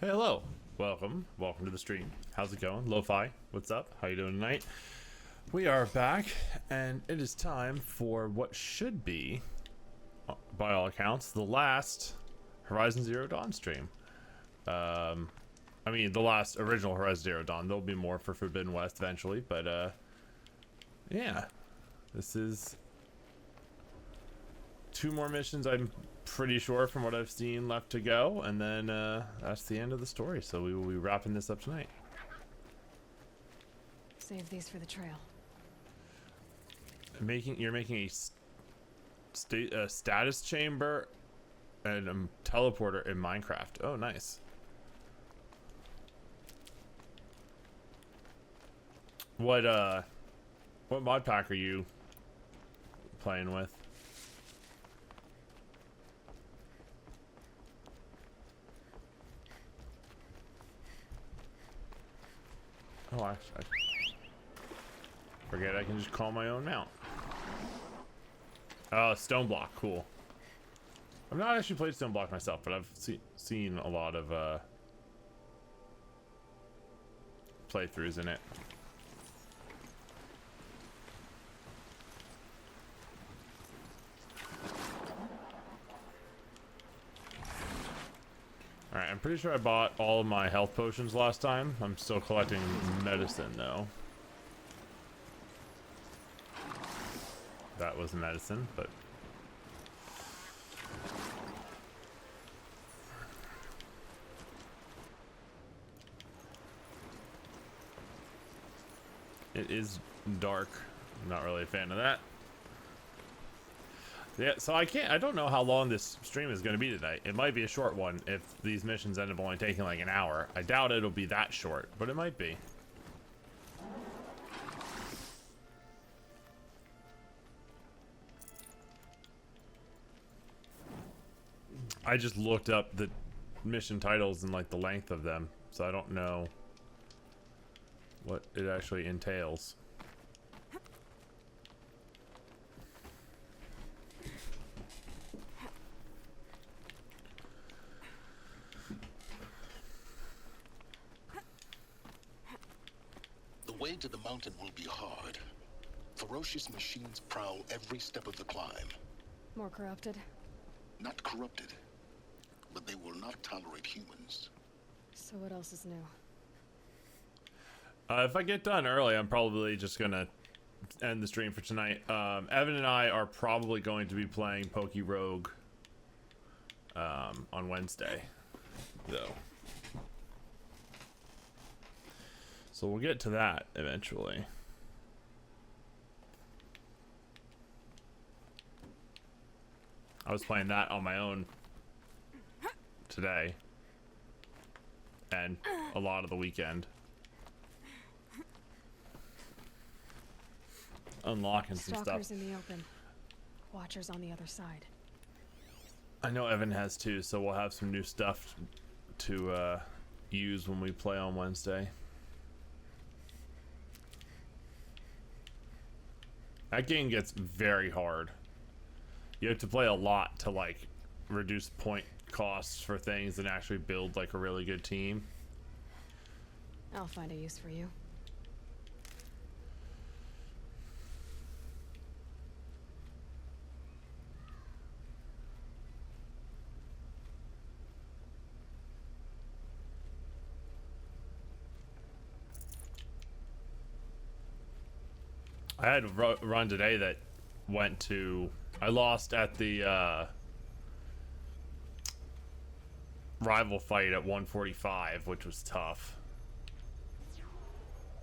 Hey, hello. Welcome to the stream. How's it going? Lo-Fi, what's up? How you doing tonight? We are back, and it is time for what should be, by all accounts, the last Horizon Zero Dawn stream. I mean, the last original Horizon Zero Dawn. There'll be more for Forbidden West eventually, but, yeah. This is 2 more missions, I'm pretty sure, from what I've seen, left to go, and then that's the end of the story. So we will be wrapping this up tonight. Save these for the trail. You're making a status chamber and a teleporter in Minecraft. Oh, nice. What mod pack are you playing with? Oh, I forget I can just call my own mount. Oh, stone block, cool. I've not actually played stone block myself, but I've seen a lot of playthroughs in it. Alright, I'm pretty sure I bought all of my health potions last time. I'm still collecting medicine, though. That was medicine, but... It is dark. I'm not really a fan of that. Yeah, so I don't know how long this stream is going to be tonight. It might be a short one if these missions end up only taking like an hour. I doubt it'll be that short, but it might be. I just looked up the mission titles and like the length of them, so I don't know what it actually entails. The way to the mountain will be hard. Ferocious machines prowl every step of the climb. More corrupted? Not corrupted, but they will not tolerate humans. So what else is new? If I get done early, I'm probably just gonna end the stream for tonight. Evan and I are probably going to be playing Poke Rogue on Wednesday, though. So we'll get to that eventually. I was playing that on my own today and a lot of the weekend. Unlocking some stuff. Stalkers in the open. Watchers on the other side. I know Evan has too, so we'll have some new stuff to use when we play on Wednesday. That game gets very hard. You have to play a lot to like reduce point costs for things and actually build like a really good team. I'll find a use for you. I had a run today that went to... I lost at the rival fight at 145, which was tough.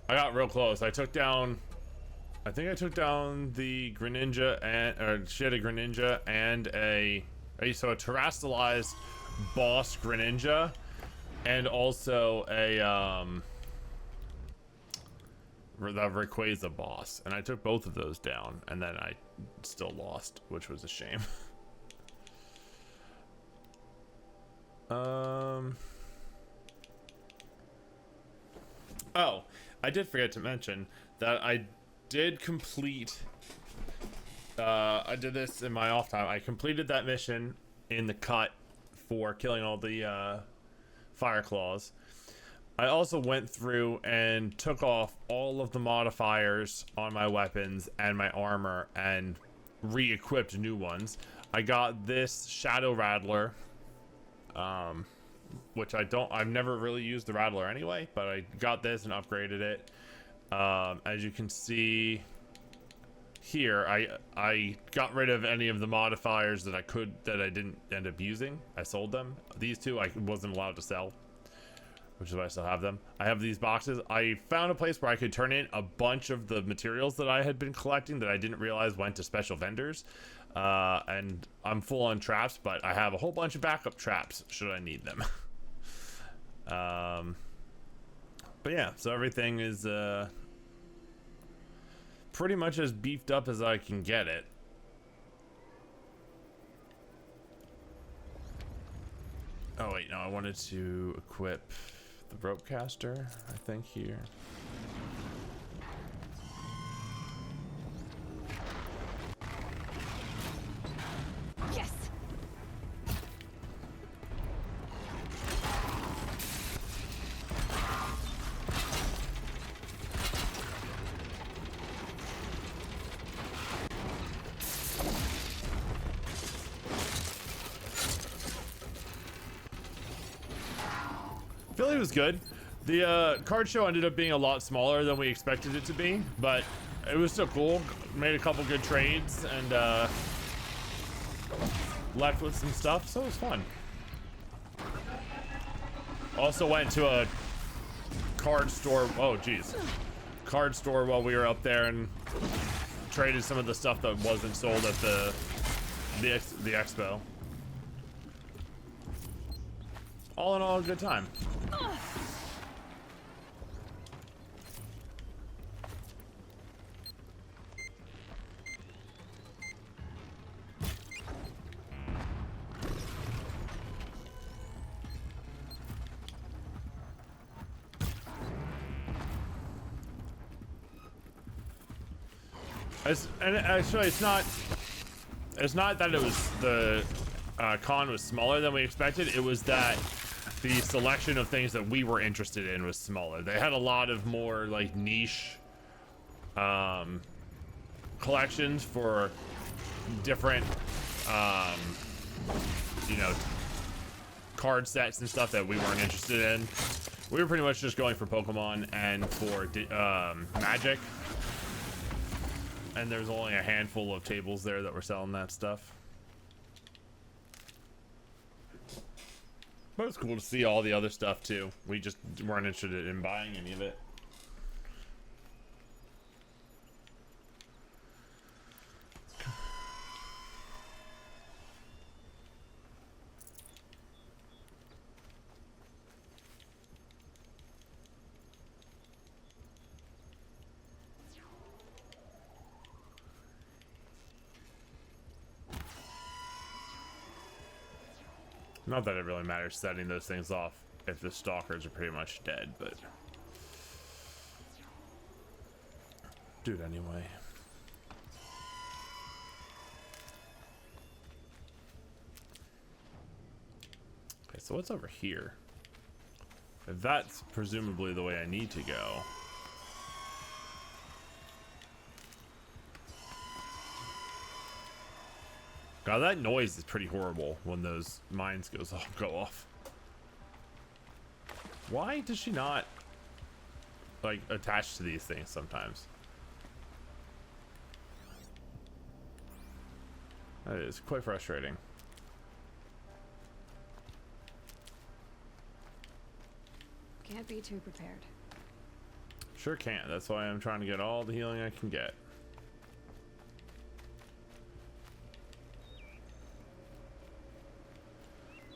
I got real close. I took down... I think I took down the Greninja and... Or she had a Greninja and so a terrestrialized boss Greninja and also a... the Rayquaza boss, and I took both of those down, and then I still lost, which was a shame. Oh, I did forget to mention that I did complete I did this in my off time. I completed that mission in the cut for killing all the fire claws. I also went through and took off all of the modifiers on my weapons and my armor and re-equipped new ones. I got this Shadow Rattler, which I've never really used the Rattler anyway, but I got this and upgraded it. As you can see here, I got rid of any of the modifiers that I didn't end up using. I sold them. These two I wasn't allowed to sell, which is why I still have them. I have these boxes. I found a place where I could turn in a bunch of the materials that I had been collecting that I didn't realize went to special vendors. And I'm full on traps, but I have a whole bunch of backup traps should I need them. But yeah, so everything is pretty much as beefed up as I can get it. Oh wait, no, I wanted to equip the rope caster, I think, here. Yes. Philly was good. The card show ended up being a lot smaller than we expected it to be, but it was still cool. Made a couple good trades and left with some stuff, so it was fun. Also went to a card store. Oh geez, card store while we were up there and traded some of the stuff that wasn't sold at the expo. All in all, a good time. And actually, it's not that it was the con was smaller than we expected. It was that the selection of things that we were interested in was smaller. They had a lot of more like niche collections for different you know, card sets and stuff that we weren't interested in. We were pretty much just going for Pokemon and for Magic. And there's only a handful of tables there that were selling that stuff. But it's cool to see all the other stuff too. We just weren't interested in buying any of it. Not that it really matters setting those things off if the stalkers are pretty much dead, but do it anyway. Okay, so what's over here? If that's presumably the way I need to go. God, that noise is pretty horrible when those mines go off. Why does she not like attach to these things sometimes? That is quite frustrating. Can't be too prepared. Sure can't. That's why I'm trying to get all the healing I can get.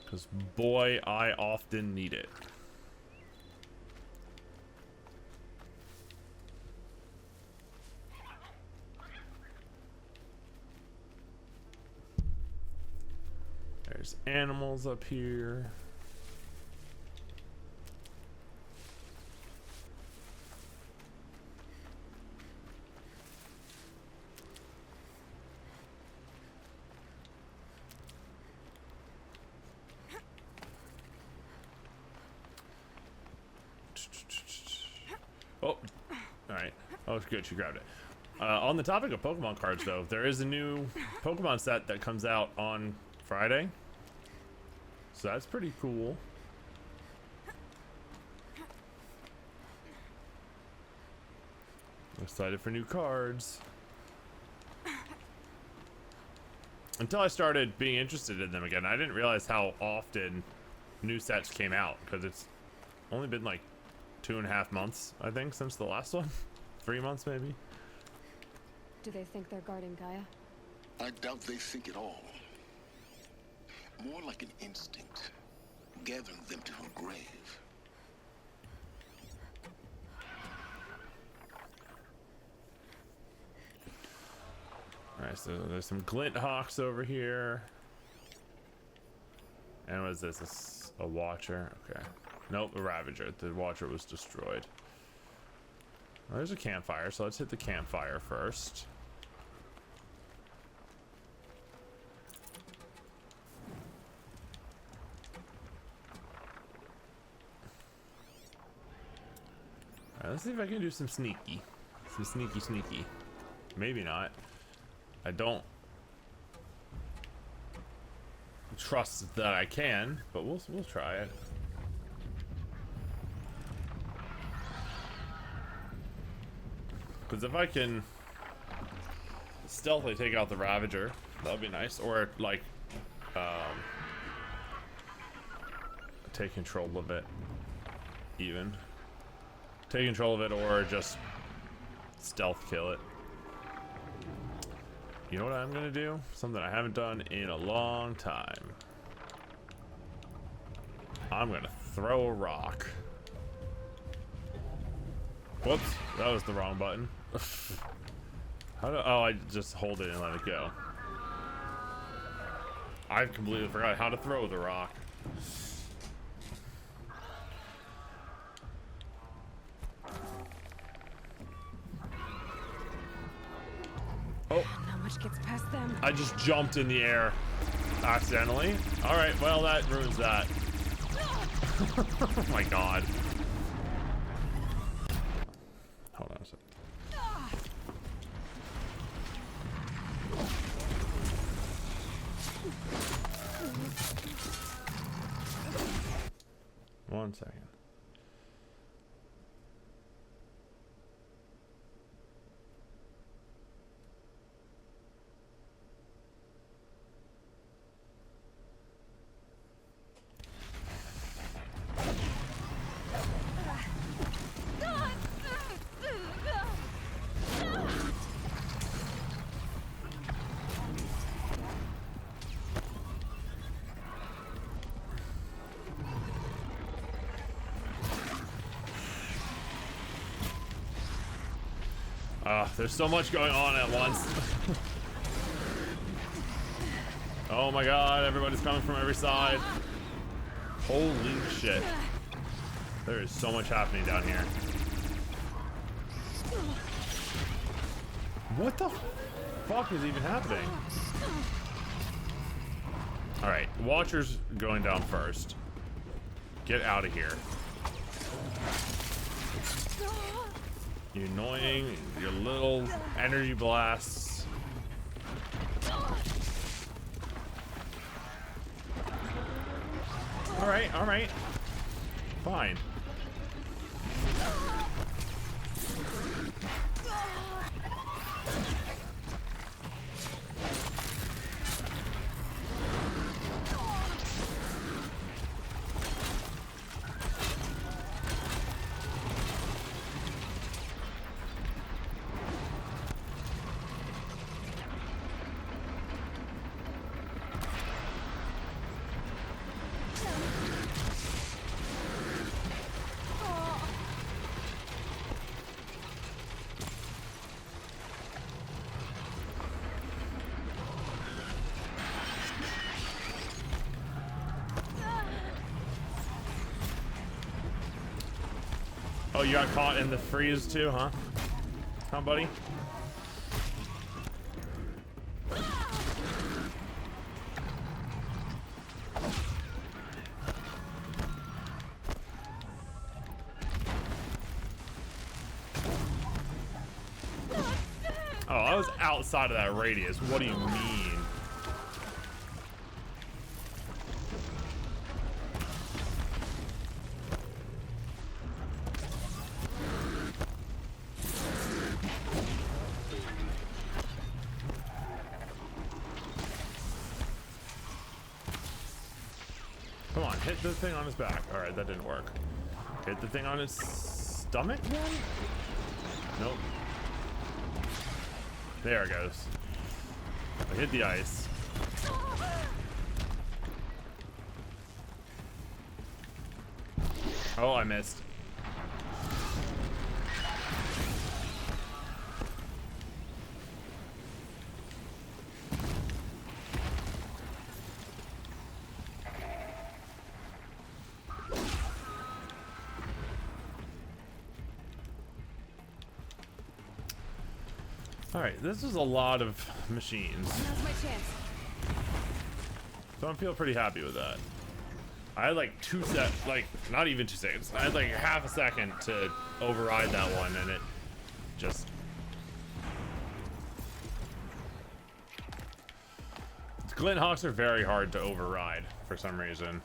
Because boy, I often need it. There's animals up here. Oh, alright. Oh, good, she grabbed it. On the topic of Pokemon cards, though, there is a new Pokemon set that comes out on Friday. So that's pretty cool. I'm excited for new cards. Until I started being interested in them again, I didn't realize how often new sets came out, because it's only been like 2.5 months, I think, since the last one. 3 months, maybe. Do they think they're guarding Gaia? I doubt they think at all. More like an instinct, gathering them to her grave. Alright, so there's some Glint Hawks over here. And what is this? This a Watcher? Okay. Nope, a Ravager. The Watcher was destroyed. Well, there's a campfire, so let's hit the campfire first. Alright, let's see if I can do some sneaky. Some sneaky. Maybe not. I don't trust that I can, but we'll try it. Because if I can stealthily take out the Ravager, that would be nice. Or like take control of it, even take control of it, or just stealth kill it. You know what I'm gonna do? Something I haven't done in a long time. I'm gonna throw a rock. Whoops, that was the wrong button. How do, oh, I just hold it and let it go. I completely forgot how to throw the rock. Oh. Not much gets past them. I just jumped in the air accidentally. Alright, well, that ruins that. Oh my god. Hold on a second. One second. There's so much going on at once. Oh my god, everybody's coming from every side. Holy shit. There is so much happening down here. What the fuck is even happening? Alright, Watcher's going down first. Get out of here. You annoying, your little energy blasts. Alright. Fine. Oh, you got caught in the freeze too, huh? Huh, buddy? Oh, I was outside of that radius. What do you mean? Come on, hit the thing on his back. All right, that didn't work. Hit the thing on his stomach then? Nope. There it goes. I hit the ice. Oh, I missed. Alright, this is a lot of machines. Now's my chance. So I'm feeling pretty happy with that. I had like not even 2 seconds. I had like half a second to override that one and it just... Glinthawks are very hard to override for some reason.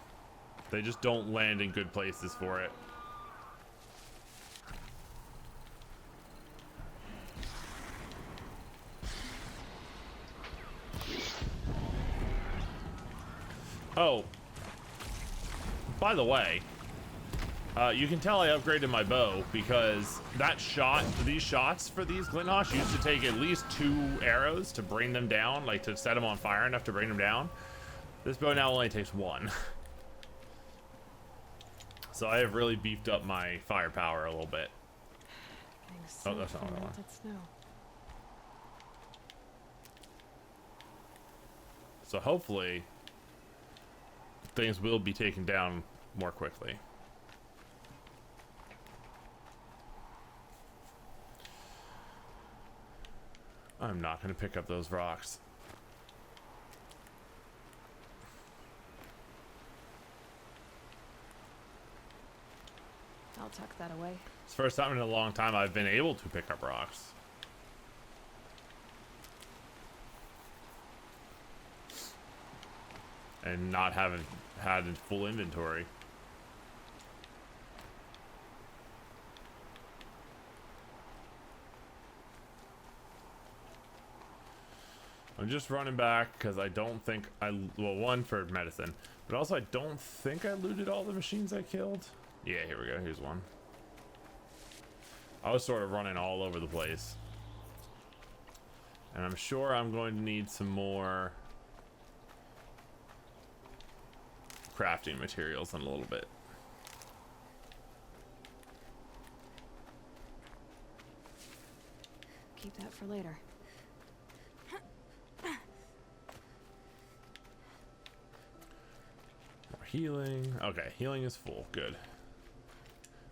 They just don't land in good places for it. Oh, by the way, you can tell I upgraded my bow because these shots for these Glinthawks used to take at least 2 arrows to bring them down, like to set them on fire enough to bring them down. This bow now only takes 1. So I have really beefed up my firepower a little bit. Oh, that's not what I want. So hopefully things will be taken down more quickly. I'm not going to pick up those rocks. I'll tuck that away. It's the first time in a long time I've been able to pick up rocks. And not having had a full inventory. I'm just running back because I don't think well, one for medicine, but also I don't think I looted all the machines I killed. Yeah, here we go. Here's one. I was sort of running all over the place. And I'm sure I'm going to need some more crafting materials in a little bit. Keep that for later. More healing. Okay, healing is full. Good.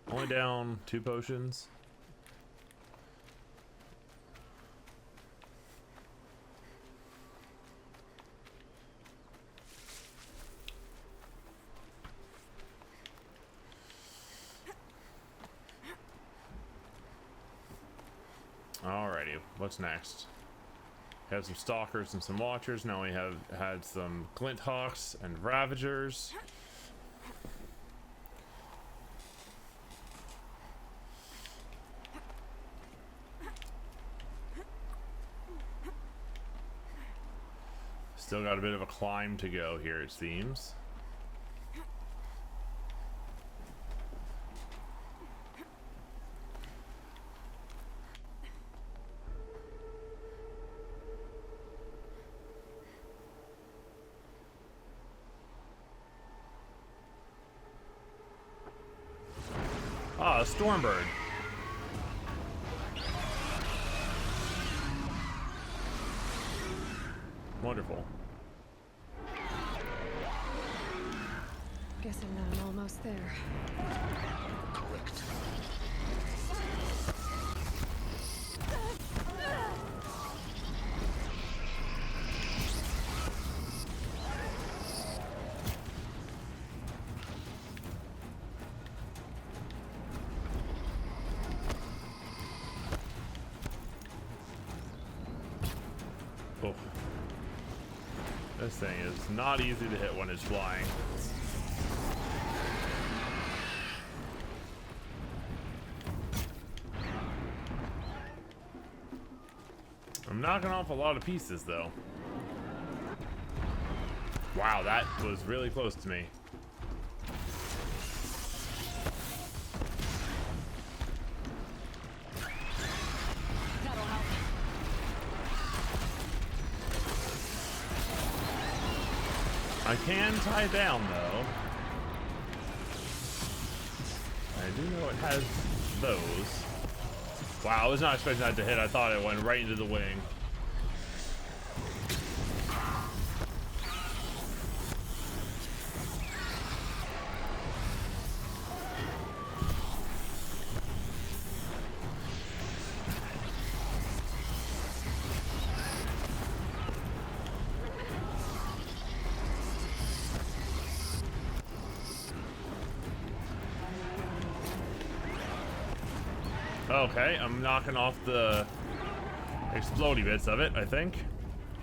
Only down 2 potions. Alrighty, what's next? We have some stalkers and some watchers. Now we have had some Glinthawks and Ravagers. Still got a bit of a climb to go here, it seems. Ah, a Stormbird. Wonderful. Guess I'm not almost there. Correct. This thing is not easy to hit when it's flying. I'm knocking off a lot of pieces, though. Wow, that was really close to me. That'll help. I can tie down, though. I do know it has those. Wow, I was not expecting that to hit. I thought it went right into the wing. Okay, I'm knocking off the explodey bits of it, I think.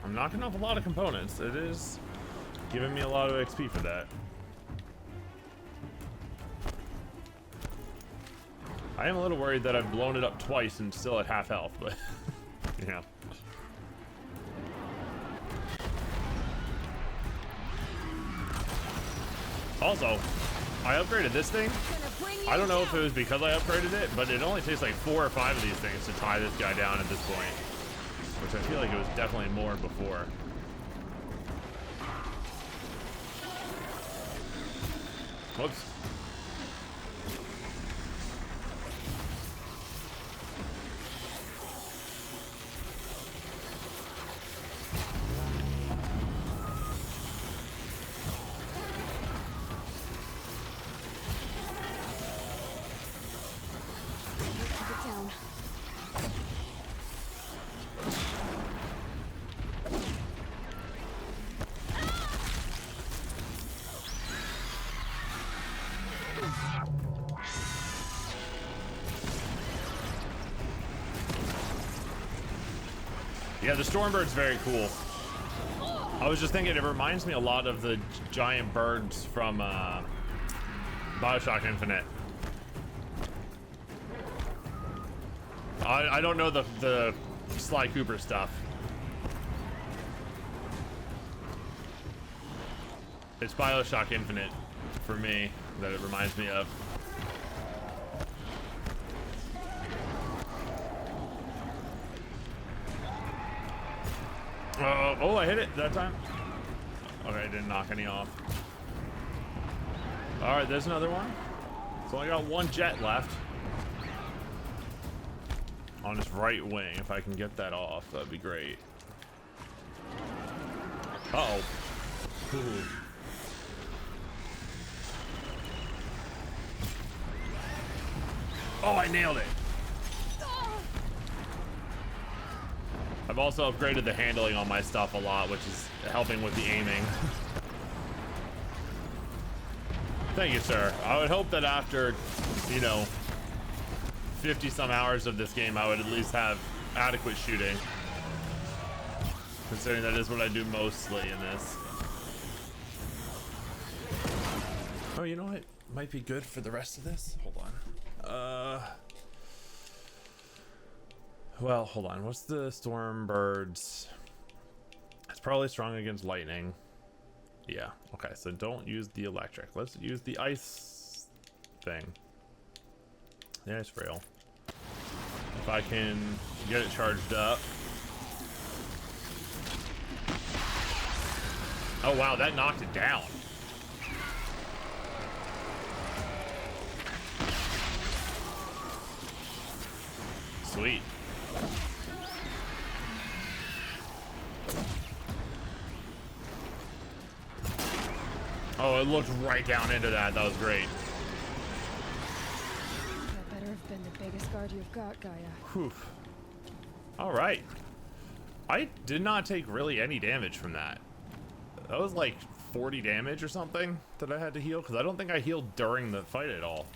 I'm knocking off a lot of components. It is giving me a lot of XP for that. I am a little worried that I've blown it up twice and still at half health, but yeah. Also, I upgraded this thing. I don't know if it was because I upgraded it, but it only takes like 4 or 5 of these things to tie this guy down at this point. Which I feel like it was definitely more before. Whoops. Yeah, the Stormbird's very cool. I was just thinking, it reminds me a lot of the giant birds from BioShock Infinite. I don't know the Sly Cooper stuff. It's BioShock Infinite for me that it reminds me of. Oh, I hit it that time. Okay, I didn't knock any off. All right, there's another one. So I got one jet left on his right wing. If I can get that off, that'd be great. Uh-oh. Ooh. Oh, I nailed it. I've also upgraded the handling on my stuff a lot, which is helping with the aiming. Thank you, sir. I would hope that after, you know, 50 some hours of this game, I would at least have adequate shooting. Considering that is what I do mostly in this. Oh, you know what? Might be good for the rest of this. Hold on. Well, hold on. What's the Stormbirds? It's probably strong against lightning. Yeah. Okay, so don't use the electric. Let's use the ice thing. The ice rail. If I can get it charged up. Oh, wow. That knocked it down. Sweet. Oh, it looked right down into that. That was great. That better have been the biggest guard you've got, Gaia. Whew. All right. I did not take really any damage from that. That was like 40 damage or something that I had to heal, because I don't think I healed during the fight at all.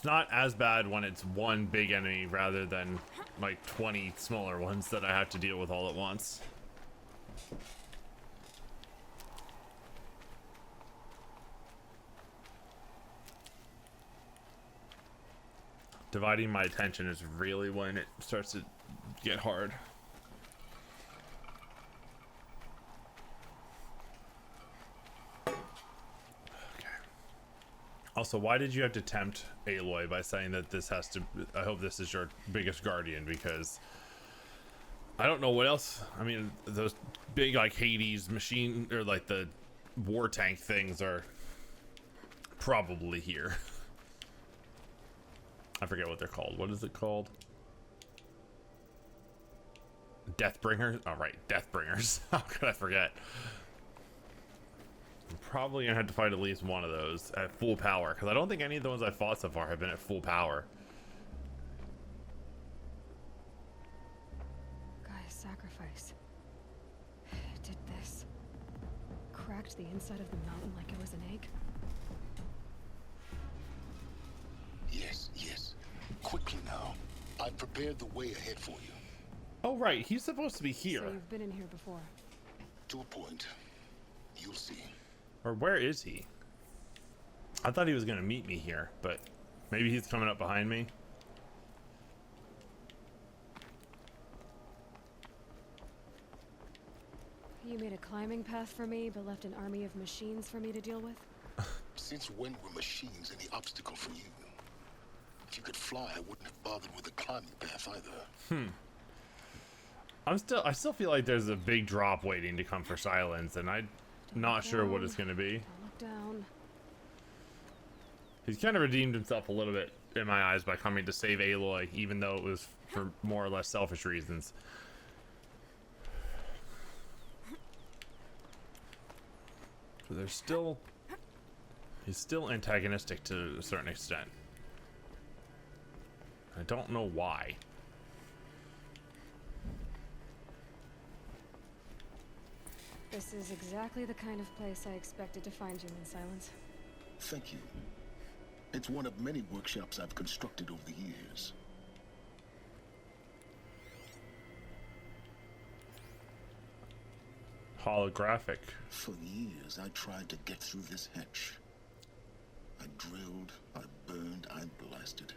It's not as bad when it's one big enemy rather than like 20 smaller ones that I have to deal with all at once. Dividing my attention is really when it starts to get hard. Also, why did you have to tempt Aloy by saying that this has to... I hope this is your biggest guardian, because... I don't know what else... I mean, those big, like, Hades machine... Or, like, the war tank things are... probably here. I forget what they're called. What is it called? Deathbringers? Oh, right. Deathbringers. How could I forget? I'm probably gonna have to fight at least one of those at full power, because I don't think any of the ones I fought so far have been at full power. Gaia's sacrifice. It did this. Cracked the inside of the mountain like it was an egg. Yes, yes. Quickly now. I've prepared the way ahead for you. Oh, right. He's supposed to be here. So you've been in here before. To a point. You'll see. Or where is he? I thought he was gonna meet me here, but maybe he's coming up behind me. You made a climbing path for me, but left an army of machines for me to deal with? Since when were machines any obstacle for you? If you could fly, I wouldn't have bothered with a climbing path either. I still feel like there's a big drop waiting to come for Silence, and I'm not sure what it's gonna be. Don't look down. He's kind of redeemed himself a little bit in my eyes by coming to save Aloy, even though it was for more or less selfish reasons. But there's still... He's still antagonistic to a certain extent. I don't know why. This is exactly the kind of place I expected to find you in, Silence. Thank you. It's one of many workshops I've constructed over the years. Holographic. For years, I tried to get through this hatch. I drilled, I burned, I blasted.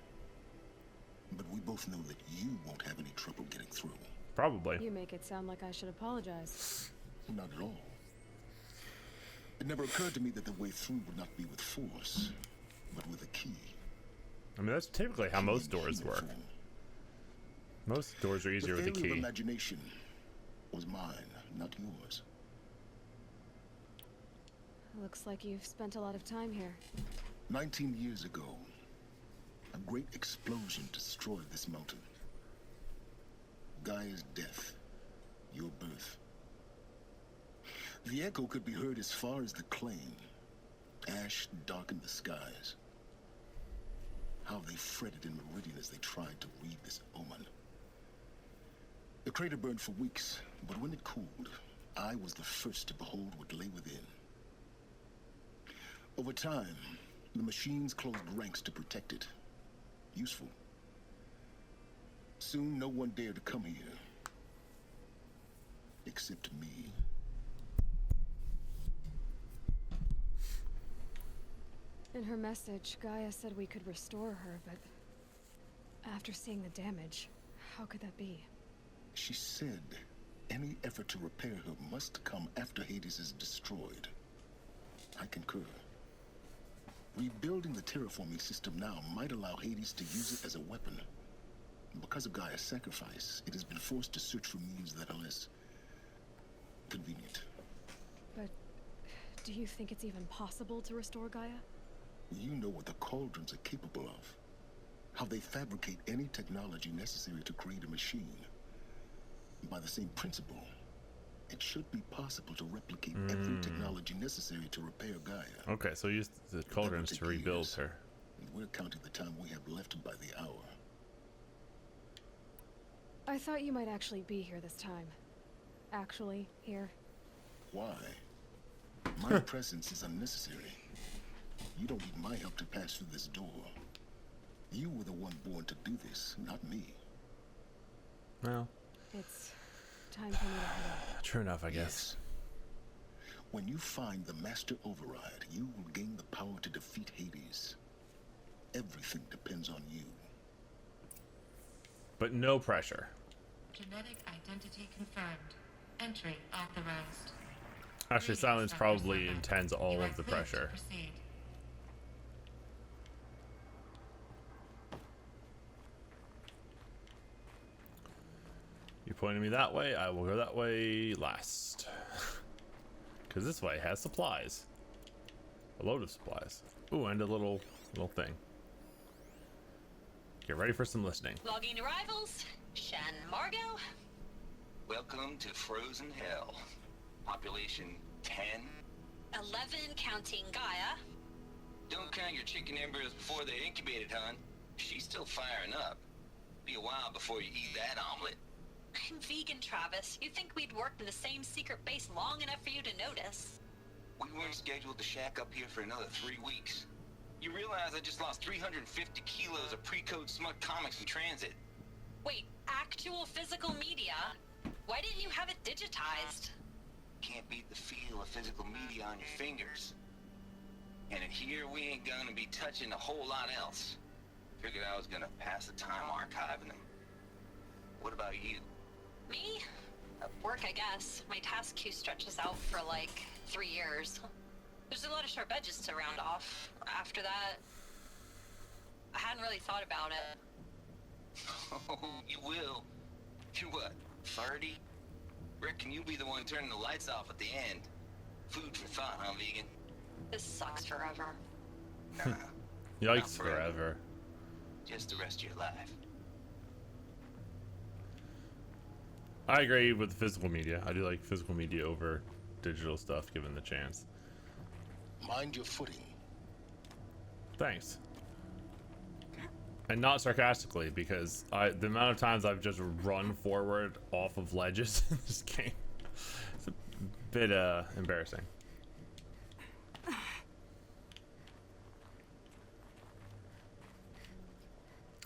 But we both know that you won't have any trouble getting through. Probably. You make it sound like I should apologize. Not at all. It never occurred to me that the way through would not be with force, but with a key. I mean, that's typically how most doors work. Most doors are easier with a The failure of key. imagination was mine, not yours. Looks like you've spent a lot of time here. 19 years ago, a great explosion destroyed this mountain. Gaia's death, your birth. The echo could be heard as far as the claim. Ash darkened the skies. How they fretted in Meridian as they tried to read this omen. The crater burned for weeks, but when it cooled, I was the first to behold what lay within. Over time, the machines closed ranks to protect it. Useful. Soon, no one dared to come here. Except me. In her message, Gaia said we could restore her, but after seeing the damage, how could that be? She said any effort to repair her must come after Hades is destroyed. I concur. Rebuilding the terraforming system now might allow Hades to use it as a weapon. Because of Gaia's sacrifice, it has been forced to search for means that are less convenient. But do you think it's even possible to restore Gaia? You know what the cauldrons are capable of. How they fabricate any technology necessary to create a machine. By the same principle, it should be possible to replicate every technology necessary to repair Gaia. Okay, so use the cauldrons to rebuild her. And we're counting the time we have left by the hour. I thought you might actually be here this time. Actually, here. Why? My presence is unnecessary. You don't need my help to pass through this door. You were the one born to do this, not me. Well, It's time for me to head out. true enough, I guess. Yes. When you find the Master Override, you will gain the power to defeat Hades. Everything depends on you. But no pressure. Genetic identity confirmed. Entry authorized. Actually, silence probably intends all of the pressure. Proceed. You pointed me that way, I will go that way last. Because this way has supplies. A load of supplies. Ooh, and a little thing. Get ready for some listening. Logging arrivals. Shan Margot. Welcome to Frozen Hell. Population 10. 11 counting Gaia. Don't count your chicken embryos before they're incubated, hon. She's still firing up. Be a while before you eat that omelet. I'm vegan, Travis. You think we'd worked in the same secret base long enough for you to notice? We weren't scheduled to shack up here for another 3 weeks. You realize I just lost 350 kilos of pre-code smut comics in transit. Wait, actual physical media? Why didn't you have it digitized? Can't beat the feel of physical media on your fingers. And in here, we ain't gonna be touching a whole lot else. Figured I was gonna pass the time archiving them. What about you? Me? Work, I guess. My task queue stretches out for like 3 years. There's a lot of sharp edges to round off. After that, I hadn't really thought about it. Oh, you will. You're what, 30? Reckon you'll be the one turning the lights off at the end. Food for thought, huh, vegan? This sucks forever. Nah, Yikes, Not forever. forever. just the rest of your life. I agree with the physical media. I do like physical media over digital stuff given the chance. Mind your footing. Thanks. And not sarcastically, because the amount of times I've just run forward off of ledges in this game, it's a bit embarrassing.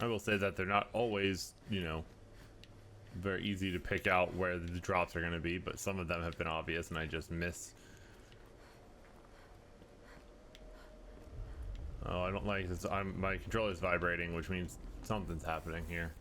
I will say that they're not always, you know, very easy to pick out where the drops are going to be, but some of them have been obvious and I just miss. Oh, I don't like this. My controller's vibrating, which means something's happening here.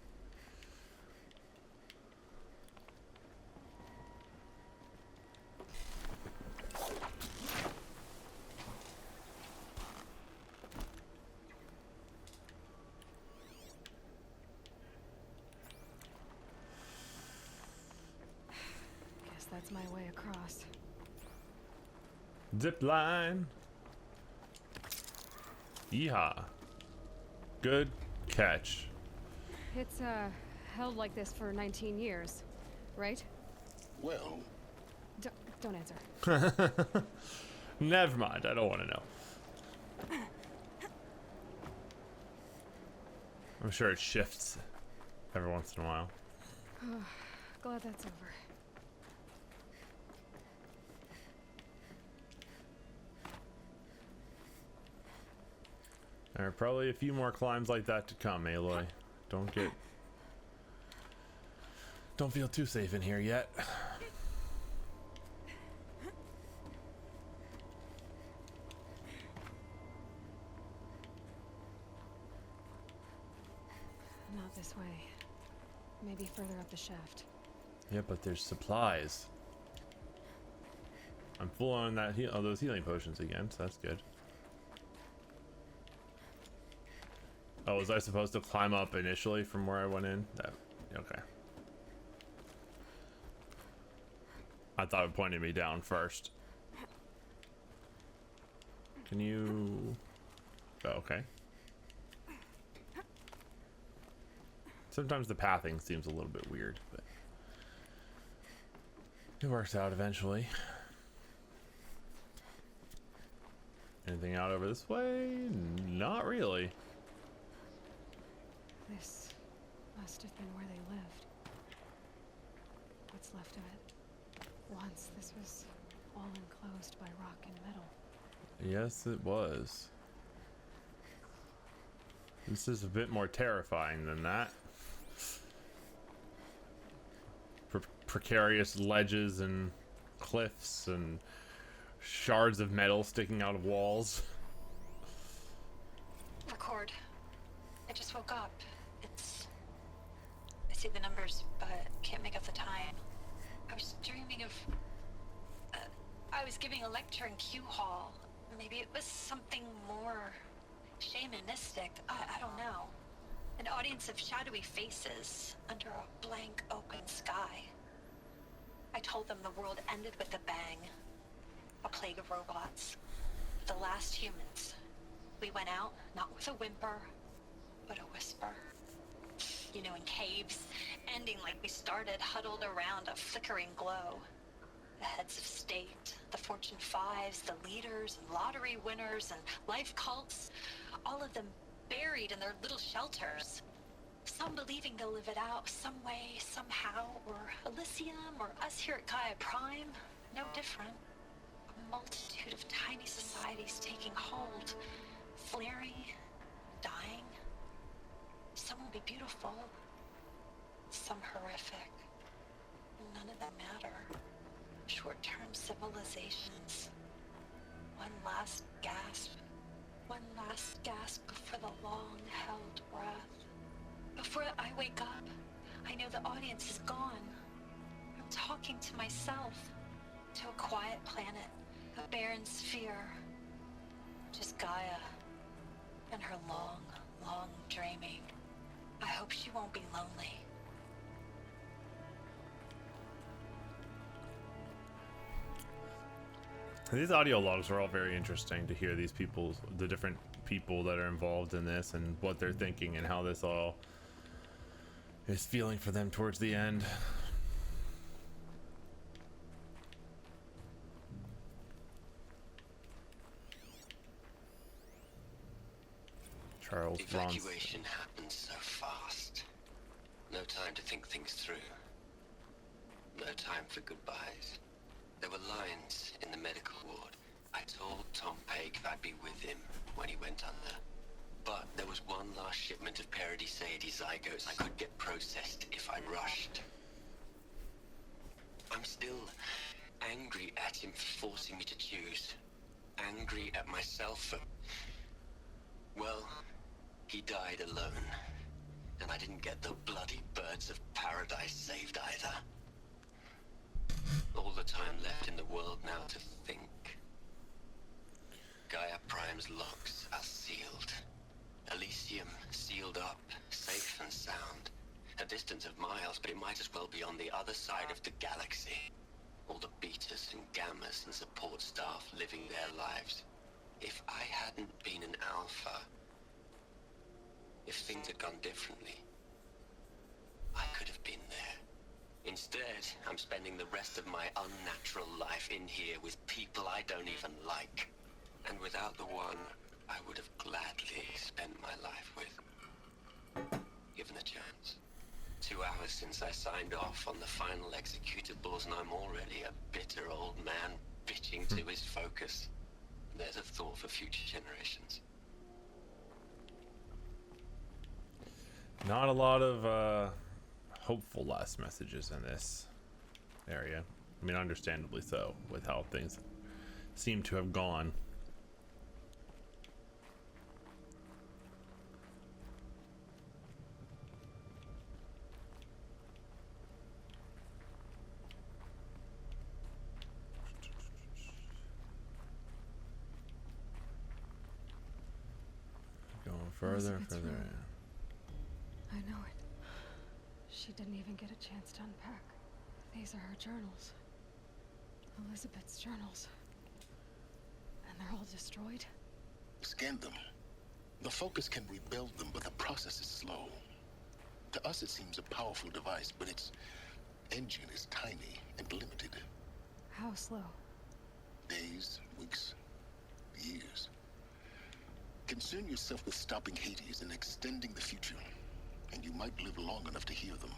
Guess that's my way across. Zip line. Yeehaw. Good catch. It's, held like this for 19 years, right? Well, Don't answer. Never mind. I don't want to know. I'm sure it shifts every once in a while. Glad that's over. There are probably a few more climbs like that to come, Aloy. Don't feel too safe in here yet. Not this way. Maybe further up the shaft. Yeah, but there's supplies. I'm full on that those healing potions again, so that's good. Oh, was I supposed to climb up initially from where I went in? Okay. I thought it pointed me down first. Can you... Oh, okay. Sometimes the pathing seems a little bit weird, but it works out eventually. Anything out over this way? Not really. This must have been where they lived. What's left of it. Once this was all enclosed by rock and metal. Yes, it was. This is a bit more terrifying than that. Precarious ledges and cliffs and shards of metal sticking out of walls. Record. I just woke up. I see the numbers, but can't make out the time. I was dreaming of... I was giving a lecture in Q Hall. Maybe it was something more shamanistic. I don't know. An audience of shadowy faces under a blank open sky. I told them the world ended with a bang. A plague of robots. The last humans. We went out, not with a whimper, but a whisper. You know, in caves, ending like we started, huddled around a flickering glow. The heads of state, the Fortune 5s, the leaders, and lottery winners, and life cults, all of them buried in their little shelters. Some believing they'll live it out some way, somehow, or Elysium, or us here at Gaia Prime, no different. A multitude of tiny societies taking hold, flaring, dying. Some will be beautiful, some horrific. None of them matter. Short-term civilizations. One last gasp. One last gasp before the long-held breath. Before I wake up, I know the audience is gone. I'm talking to myself. To a quiet planet, a barren sphere. Just Gaia. And her long, long dreaming. I hope she won't be lonely. These audio logs are all very interesting to hear these people, the different people that are involved in this and what they're thinking and how this all is feeling for them towards the end. Charles Bronson. Evacuation happened so fast. No time to think things through. No time for goodbyes. There were lines in the medical ward. I told Tom Pegg I'd be with him when he went under. But there was one last shipment of Paradiseidae zygotes I could get processed if I rushed. I'm still angry at him for forcing me to choose. Angry at myself for... Well, he died alone. And I didn't get the bloody birds of paradise saved either. All the time left in the world now to think. Gaia Prime's locks are sealed. Elysium sealed up, safe and sound. A distance of miles, but it might as well be on the other side of the galaxy. All the betas and gammas and support staff living their lives. If I hadn't been an alpha, if things had gone differently, I could have been there. Instead, I'm spending the rest of my unnatural life in here with people I don't even like. And without the one I would have gladly spent my life with. Given a chance. 2 hours since I signed off on the final executables, and I'm already a bitter old man bitching to his focus. There's a thought for future generations. Not a lot of hopeful last messages in this area. I mean, understandably so, with how things seem to have gone. Going further and Elizabeth's further room. in. I know it. She didn't even get a chance to unpack. These are her journals. Elizabeth's journals. And they're all destroyed? Scan them. The Focus can rebuild them, but the process is slow. To us, it seems a powerful device, but its engine is tiny and limited. How slow? Days, weeks, years. Concern yourself with stopping Hades and extending the future, and you might live long enough to hear them.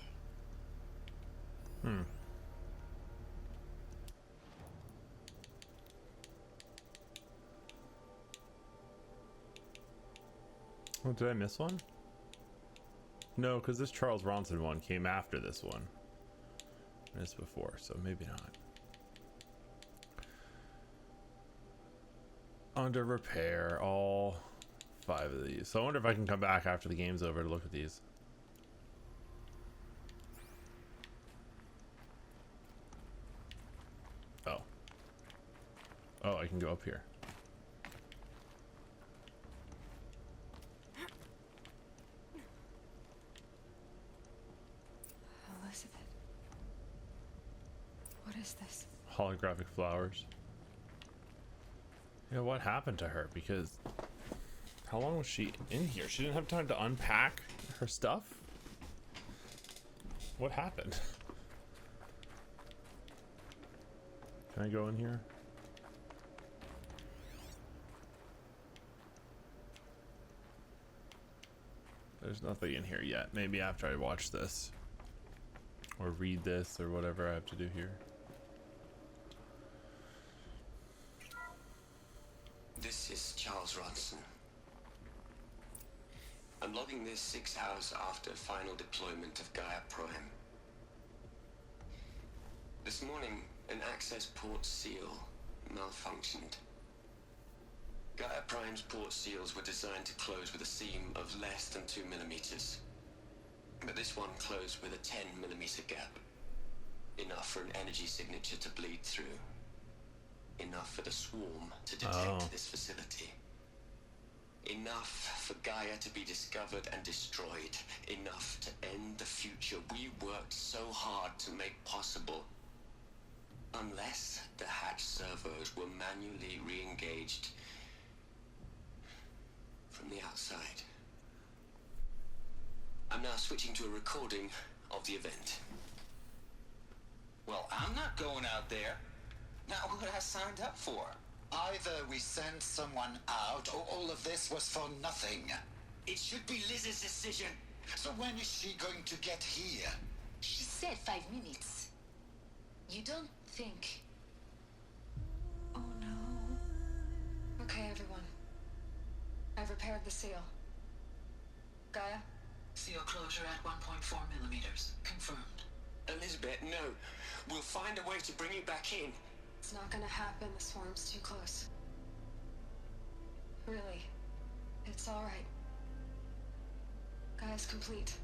Oh, did I miss one? No, because this Charles Bronson one came after this one. Missed before, so maybe not. Under repair, all 5 of these. So I wonder if I can come back after the game's over to look at these. Oh. Oh, I can go up here. Elizabeth. What is this? Holographic flowers. Yeah, what happened to her? Because how long was she in here? She didn't have time to unpack her stuff? What happened? Can I go in here? There's nothing in here yet. Maybe after I watch this. Or read this or whatever I have to do here. This is Charles Ronson. I'm logging this 6 hours after final deployment of Gaia Prime. This morning, an access port seal malfunctioned. Gaia Prime's port seals were designed to close with a seam of less than 2 millimeters. But this one closed with a 10 millimeter gap. Enough for an energy signature to bleed through. Enough for the swarm to detect this facility. Enough for Gaia to be discovered and destroyed. Enough to end the future we worked so hard to make possible. Unless the hatch servos were manually re-engaged from the outside. I'm now switching to a recording of the event. Well, I'm not going out there. Not what I signed up for. Either we send someone out, or all of this was for nothing. It should be Liz's decision. So when is she going to get here? She said 5 minutes. You don't think... Oh no. Okay, everyone. I've repaired the seal. Gaia? Seal closure at 1.4 millimeters. Confirmed. Elizabeth, no. We'll find a way to bring you back in. It's not gonna happen. The swarm's too close. Really. It's alright. Gaia's complete.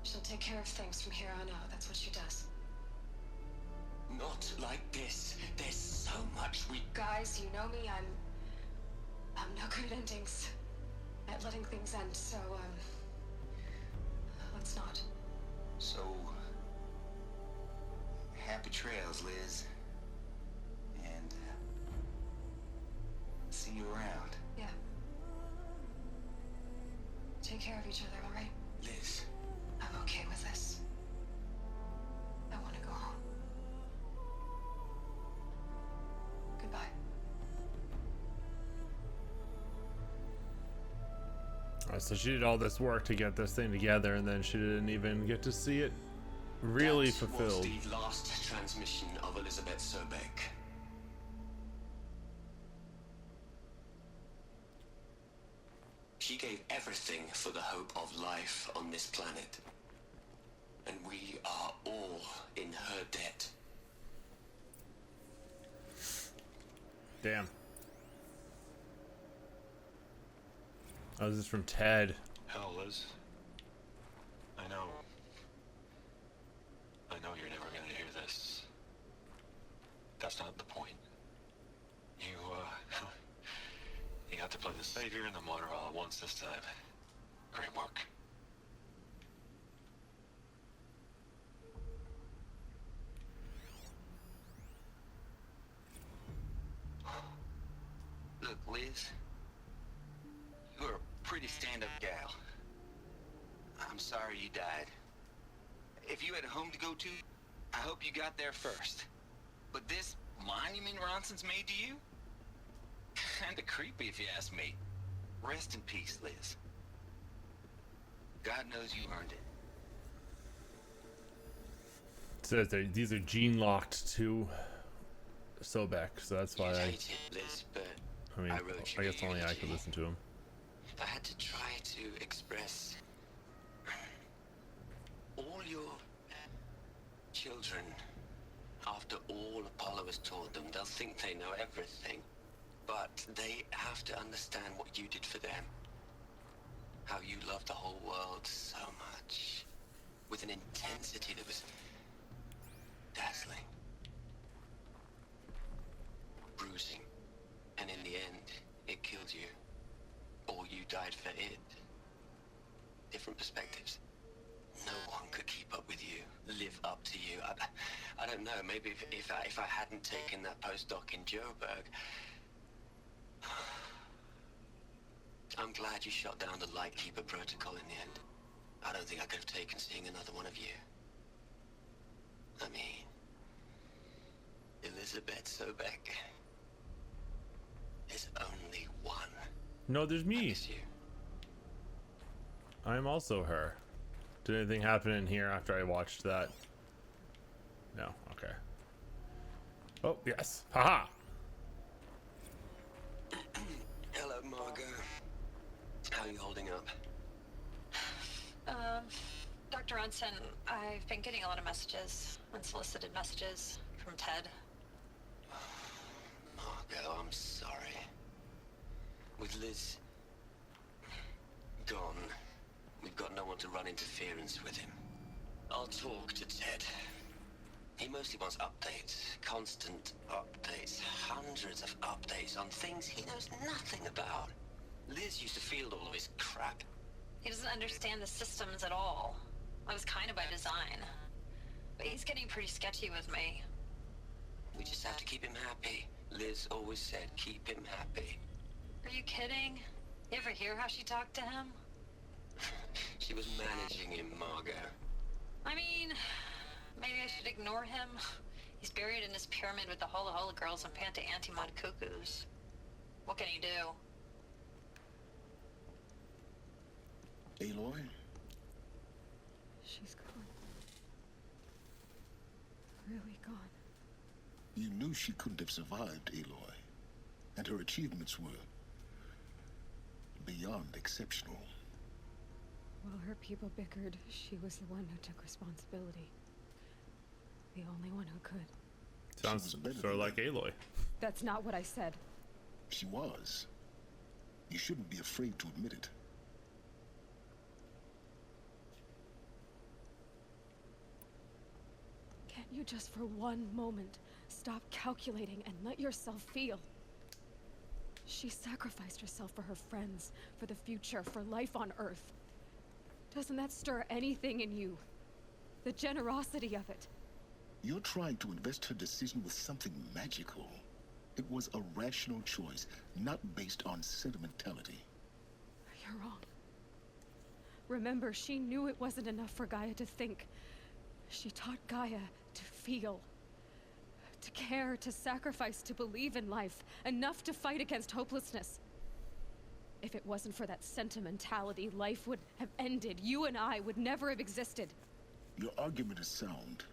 She'll take care of things from here on out. That's what she does. Not like this. There's so much we... Guys, you know me. I'm no good at endings. At letting things end, so, let's not. So, happy trails, Liz. And see you around. Yeah. Take care of each other, alright? Liz. I'm okay with this. I want to go home. Goodbye. So she did all this work to get this thing together, and then she didn't even get to see it really That fulfilled. was the last transmission of Elizabeth Sobeck. She gave everything for the hope of life on this planet. And we are all in her debt. Damn. Oh, this is from Ted. Hell, Liz. I know you're never gonna hear this. That's not the point. You got to play the savior and the martyr all at once this time. Great work. Look, Liz. You're a pretty stand-up gal. I'm sorry you died. If you had a home to go to, I hope you got there first. But this monument Ronson's made to you? Kinda creepy if you ask me. Rest in peace, Liz. God knows you earned it. It says these are gene locked to Sobek, so that's why You'd I hate it, Liz, but mean, I wrote you I guess a only I eulogy. could listen to him. if I had to try to express all your children, after all Apollo has taught them, they'll think they know everything. But they have to understand what you did for them. How you loved the whole world so much. With an intensity that was dazzling. Bruising. And in the end, it killed you. Or you died for it. Different perspectives. No one could keep up with you, live up to you. I don't know, maybe if I hadn't taken that postdoc in Joburg. I'm glad you shot down the Lightkeeper protocol in the end. I don't think I could have taken seeing another one of you. I mean, Elizabeth Sobek. There's only one. No, there's I me. miss you. I'm also her. Did anything happen in here after I watched that? No. Okay. Oh, yes. Haha. Hello, Margot. How are you holding up? Dr. Unson, I've been getting a lot of messages, unsolicited messages from Ted. Margot, I'm sorry. With Liz gone, we've got no one to run interference with him. I'll talk to Ted. He mostly wants updates, constant updates, hundreds of updates on things he knows nothing about. Liz used to field all of his crap. He doesn't understand the systems at all. That was kind of by design. But he's getting pretty sketchy with me. We just have to keep him happy. Liz always said, keep him happy. Are you kidding? You ever hear how she talked to him? She was managing him, Margot. I mean, maybe I should ignore him. He's buried in his pyramid with the Hola Hola girls and Panta Antimod cuckoos. What can he do? Aloy? She's gone. Really gone. You knew she couldn't have survived, Aloy. And her achievements were beyond exceptional. While her people bickered, she was the one who took responsibility. The only one who could. Sounds sort of like Aloy. That's not what I said. She was. You shouldn't be afraid to admit it. Can't you just for one moment stop calculating and let yourself feel? She sacrificed herself for her friends, for the future, for life on Earth. Doesn't that stir anything in you? The generosity of it. You're trying to invest her decision with something magical. It was a rational choice, not based on sentimentality. You're wrong. Remember, she knew it wasn't enough for Gaia to think. She taught Gaia to feel. To care, to sacrifice, to believe in life. Enough to fight against hopelessness. If it wasn't for that sentimentality, life would have ended. You and I would never have existed. Your argument is sound.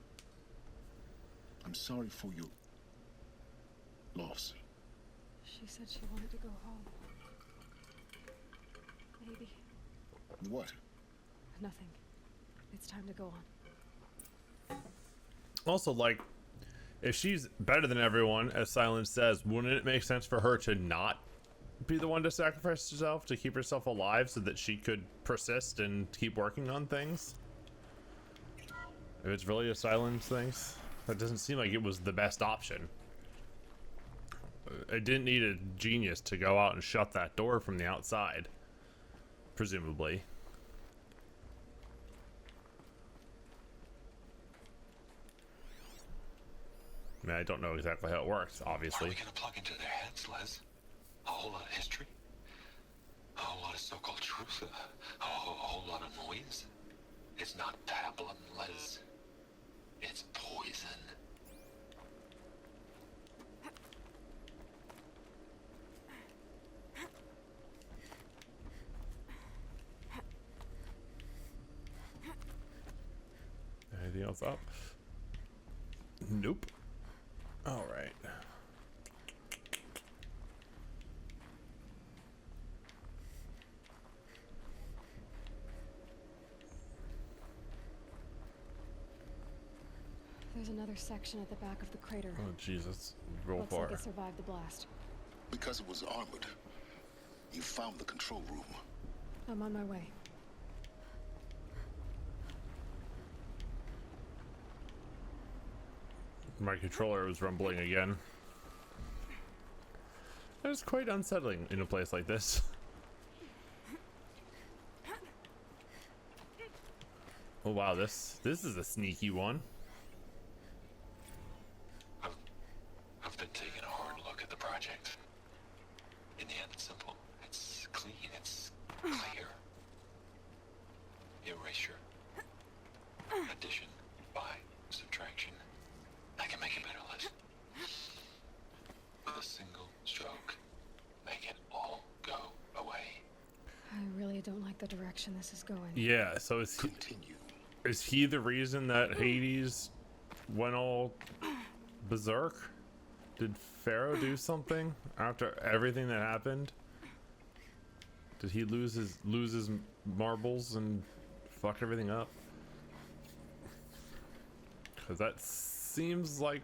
I'm sorry for your loss. She said she wanted to go home. Maybe. What? Nothing. It's time to go on. Also, like, if she's better than everyone, as Silence says, wouldn't it make sense for her to not be the one to sacrifice herself to keep herself alive so that she could persist and keep working on things? If it's really a Silence thing, that doesn't seem like it was the best option. It didn't need a genius to go out and shut that door from the outside, presumably. I mean, I don't know exactly how it works, obviously. What are we gonna plug into their heads, Les? A whole lot of history? A whole lot of so-called truth? A whole lot of noise? It's not pablum, Les. It's poison. Anything else up? Nope. All right. another section at the back of the crater. Oh Jesus! Roll Looks far. like it survived the blast. Because it was armored. You found the control room. I'm on my way. My controller was rumbling again. It was quite unsettling in a place like this. Oh wow, this is a sneaky one. I've been taking a hard look at the project. In the end, it's simple. It's clean. It's clear. Erasure. Addition. By. Subtraction. I can make a better list. With a single stroke. Make it all go away. I really don't like the direction this is going. Yeah, so is he the reason that Hades went all berserk? Did Pharaoh do something after everything that happened? Did he lose his marbles and fuck everything up? Because that seems like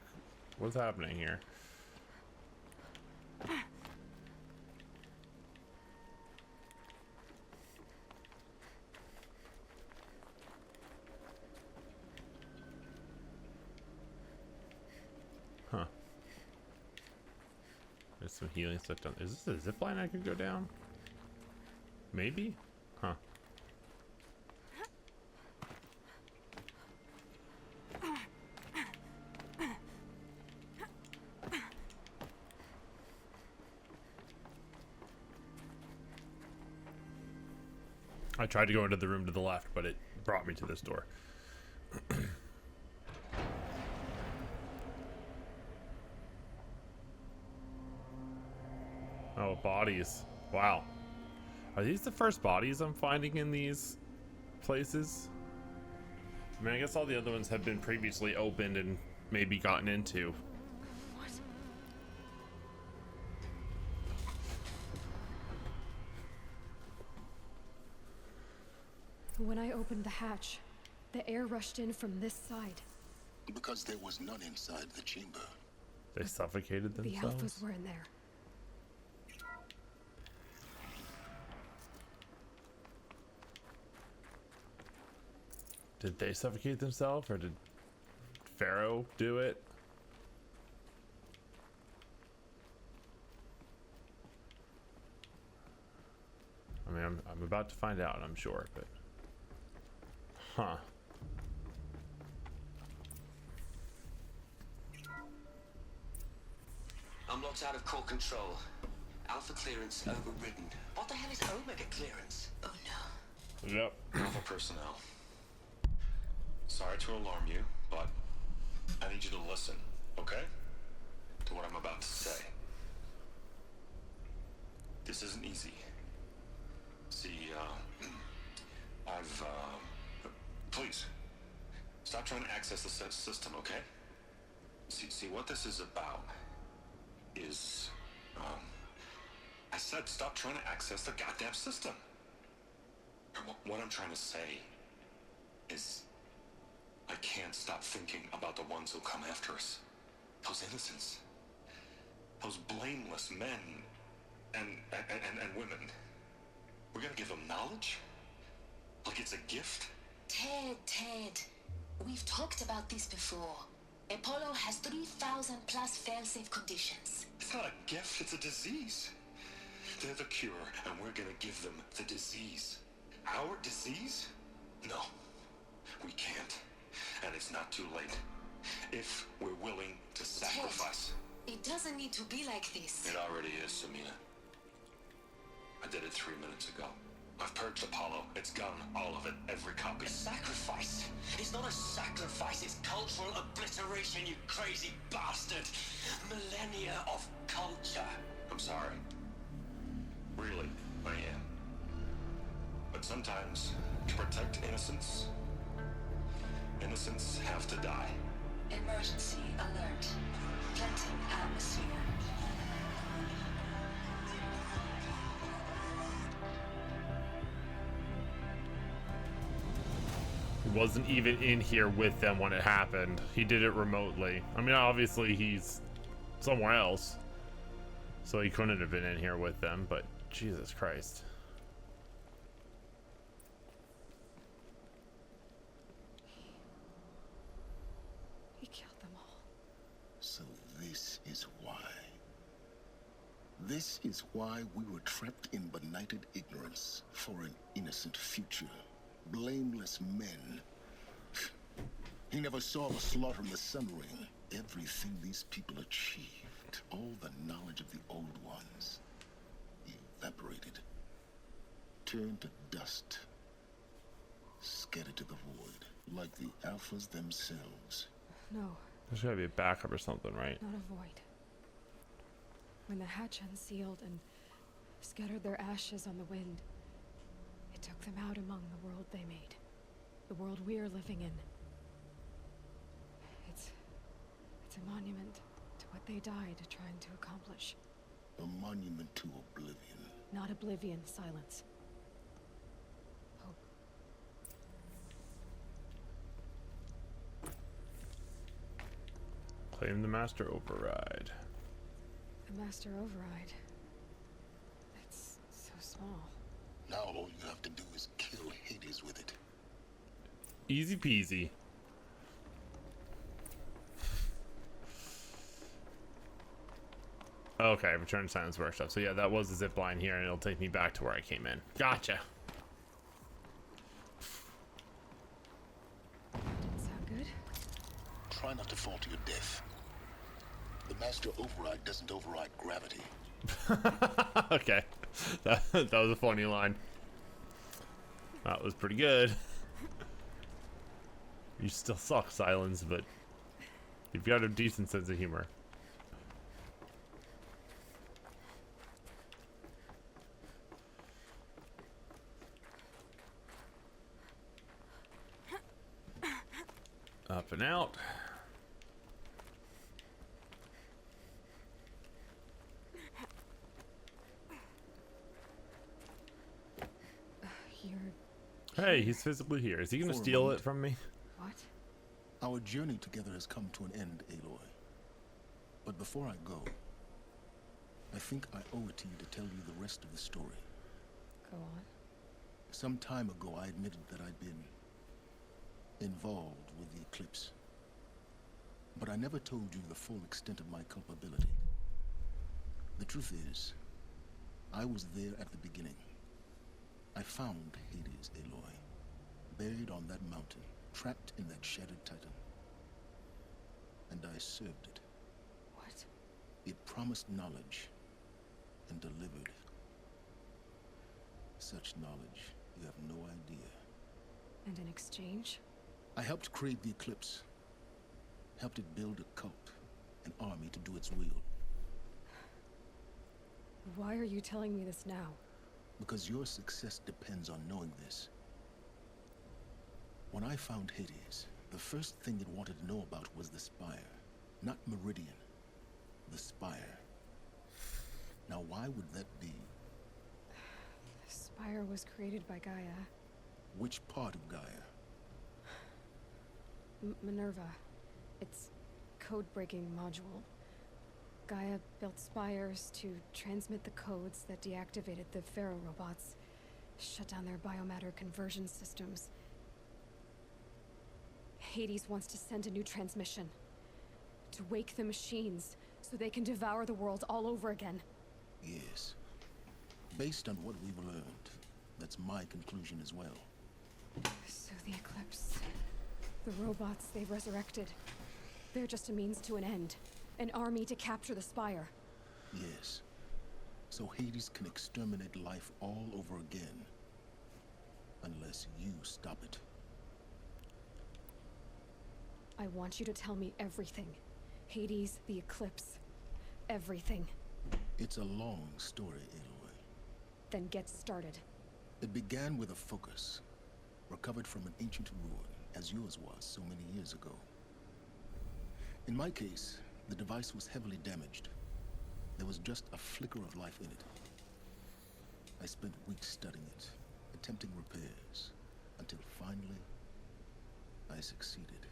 what's happening here. Huh. There's some healing stuff down. Is this a zip line I could go down? Maybe? Huh. I tried to go into the room to the left, but it brought me to this door. Oh, bodies. Wow. Are these the first bodies I'm finding in these places? I mean, I guess all the other ones have been previously opened and maybe gotten into. What? When I opened the hatch, the air rushed in from this side. Because there was none inside the chamber. They suffocated The themselves? alphas were in there. Did they suffocate themselves, or did Pharaoh do it? I mean, I'm about to find out, I'm sure, but... Huh. I'm locked out of core control. Alpha clearance overridden. What the hell is Omega clearance? Oh no. Yep. Alpha personnel. Sorry to alarm you, but I need you to listen, okay? To what I'm about to say. This isn't easy. See, please, stop trying to access the system, okay? See, what this is about is, I said stop trying to access the goddamn system. What I'm trying to say is, I can't stop thinking about the ones who come after us. Those innocents. Those blameless men and women. We're gonna give them knowledge? Like it's a gift? Ted. We've talked about this before. Apollo has 3,000 plus fail-safe conditions. It's not a gift, it's a disease. They're the cure, and we're gonna give them the disease. Our disease? No, we can't. And it's not too late. If we're willing to sacrifice. Ted, it doesn't need to be like this. It already is, Samina. I did it 3 minutes ago. I've purged Apollo. It's gone, all of it, every copy. A sacrifice? It's not a sacrifice, it's cultural obliteration, you crazy bastard! Millennia of culture. I'm sorry. Really, I am. But sometimes, to protect innocence, innocents have to die. Emergency alert. Planting atmosphere. wasn't even in here with them when it happened. He did it remotely. I mean, obviously he's somewhere else, so he couldn't have been in here with them, but Jesus Christ. He killed them all. So this is why. This is why we were trapped in benighted ignorance for an innocent future. Blameless men. He never saw the slaughter in the Sun Ring. Everything these people achieved, all the knowledge of the old ones, evaporated. Turned to dust. Scattered to the void, like the Alphas themselves. No, There's gotta be a backup or something, right? not a void. When the hatch unsealed and scattered their ashes on the wind, it took them out among the world they made. The world we're living in. It's a monument to what they died trying to accomplish. A monument to oblivion. Not oblivion, silence. Hope. Claim the master override. The master override. It's so small. Now all you have to do is kill Hades with it. Easy peasy. Okay, return to Silence Workshop. So yeah, that was the zip line here, and it'll take me back to where I came in. Gotcha. Didn't sound good. Try not to fall to your death. The master override doesn't override gravity. Okay, that was a funny line. That was pretty good. You still suck, Silence, but you've got a decent sense of humor. Up and out. Hey, he's physically here. Is he gonna steal it from me? What? Our journey together has come to an end, Aloy. But before I go, I think I owe it to you to tell you the rest of the story. Go on. Some time ago, I admitted that I'd been involved with the eclipse. But I never told you the full extent of my culpability. The truth is, I was there at the beginning. I found Hades, Aloy, buried on that mountain, trapped in that shattered titan. And I served it. What? It promised knowledge and delivered. Such knowledge, you have no idea. And in exchange? I helped create the eclipse. Helped it build a cult, an army to do its will. Why are you telling me this now? Because your success depends on knowing this. When I found Hades, the first thing it wanted to know about was the Spire. Not Meridian. The Spire. Now why would that be? The Spire was created by Gaia. Which part of Gaia? Minerva. It's code-breaking module. Gaia built spires to transmit the codes that deactivated the Pharaoh robots, shut down their biomatter conversion systems. Hades wants to send a new transmission. To wake the machines, so they can devour the world all over again. Yes. Based on what we've learned, that's my conclusion as well. So the Eclipse, the robots they've resurrected, they're just a means to an end. An army to capture the Spire. Yes. So Hades can exterminate life all over again. Unless you stop it. I want you to tell me everything. Hades, the Eclipse, everything. It's a long story, Aloy. Then get started. It began with a focus. Recovered from an ancient ruin, as yours was so many years ago. In my case, the device was heavily damaged. There was just a flicker of life in it. I spent weeks studying it, attempting repairs, until finally, I succeeded.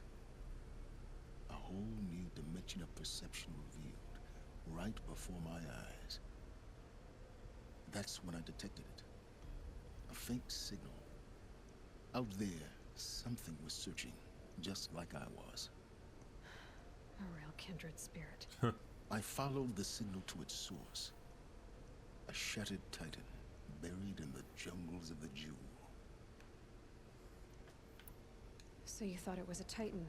A whole new dimension of perception revealed right before my eyes. That's when I detected it. A faint signal. Out there, something was searching, just like I was. A real kindred spirit. I followed the signal to its source. A shattered titan, buried in the jungles of the Jewel. So you thought it was a Titan?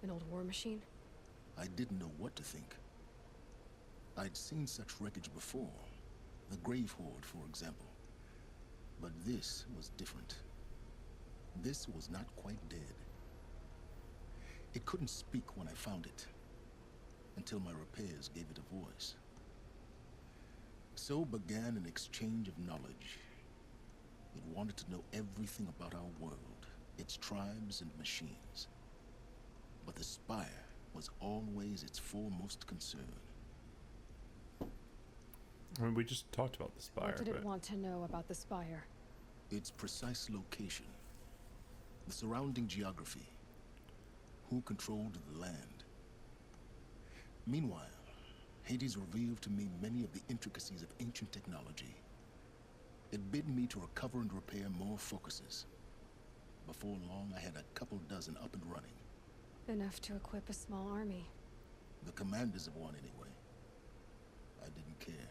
An old war machine? I didn't know what to think. I'd seen such wreckage before. The Grave Horde, for example. But this was different. This was not quite dead. It couldn't speak when I found it, until my repairs gave it a voice. So began an exchange of knowledge. It wanted to know everything about our world, its tribes and machines. But the Spire was always its foremost concern. I mean, we just talked about the Spire. What did it want to know about the Spire? Its precise location, the surrounding geography, who controlled the land. Meanwhile, Hades revealed to me many of the intricacies of ancient technology. It bid me to recover and repair more focuses. Before long, I had a couple dozen up and running. Enough to equip a small army. The commanders of one, anyway. I didn't care.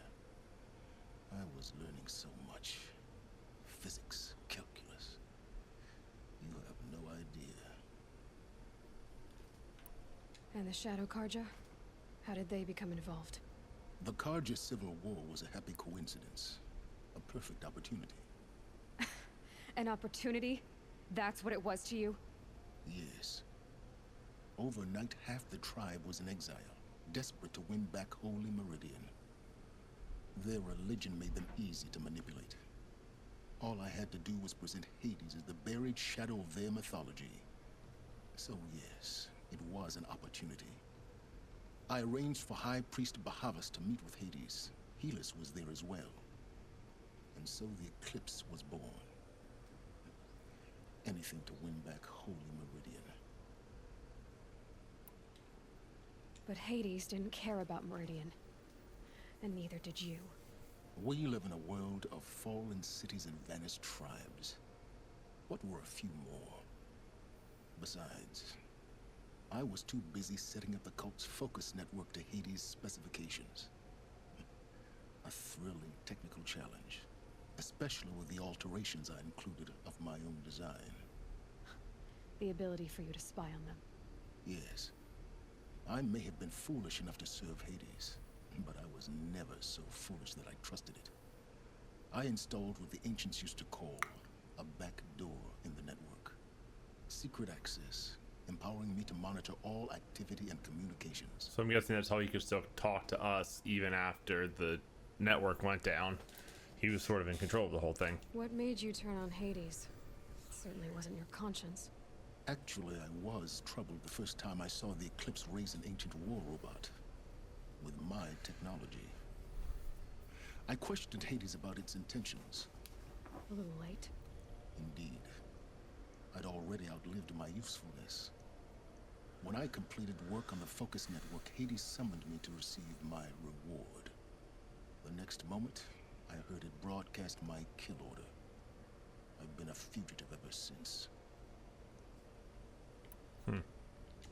I was learning so much. Physics, calculus. You have no idea. And the Shadow Karja? How did they become involved? The Karja Civil War was a happy coincidence. A perfect opportunity. An opportunity? That's what it was to you? Yes. Overnight, half the tribe was in exile, desperate to win back Holy Meridian. Their religion made them easy to manipulate. All I had to do was present Hades as the buried shadow of their mythology. So yes, it was an opportunity. I arranged for High Priest Bahavas to meet with Hades. Helis was there as well. And so the eclipse was born. Anything to win back Holy Meridian. But Hades didn't care about Meridian. And neither did you. We live in a world of fallen cities and vanished tribes. What were a few more? Besides, I was too busy setting up the cult's focus network to Hades' specifications. A thrilling technical challenge, especially with the alterations I included of my own design. The ability for you to spy on them. Yes. I may have been foolish enough to serve Hades, but I was never so foolish that I trusted it. I installed what the ancients used to call a back door in the network. Secret access, empowering me to monitor all activity and communications. So I'm guessing that's how you could still talk to us even after the network went down. He was sort of in control of the whole thing. What made you turn on Hades? It certainly wasn't your conscience. Actually, I was troubled the first time I saw the Eclipse raise an ancient war robot. With my technology. I questioned Hades about its intentions. A little late. Indeed. I'd already outlived my usefulness. When I completed work on the Focus Network, Hades summoned me to receive my reward. The next moment, I heard it broadcast my kill order. I've been a fugitive ever since.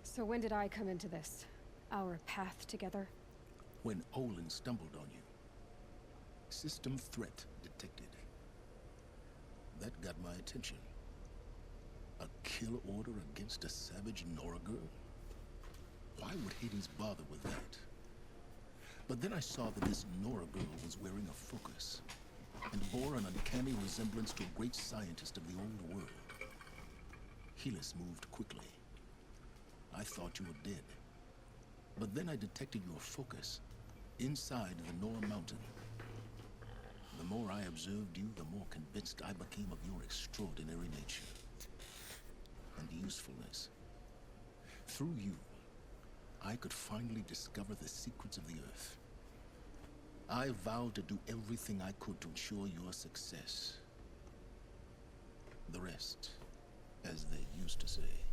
So when did I come into this? Our path together? When Olin stumbled on you. System threat detected. That got my attention. A kill order against a savage Nora girl? Why would Hades bother with that? But then I saw that this Nora girl was wearing a focus and bore an uncanny resemblance to a great scientist of the old world. Helis moved quickly. I thought you were dead. But then I detected your focus inside the Nora mountain. The more I observed you, the more convinced I became of your extraordinary nature and usefulness. Through you, I could finally discover the secrets of the Earth. I vowed to do everything I could to ensure your success. The rest, as they used to say,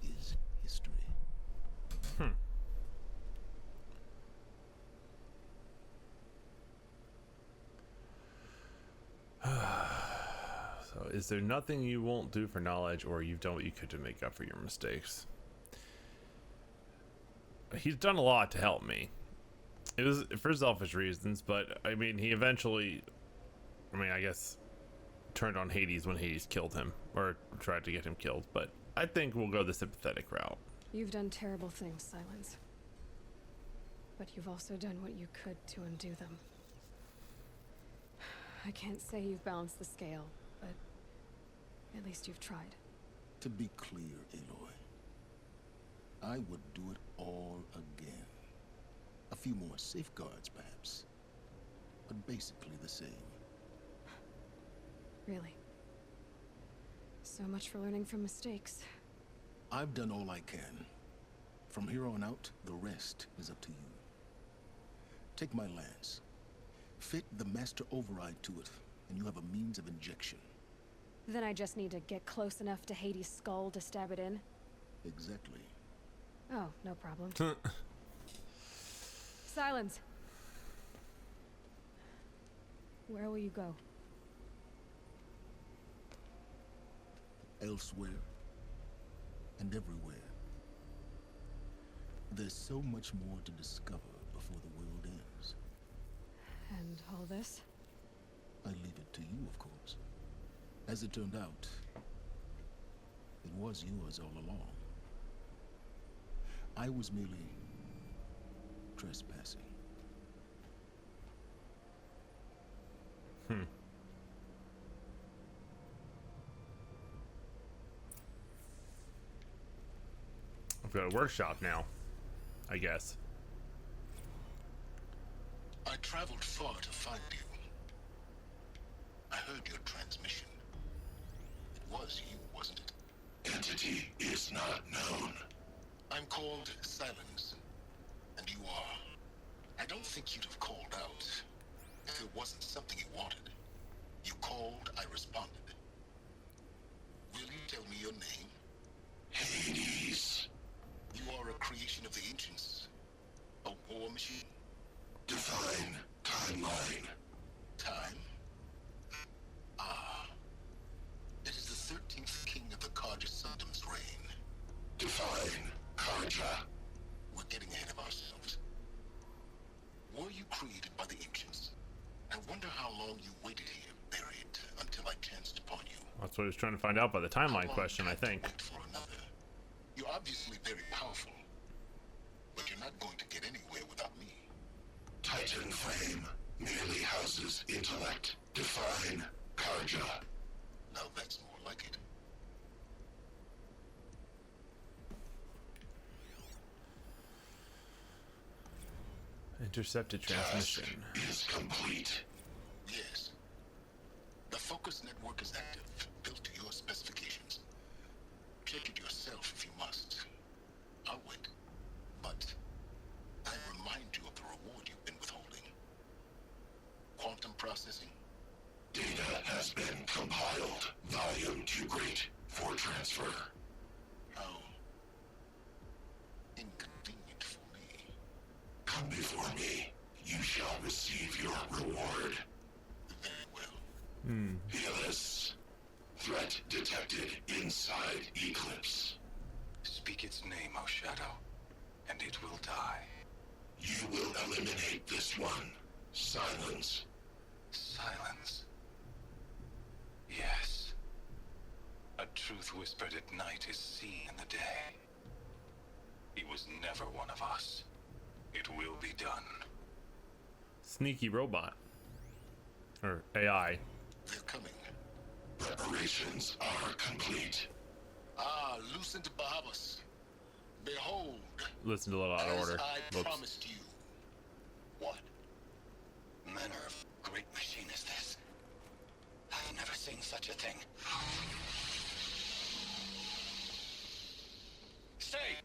is history. So, is there nothing you won't do for knowledge, or you've done what you could to make up for your mistakes? He's done a lot to help me. It was for selfish reasons, but I mean, he eventually, I guess, turned on Hades when Hades killed him, or tried to get him killed, but I think we'll go the sympathetic route. You've done terrible things, Silence. But you've also done what you could to undo them. I can't say you've balanced the scale, but at least you've tried. To be clear, Aloy, I would do it all again. A few more safeguards, perhaps, but basically the same. Really? So much for learning from mistakes. I've done all I can. From here on out, the rest is up to you. Take my lance. Fit the master override to it, and you have a means of injection. Then I just need to get close enough to Hades' skull to stab it in? Exactly. Oh, no problem. Silence! Where will you go? Elsewhere. And everywhere. There's so much more to discover before the world ends. And all this? I leave it to you, of course. As it turned out, it was yours all along. I was merely trespassing. I've got a workshop now, I guess. I traveled far to find you. I heard your transmission. It was you, wasn't it? Entity is not known. I'm called Silence, and you are. I don't think you'd have called out if it wasn't something you wanted. You called, I responded. Will you tell me your name? Hades. You are a creation of the ancients. A war machine. Define timeline. Time? Ah. It is the 13th king of the Karja Sanctum's reign. Define Karja. We're getting ahead of ourselves. Were you created by the ancients? I wonder how long you waited here, buried, until I chanced upon you. That's what I was trying to find out by the timeline question, I think. Wait for another. You're obviously very powerful, but you're not going to get anywhere without me. Titan flame merely houses intellect. Define Karja. Now that's more like it. Intercepted transmission. Task is complete. Yes. The focus network is active, built to your specifications. Check it yourself if you must. I'll wait. But I remind you of the reward you've been withholding. Quantum processing. Data has been compiled. Volume too great for transfer. How inconvenient for me. Come before me. You shall receive your reward. Very well. Helis. Threat detected inside Eclipse. Speak its name, O Shadow, and it will die. You will eliminate this one. Silence. Silence. Yes. A truth whispered at night is seen in the day. He was never one of us. It will be done. Sneaky robot. Or AI. They're coming. Preparations are complete. Ah, loosened Bahabas. Behold. Listen to a little out of as order. I Whoops. promised you. What manner of great machine is this? I've never seen such a thing. Stay!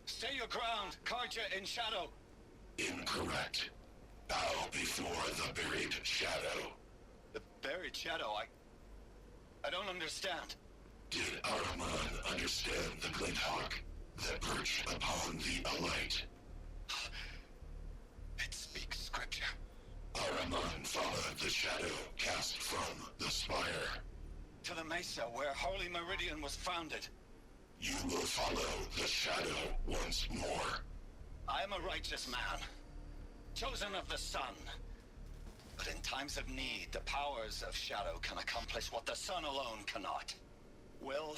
Stay your ground, Karja in shadow. Incorrect. Bow before the buried shadow. The buried shadow, I don't understand. Did Araman understand the glint hawk that perched upon the alight? It speaks scripture. Araman followed the shadow cast from the spire. To the mesa where Holy Meridian was founded. You will follow the shadow once more. I am a righteous man, chosen of the sun. But in times of need, the powers of shadow can accomplish what the sun alone cannot. Will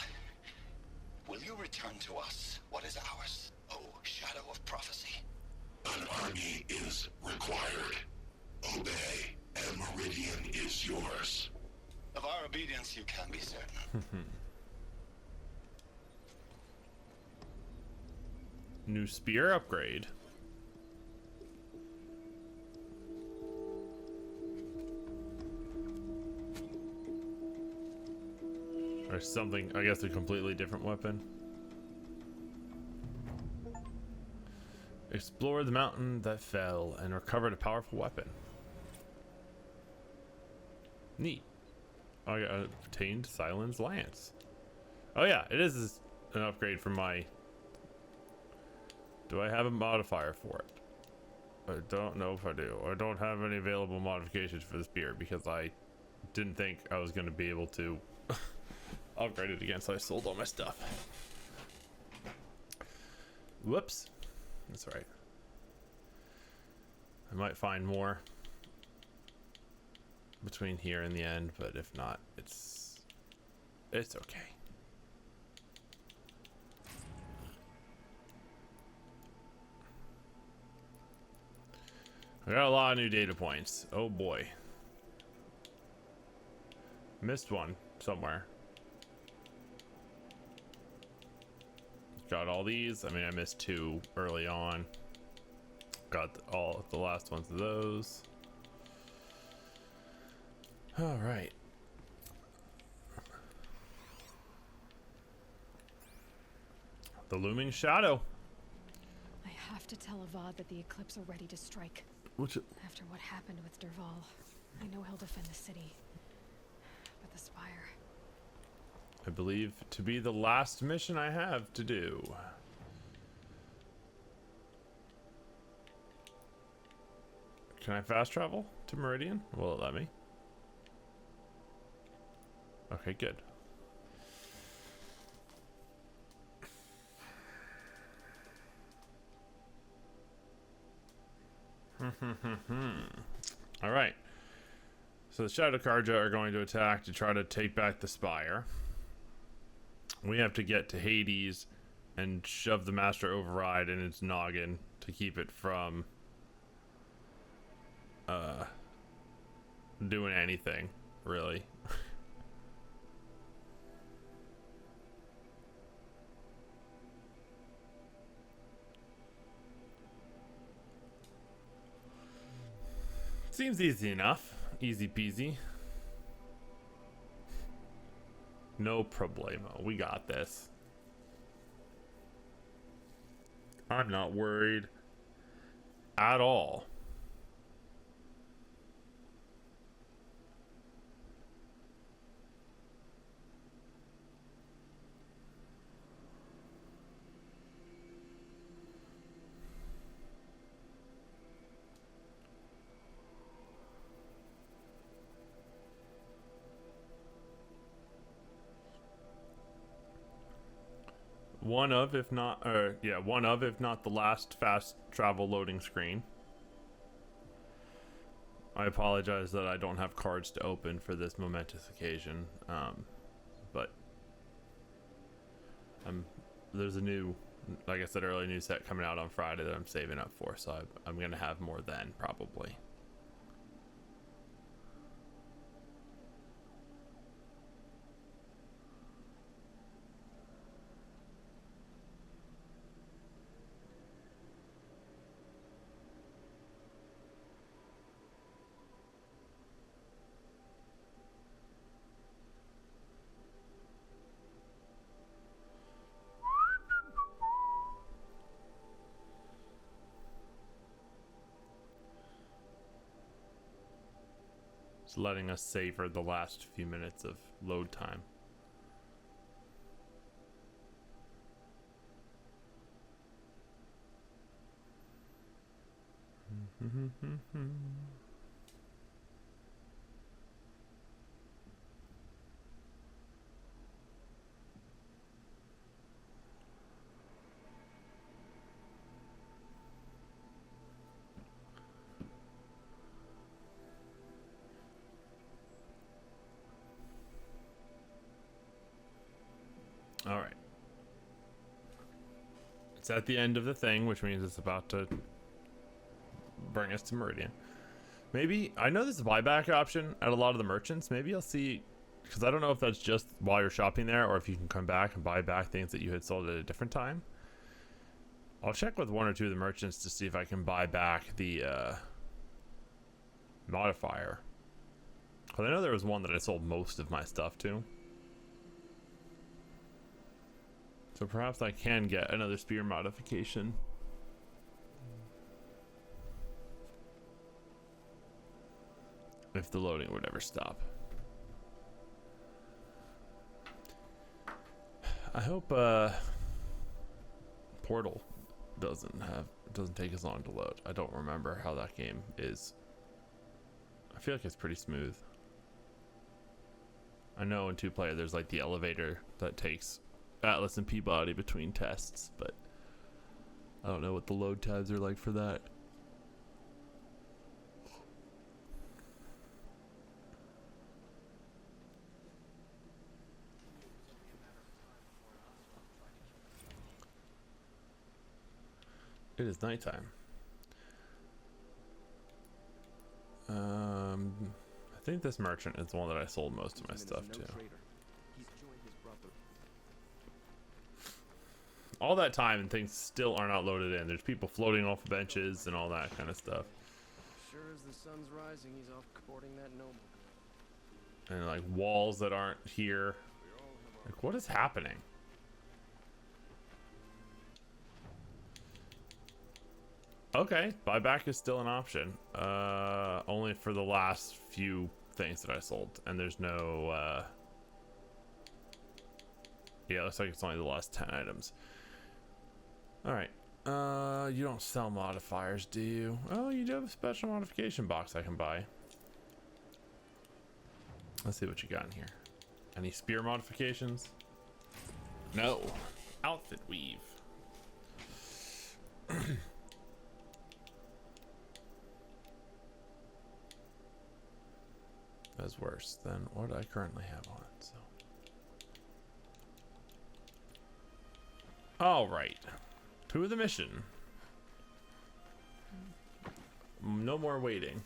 you return to us what is ours, O shadow of prophecy? An army is required. Obey, and Meridian is yours. Of our obedience you can be certain. New spear upgrade. Or something, I guess a completely different weapon. Explore the mountain that fell and recovered a powerful weapon. Neat. I obtained Silence Lance. Oh yeah, it is an upgrade from my... Do I have a modifier for it? I don't know if I do. I don't have any available modifications for the spear because I didn't think I was going to be able to upgrade it again, so I sold all my stuff. Whoops. That's right. I might find more between here and the end, but if not, it's okay. I got a lot of new data points. Oh boy. Missed one somewhere. Got all these. I mean, I missed 2 early on. Got all the last ones of those. All right. The looming shadow. I have to tell Avad that the Eclipse are ready to strike. After what happened with Derval, I know he'll defend the city. But the Spire... I believe to be the last mission I have to do. Can I fast travel to Meridian? Will it let me? Okay, good. All right. So the Shadow Karja are going to attack to try to take back the Spire. We have to get to Hades and shove the Master Override in its noggin to keep it from doing anything, really. Seems easy enough. Easy peasy. No problemo. We got this. I'm not worried at all. One of, if not the last fast travel loading screen. I apologize that I don't have cards to open for this momentous occasion, but there's a new, like I said earlier, new set coming out on Friday that I'm saving up for, so I'm gonna have more then, probably. Letting us savor the last few minutes of load time. All right. It's at the end of the thing, which means it's about to bring us to Meridian. Maybe, I know there's a buyback option at a lot of the merchants. Maybe I'll see, because I don't know if that's just while you're shopping there or if you can come back and buy back things that you had sold at a different time. I'll check with one or two of the merchants to see if I can buy back the modifier. Because I know there was one that I sold most of my stuff to. So perhaps I can get another spear modification. If the loading would ever stop. I hope Portal doesn't take as long to load. I don't remember how that game is. I feel like it's pretty smooth. I know in 2-player there's like the elevator that takes Atlas and Peabody between tests, but I don't know what the load times are like for that. It is nighttime. I think this merchant is the one that I sold most of my stuff to. All that time and things still are not loaded in. There's people floating off the benches and all that kind of stuff. Sure as the sun's rising, he's off courting that noble girl. And like walls that aren't here. Like, what is happening? Okay, buyback is still an option. Only for the last few things that I sold, and there's no. Yeah, it looks like it's only the last 10 items. All right. You don't sell modifiers, do you? Oh, you do have a special modification box I can buy. Let's see what you got in here. Any spear modifications? No. Outfit weave. That's worse than what I currently have on. So. All right. To the mission. No more waiting.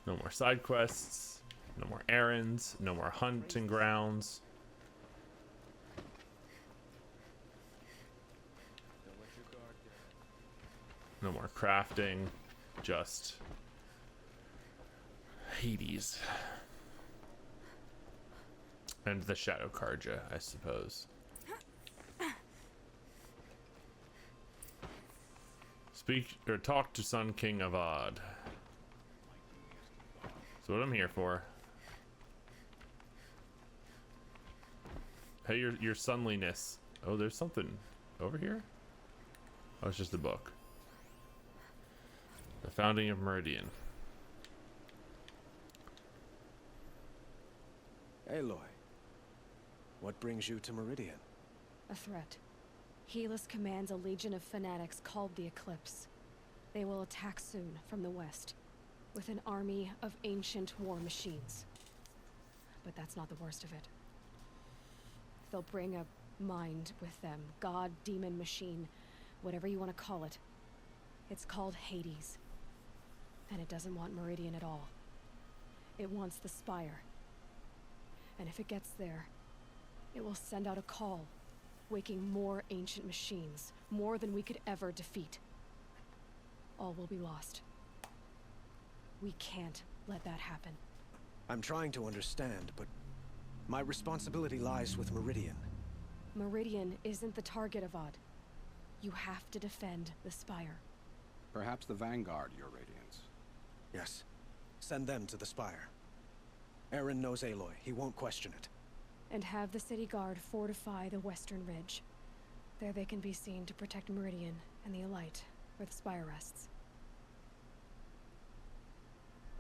No more side quests. No more errands. No more hunting grounds. No more crafting. Just Hades. And the Shadow Karja, I suppose. Speak or talk to Sun King Avad. That's what I'm here for. Hey, your sunliness. Oh, there's something over here? Oh, it's just a book. The Founding of Meridian. Aloy, what brings you to Meridian? A threat. Helis commands a legion of fanatics called the Eclipse. They will attack soon from the west, with an army of ancient war machines. But that's not the worst of it. They'll bring a mind with them. God, demon, machine, whatever you want to call it. It's called Hades. And it doesn't want Meridian at all. It wants the Spire. And if it gets there, it will send out a call, waking more ancient machines, more than we could ever defeat. All will be lost. We can't let that happen. I'm trying to understand, but my responsibility lies with Meridian. Meridian isn't the target, Avad. You have to defend the Spire. Perhaps the Vanguard, Your Radiance. Yes. Send them to the Spire. Aaron knows Aloy. He won't question it. And have the city guard fortify the western ridge. There they can be seen to protect Meridian and the Elite, where the Spire rests.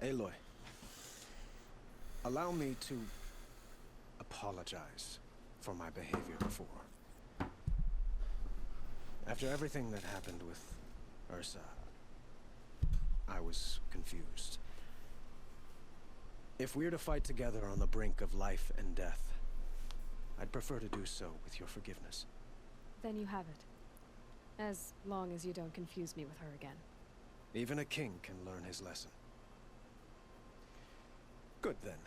Aloy, allow me to apologize for my behavior before. After everything that happened with Ursa, I was confused. If we're to fight together on the brink of life and death, I'd prefer to do so with your forgiveness. Then you have it. As long as you don't confuse me with her again. Even a king can learn his lesson. Good then.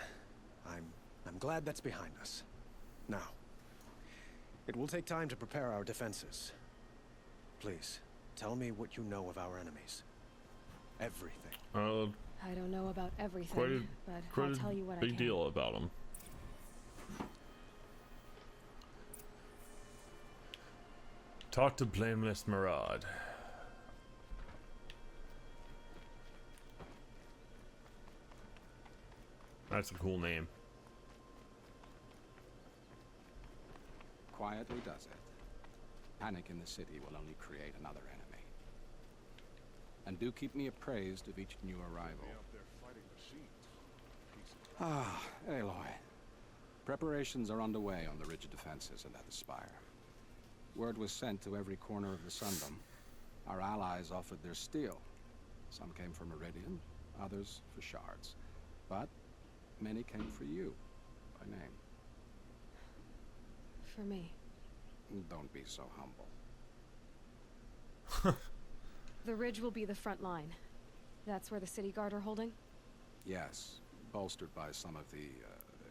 I'm glad that's behind us. Now, it will take time to prepare our defenses. Please, tell me what you know of our enemies. Everything. I don't know about everything, but I'll tell you what I can. Big deal about them. Talk to Blameless Maraud. That's a cool name. Quietly does it. Panic in the city will only create another enemy. And do keep me appraised of each new arrival. Ah, Aloy. Preparations are underway on the rigid defenses and at the spire. Word was sent to every corner of the Sundom. Our allies offered their steel. Some came for Meridian, others for shards. But many came for you, by name. For me. Don't be so humble. The ridge will be the front line. That's where the city guard are holding? Yes, bolstered by some of the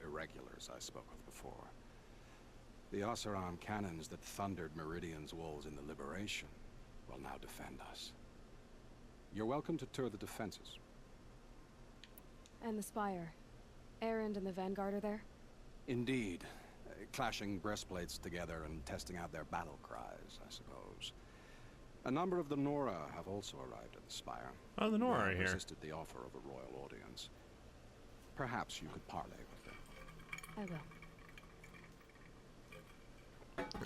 irregulars I spoke of before. The Oseram cannons that thundered Meridian's walls in the Liberation will now defend us. You're welcome to tour the defenses. And the spire. Erend and the Vanguard are there? Indeed. Clashing breastplates together and testing out their battle cries, I suppose. A number of the Nora have also arrived at the spire. Oh, the Nora are here. Resisted the offer of a royal audience. Perhaps you could parley with them. I will.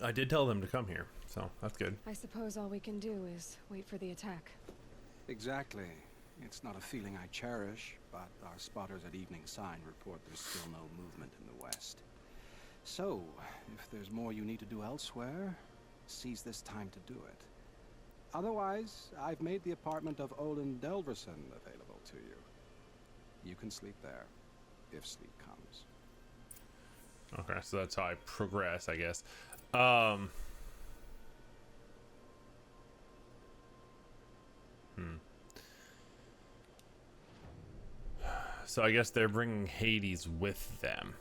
I did tell them to come here, so that's good. I suppose all we can do is wait for the attack. Exactly. It's not a feeling I cherish, but our spotters at Evening Sign report there's still no movement in the west. So, if there's more you need to do elsewhere, seize this time to do it. Otherwise, I've made the apartment of Olin Delverson available to you. You can sleep there, if sleep comes. Okay, so that's how I progress, I guess. So I guess they're bringing Hades with them.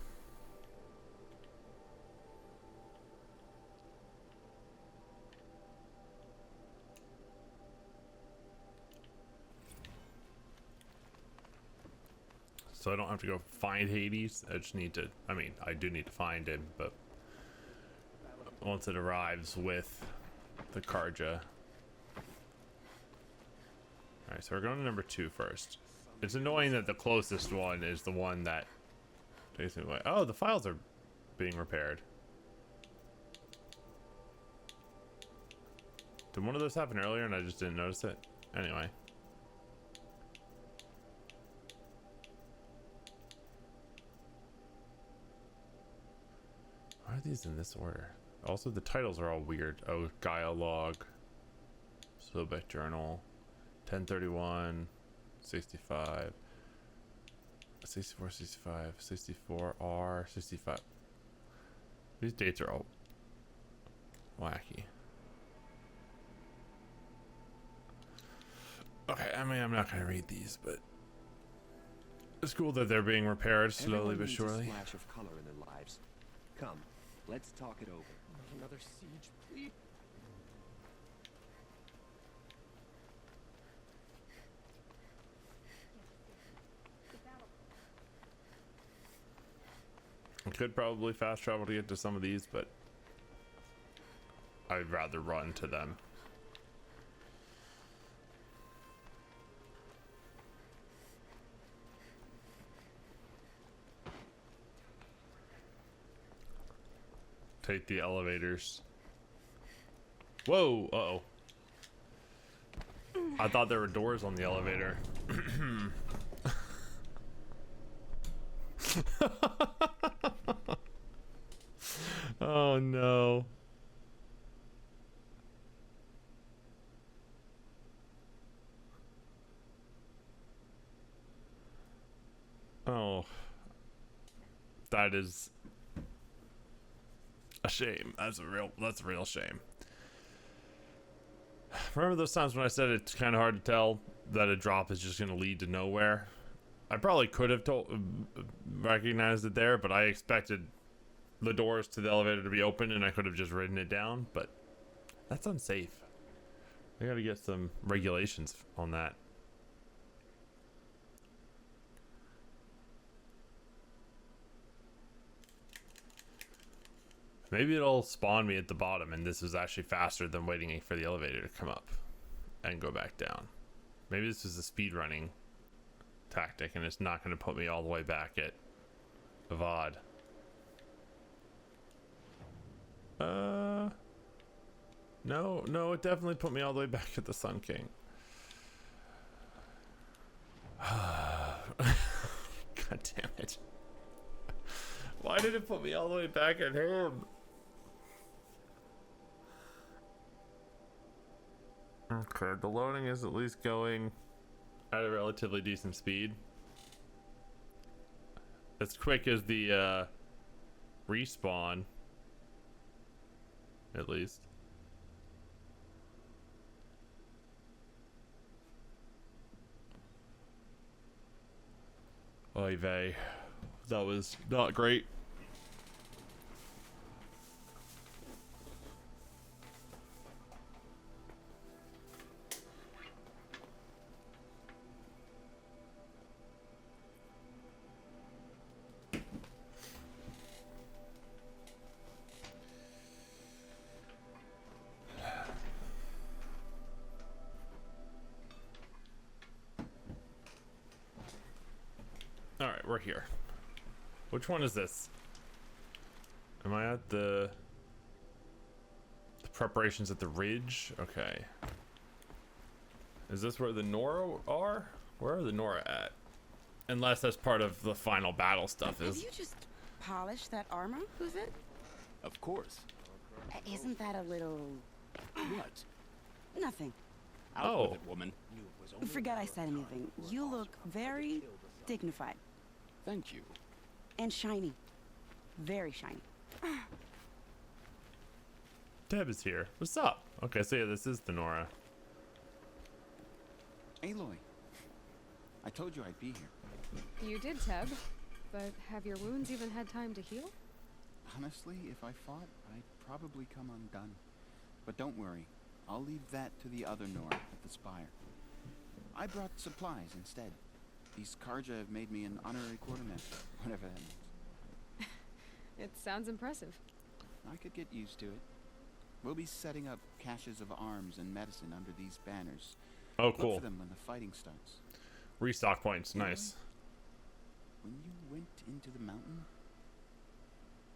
So I don't have to go find Hades. I just need to, I mean, I do need to find him, but once it arrives with the Karja. Alright, so we're going to number 2 first. It's annoying that the closest one is the one that takes me away. Oh, the files are being repaired. Did one of those happen earlier and I just didn't notice it? Anyway. Why are these in this order? Also, the titles are all weird. Oh, Gaia Log, Sobek Journal, 1031, 65, 64, 65, 64R, 65. These dates are all wacky. Okay, I mean, I'm not going to read these, but it's cool that they're being repaired slowly but surely. A splash of color in their lives. Come, let's talk it over. Not another siege, please. I could probably fast travel to get to some of these, but I'd rather run to them. Take the elevators. Whoa, uh-oh. I thought there were doors on the elevator. Oh no. Oh. That is a shame. That's a real shame. Remember those times when I said it's kind of hard to tell that a drop is just going to lead to nowhere? I probably could have recognized it there, but I expected the doors to the elevator to be open and I could have just ridden it down, but that's unsafe. I gotta get some regulations on that. Maybe it'll spawn me at the bottom and this is actually faster than waiting for the elevator to come up and go back down. Maybe this is a speed running tactic and it's not going to put me all the way back at Avad. No, it definitely put me all the way back at the Sun King. God damn it. Why did it put me all the way back at him? Okay, the loading is at least going at a relatively decent speed. As quick as the respawn, at least. Oy vey. That was not great. Alright, we're here. Which one is this? Am I at the preparations at the ridge? Okay. Is this where the Nora are? Where are the Nora at? Unless that's part of the final battle stuff is. Did you just polish that armor? Who's it? Of course. Isn't that a little... What? Nothing. Out with it, woman. Forget I said anything. You look very dignified. Thank you. And shiny. Very shiny. Deb is here. What's up? Okay, so yeah, this is the Nora. Aloy, I told you I'd be here. You did, Teb. But have your wounds even had time to heal? Honestly, if I fought, I'd probably come undone. But don't worry, I'll leave that to the other Nora at the Spire. I brought supplies instead. These Karja have made me an honorary quartermaster, whatever that means. It sounds impressive. I could get used to it. We'll be setting up caches of arms and medicine under these banners. Oh, cool. Look for them when the fighting starts. Restock points, nice. When you went into the mountain,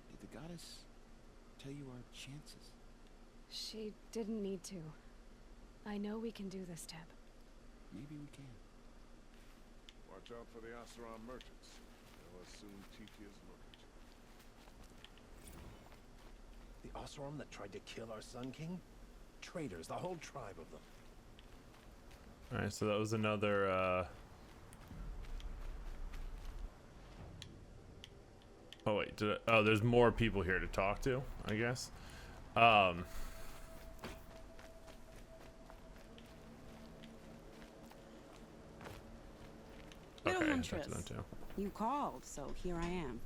did the goddess tell you our chances? She didn't need to. I know we can do this, Teb. Maybe we can. Watch out for the Oseram merchants. They'll assume Titia's looking. The Oseram that tried to kill our Sun King? Traitors, the whole tribe of them. Alright, so that was another, Oh wait, there's more people here to talk to, I guess. Little Okay, Huntress, that's done too. you called, so here I am.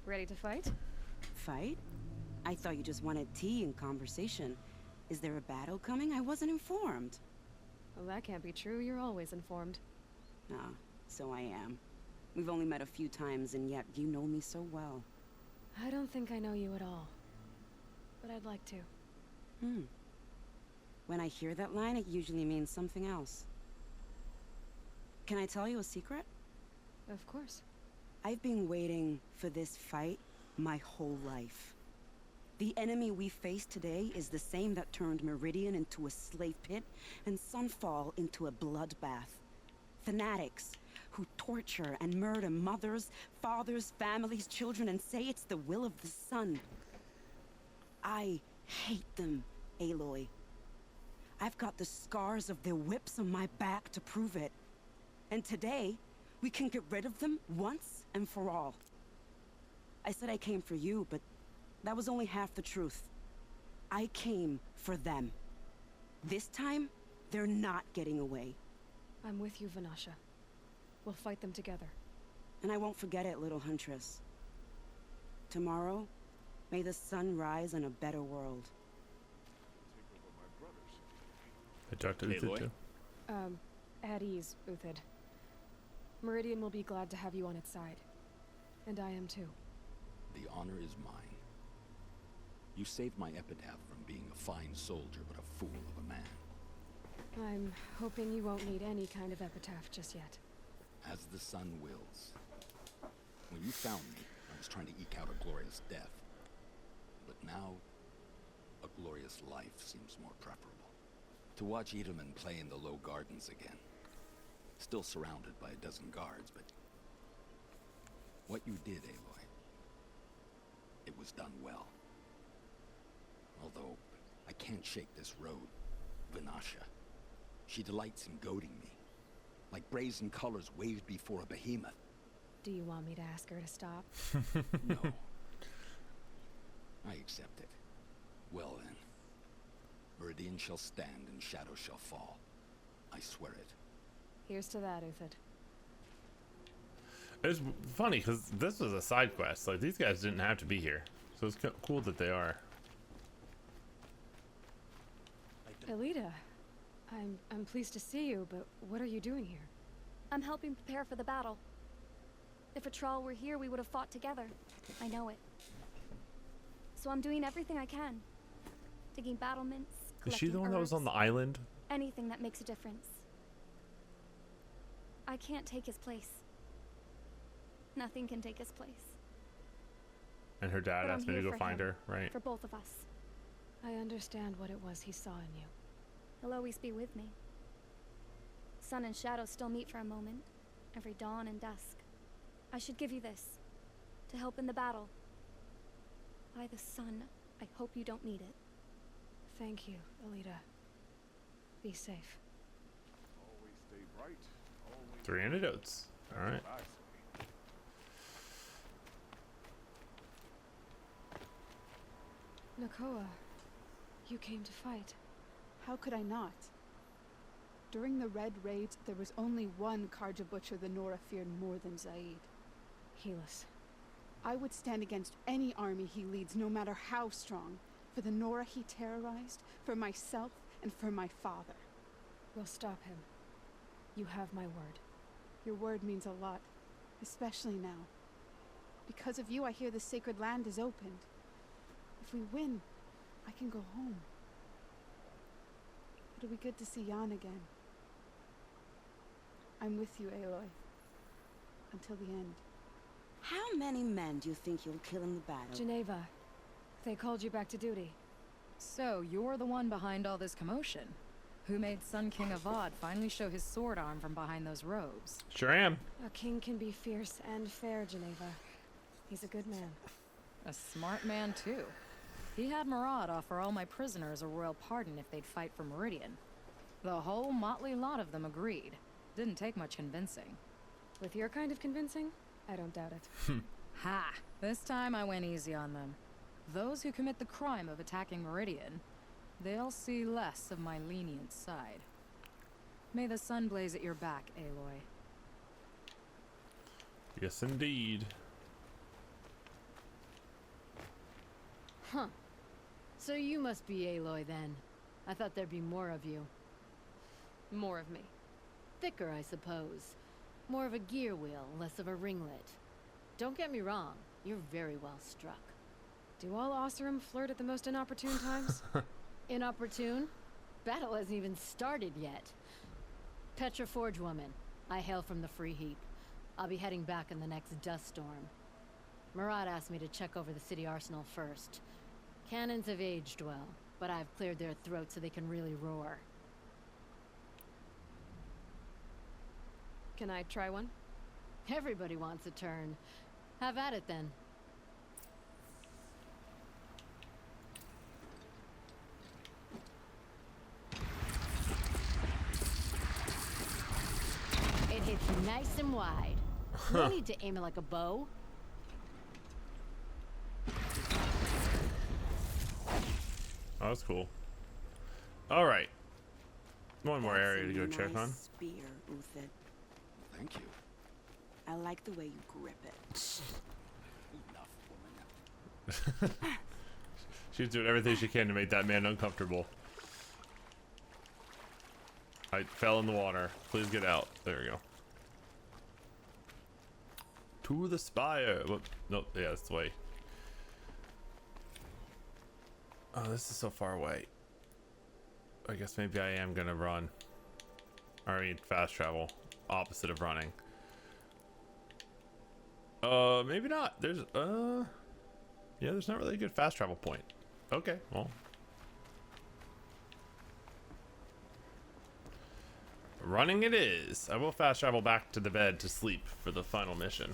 Ready to fight? Fight? I thought you just wanted tea and conversation. Is there a battle coming? I wasn't informed. Well, that can't be true. You're always informed. Ah, so I am. We've only met a few times, and yet you know me so well. I don't think I know you at all. But I'd like to. When I hear that line, it usually means something else. Can I tell you a secret? Of course. I've been waiting for this fight my whole life. The enemy we face today is the same that turned Meridian into a slave pit and Sunfall into a bloodbath. Fanatics, who torture and murder mothers, fathers, families, children, and say it's the will of the sun. I hate them, Aloy. I've got the scars of their whips on my back to prove it. And today, we can get rid of them once and for all. I said I came for you, but that was only half the truth. I came for them. This time, they're not getting away. I'm with you, Vanasha. We'll fight them together. And I won't forget it, little huntress. Tomorrow, may the sun rise in a better world. I talked to Uthid too. At ease, Uthid. Meridian will be glad to have you on its side. And I am too. The honor is mine. You saved my epitaph from being a fine soldier, but a fool of a man. I'm hoping you won't need any kind of epitaph just yet. As the sun wills. When you found me, I was trying to eke out a glorious death. But now, a glorious life seems more preferable. To watch Edelman play in the low gardens again. Still surrounded by a dozen guards, but... what you did, Aloy, it was done well. Although, I can't shake this road. Vanasha. She delights in goading me. Like brazen colors waved before a behemoth. Do you want me to ask her to stop? No. I accept it. Well then. Meridian shall stand and shadow shall fall. I swear it. Here's to that, Uthid. It's funny because this was a side quest. Like, these guys didn't have to be here, so it's cool that they are. Elita, I'm pleased to see you, but what are you doing here? I'm helping prepare for the battle. If Atral were here, we would have fought together. I know it. So I'm doing everything I can. Digging battlements, Is she the one that was on the herbs, island? anything that makes a difference. I can't take his place. Nothing can take his place. And her dad But I'm asked me to here go for find him, her, right? For both of us. I understand what it was he saw in you. He'll always be with me. Sun and shadow still meet for a moment, every dawn and dusk. I should give you this, to help in the battle. By the sun, I hope you don't need it. Thank you, Elita. Be safe. Always stay bright. Always 3 antidotes. All right. what I say. Nakoa, you came to fight. How could I not? During the Red Raids, there was only one Karja Butcher the Nora feared more than Zaid. Helis. I would stand against any army he leads, no matter how strong. For the Nora he terrorized, for myself, and for my father. We'll stop him. You have my word. Your word means a lot, especially now. Because of you, I hear the sacred land is opened. If we win, I can go home. It'll be good to see Jan again. I'm with you, Aloy. Until the end. How many men do you think you'll kill in the battle? Geneva, they called you back to duty. So, you're the one behind all this commotion. Who made Sun King Avad finally show his sword arm from behind those robes? Sure am. A king can be fierce and fair, Geneva. He's a good man. A smart man, too. He had Murad offer all my prisoners a royal pardon if they'd fight for Meridian. The whole motley lot of them agreed. Didn't take much convincing. With your kind of convincing, I don't doubt it. Ha! This time I went easy on them. Those who commit the crime of attacking Meridian, they'll see less of my lenient side. May the sun blaze at your back, Aloy. Yes, indeed. Huh. So you must be Aloy then. I thought there'd be more of you. More of me. Thicker, I suppose. More of a gear wheel, less of a ringlet. Don't get me wrong, you're very well struck. Do all Oseram flirt at the most inopportune times? Inopportune? Battle hasn't even started yet. Petra Forge woman. I hail from the Free Heap. I'll be heading back in the next dust storm. Murad asked me to check over the city arsenal first. Cannons have aged well, but I've cleared their throats so they can really roar. Can I try one? Everybody wants a turn. Have at it then. It hits nice and wide. No need to aim it like a bow. Oh, that's cool. All right. One more area to go check on. Spear, Uthed. Thank you. I like the way you grip it. Enough, woman. She's doing everything she can to make that man uncomfortable. I fell in the water. Please get out. There we go. To the spire. Whoop. Nope. Yeah, that's the way. Oh, this is so far away. I guess maybe I am gonna run. Or I mean, fast travel. Opposite of running. Maybe not. There's, yeah, there's not really a good fast travel point. Okay, well. Running it is. I will fast travel back to the bed to sleep for the final mission.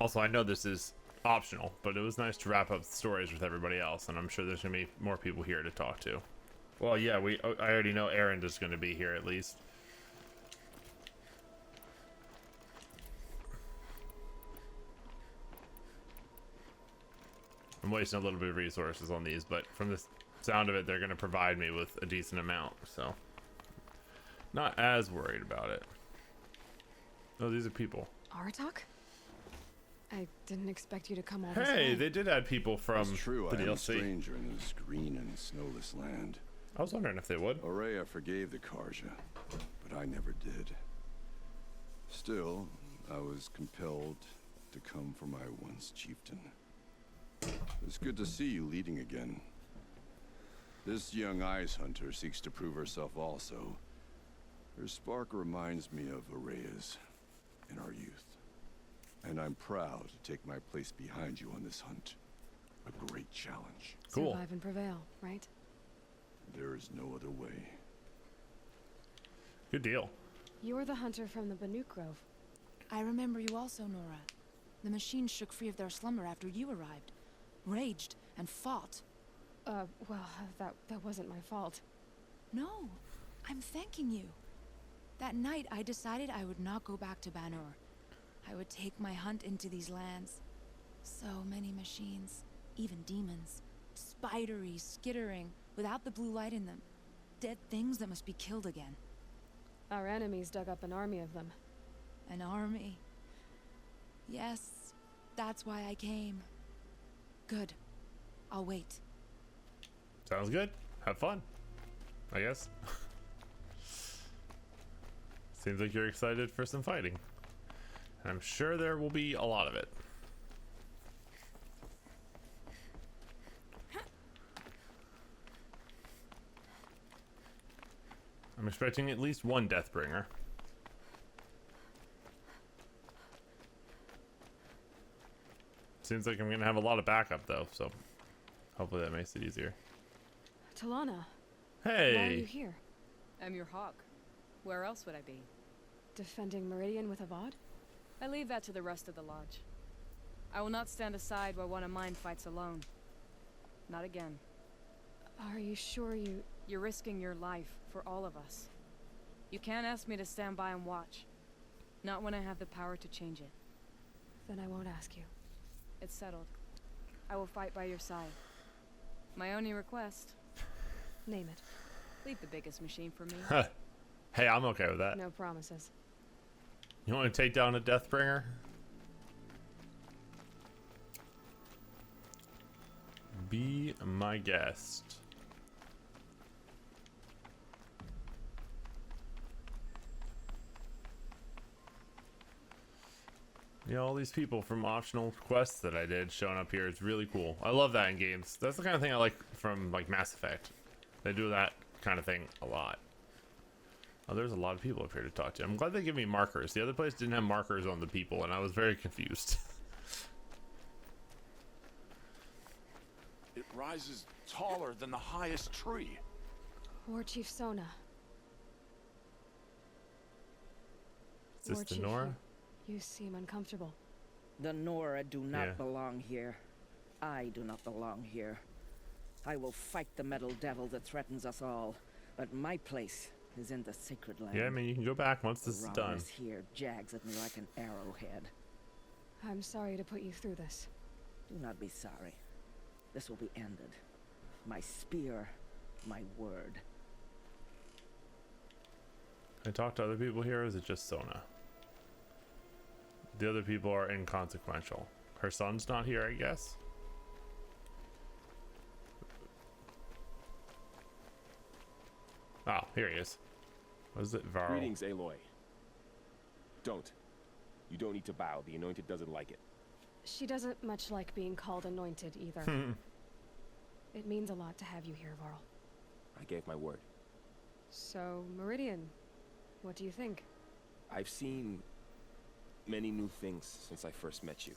Also, I know this is optional, but it was nice to wrap up the stories with everybody else, and I'm sure there's gonna be more people here to talk to. Well, yeah, I already know Aaron is gonna be here at least. I'm wasting a little bit of resources on these, but from the sound of it, they're gonna provide me with a decent amount, so not as worried about it. Oh, these are people. Aratak? I didn't expect you to come all this way. Hey, they did add people from It's true, the I am a DLC. stranger in this green and snowless land. I was wondering if they would. Aurea forgave the Karja, but I never did. Still, I was compelled to come for my once chieftain. It's good to see you leading again. This young ice hunter seeks to prove herself also. Her spark reminds me of Aurea's in our youth. And I'm proud to take my place behind you on this hunt. A great challenge. Cool. Survive and prevail, right? There is no other way. Good deal. You're the hunter from the Banuk Grove. I remember you also, Nora. The machines shook free of their slumber after you arrived. Raged and fought. Well, that wasn't my fault. No, I'm thanking you. That night, I decided I would not go back to Banur. I would take my hunt into these lands. So many machines, even demons. Spidery, skittering, without the blue light in them. Dead things that must be killed again. Our enemies dug up an army of them. An army. Yes, that's why I came. Good. I'll wait. Sounds good. Have fun, I guess. Seems like you're excited for some fighting. I'm sure there will be a lot of it. I'm expecting at least one Deathbringer. Seems like I'm gonna have a lot of backup though, so hopefully that makes it easier. Talana. Hey! Why are you here? I'm your hawk. Where else would I be? Defending Meridian with Avad? I leave that to the rest of the lodge. I will not stand aside while one of mine fights alone. Not again. Are you sure you... You're risking your life for all of us. You can't ask me to stand by and watch. Not when I have the power to change it. Then I won't ask you. It's settled. I will fight by your side. My only request... Name it. Leave the biggest machine for me. Hey, I'm okay with that. No promises. You want to take down a Deathbringer? Be my guest. Yeah, all these people from optional quests that I did showing up here is really cool. I love that in games. That's the kind of thing I like from like Mass Effect. They do that kind of thing a lot. Oh, there's a lot of people up here to talk to. I'm glad they give me markers. The other place didn't have markers on the people, and I was very confused. rises taller than the highest tree. War Chief Sona. Is this War the Chief, Nora? you seem uncomfortable. The Nora do not Yeah. belong here. I do not belong here. I will fight the metal devil that threatens us all, but my place is in the sacred land. Yeah, I mean, you can go back once this is done. Rawness here jags at me like an arrowhead. I'm sorry to put you through this. Do not be sorry. This will be ended. My spear, my word. Can I talk to other people here, or is it just Sona? The other people are inconsequential. Her son's not here, I guess. Oh, here he is. What is it, Varl? Greetings, Aloy. Don't. You don't need to bow. The Anointed doesn't like it. She doesn't much like being called anointed either. It means a lot to have you here, Varl. I gave my word. So, Meridian, what do you think? I've seen many new things since I first met you.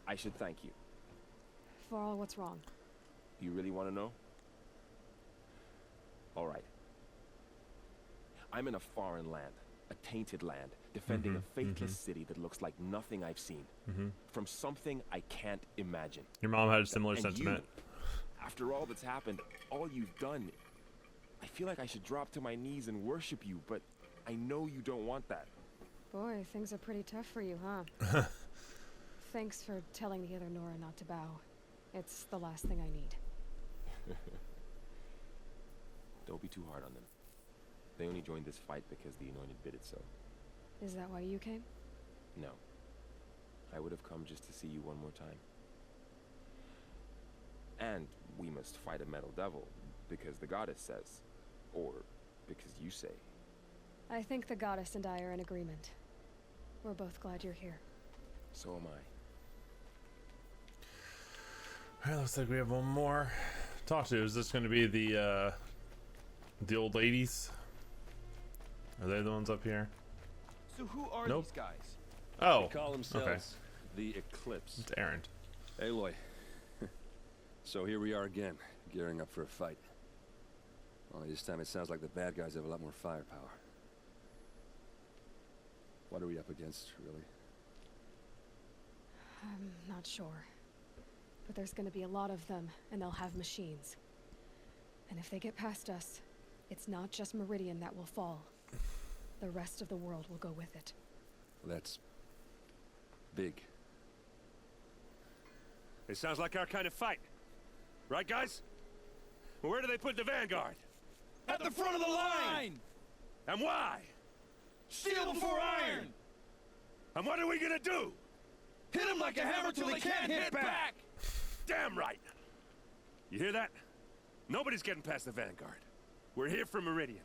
I should thank you. Varl, what's wrong? You really want to know? All right. I'm in a foreign land, a tainted land, defending a faithless city that looks like nothing I've seen. From something I can't imagine. Your mom had a similar And sentiment. You, after all that's happened, all you've done, I feel like I should drop to my knees and worship you, but I know you don't want that. Boy, things are pretty tough for you, huh? Thanks for telling the other Nora not to bow. It's the last thing I need. Don't be too hard on them. They only joined this fight because the Anointed bid it so. Is that why you came? No. I would have come just to see you one more time. And we must fight a metal devil, because the goddess says. Or because you say. I think the goddess and I are in agreement. We're both glad you're here. So am I. Alright, looks like we have one more. Talk to. Is this going to be the old ladies? Are they the ones up here? So who are Nope. these guys? Oh, They call themselves okay. the Eclipse. It's Errand. Aloy. So here we are again, gearing up for a fight. Only this time it sounds like the bad guys have a lot more firepower. What are we up against, really? I'm not sure. But there's gonna be a lot of them, and they'll have machines. And if they get past us, it's not just Meridian that will fall. The rest of the world will go with it. That's big. It sounds like our kind of fight. Right, guys? Well, where do they put the Vanguard? At the front of the line! And why? Steel before iron! And what are we gonna do? Hit them like a hammer till they can't hit back! Damn right! You hear that? Nobody's getting past the Vanguard. We're here for Meridian.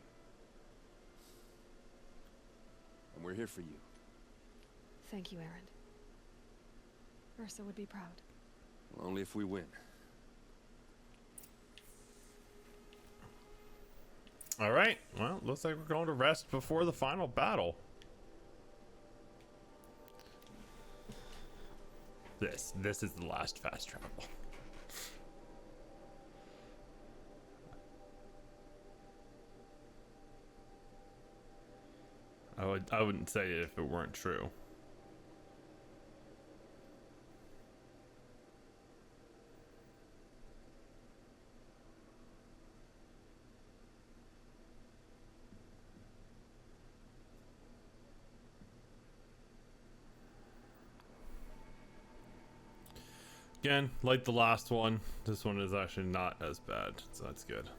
And we're here for you. Thank you, Errand. Ursa would be proud. Well, only if we win. Alright, well, looks like we're going to rest before the final battle. This is the last fast travel. I wouldn't say it if it weren't true. Again, like the last one, this one is actually not as bad, so that's good.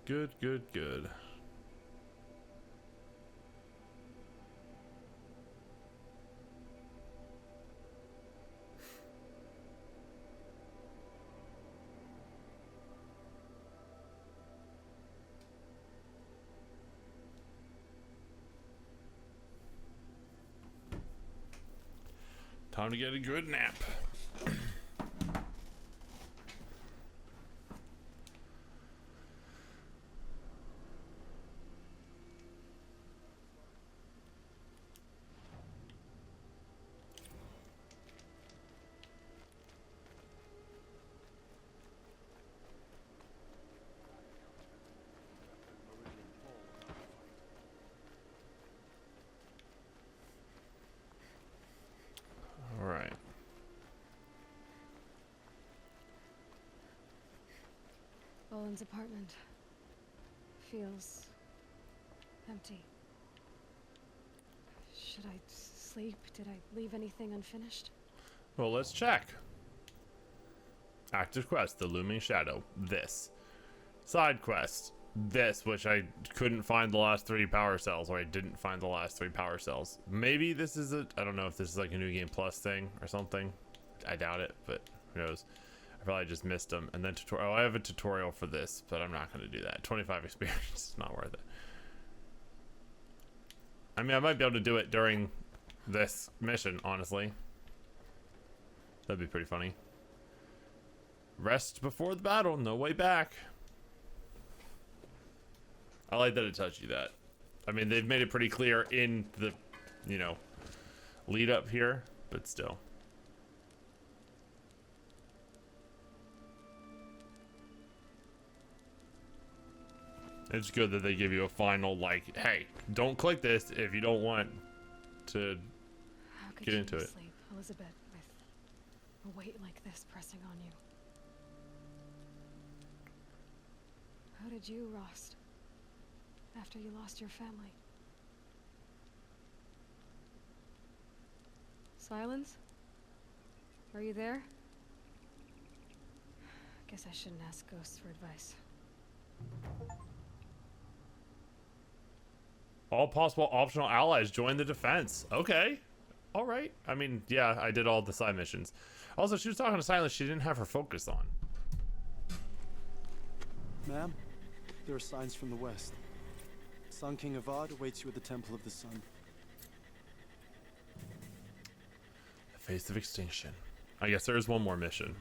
Good, good, good. Time to get a good nap. Colin's apartment feels empty. Should I sleep? Did I leave anything unfinished? Well, let's check. Active quest, the Looming Shadow. This. Side quest. This, which I couldn't find the last 3 power cells, or I didn't find the last 3 power cells. Maybe this is I don't know if this is like a New Game Plus thing or something. I doubt it, but who knows. I probably just missed them. And then tutorial. Oh, I have a tutorial for this, but I'm not going to do that. 25 experience is not worth it. I mean, I might be able to do it during this mission, honestly. That'd be pretty funny. Rest before the battle, no way back. I like that it tells you that. I mean, they've made it pretty clear in the, you know, lead up here, but still. It's good that they give you a final, like, hey, don't click this if you don't want to get into it. Sleep, Elizabeth, with a weight like this pressing on you. How did you, Rost, after you lost your family? Silence? Are you there? Guess I shouldn't ask ghosts for advice. All possible optional allies join the defense. Okay. All right. I mean, yeah, I did all the side missions. Also, she was talking to Silence. She didn't have her focus on. Ma'am, there are signs from the west. Sun King Avad awaits you at the Temple of the Sun. The Face of Extinction. I guess there is one more mission.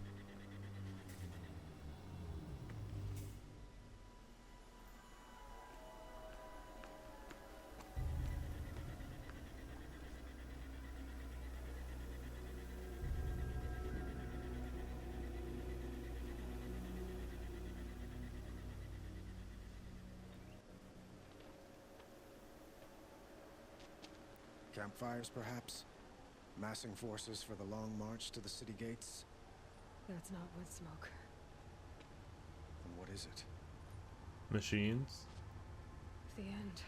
Campfires, perhaps? Massing forces for the long march to the city gates? That's not wood smoke. Then what is it? Machines? The end.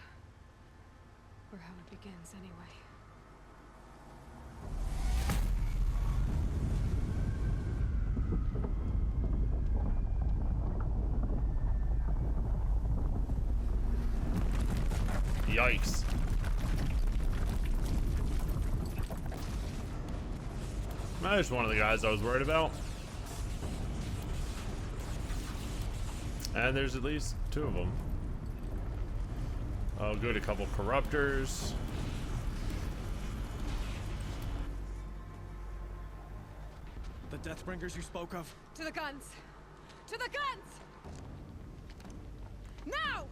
Or how it begins, anyway. Yikes. That's one of the guys I was worried about. And there's at least 2 of them. Oh, good. A couple corruptors. The Deathbringers you spoke of? To the guns! To the guns! Now!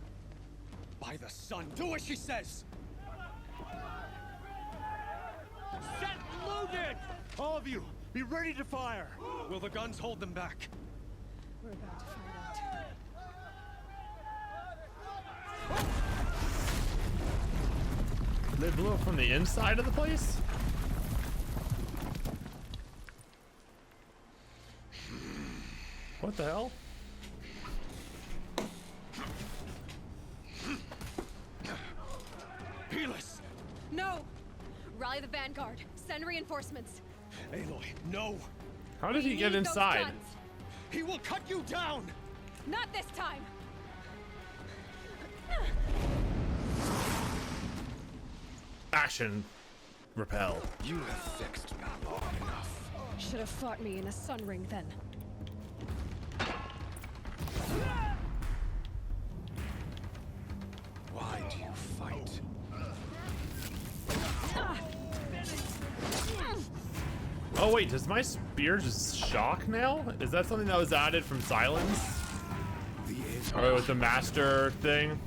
By the sun, do as she says! Set loaded! All of you, be ready to fire! Will the guns hold them back? We're about to find out. They blew it from the inside of the place? What the hell? Peerless! No! Rally the vanguard. Send reinforcements. Aloy, no! How did he get inside? He will cut you down! Not this time! Action. Repel. You have fixed me long enough. Should have fought me in a sun ring then. Why do you fight? Oh wait, does my spear just shock now? Is that something that was added from Silence? Or with the master thing?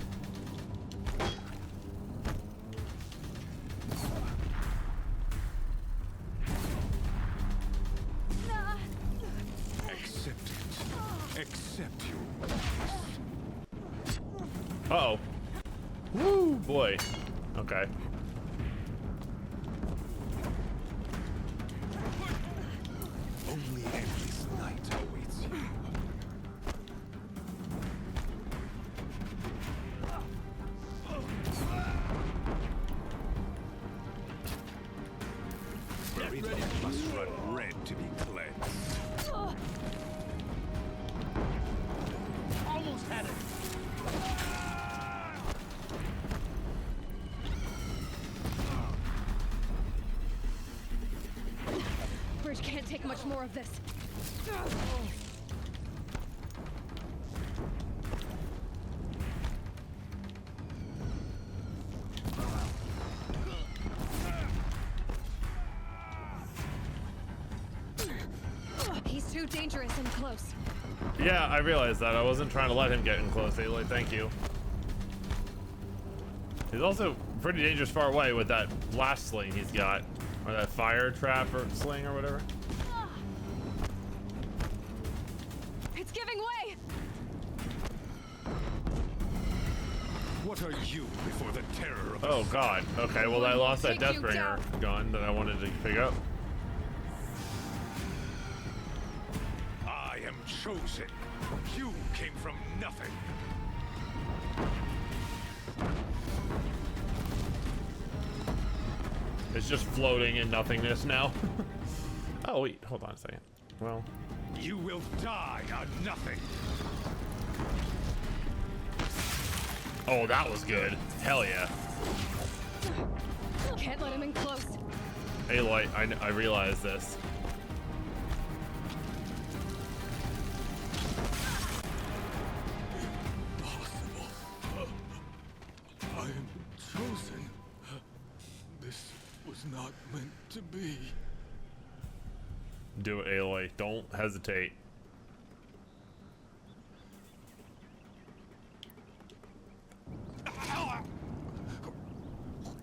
Accept it. Accept you. Uh-oh. Woo, boy. Okay. Only endless night awaits you. damage can't take much more of this. He's too dangerous and close. Yeah, I realized that. I wasn't trying to let him get in close, Aloy. Thank you. He's also pretty dangerous far away with that blast sling he's got. Or that fire trap or sling or whatever. It's giving way! What are you before the terror of Oh god. Okay, well I lost that Deathbringer gun that I wanted to pick up. I am chosen. You came from nothing. It's just floating in nothingness now. Oh wait, hold on a second. Well, you will die on nothing. Oh, that was good. Hell yeah. Can't let him in close. Aloy, I realize this. I am chosen. This was not meant to be. Do it, Aloy. Don't hesitate.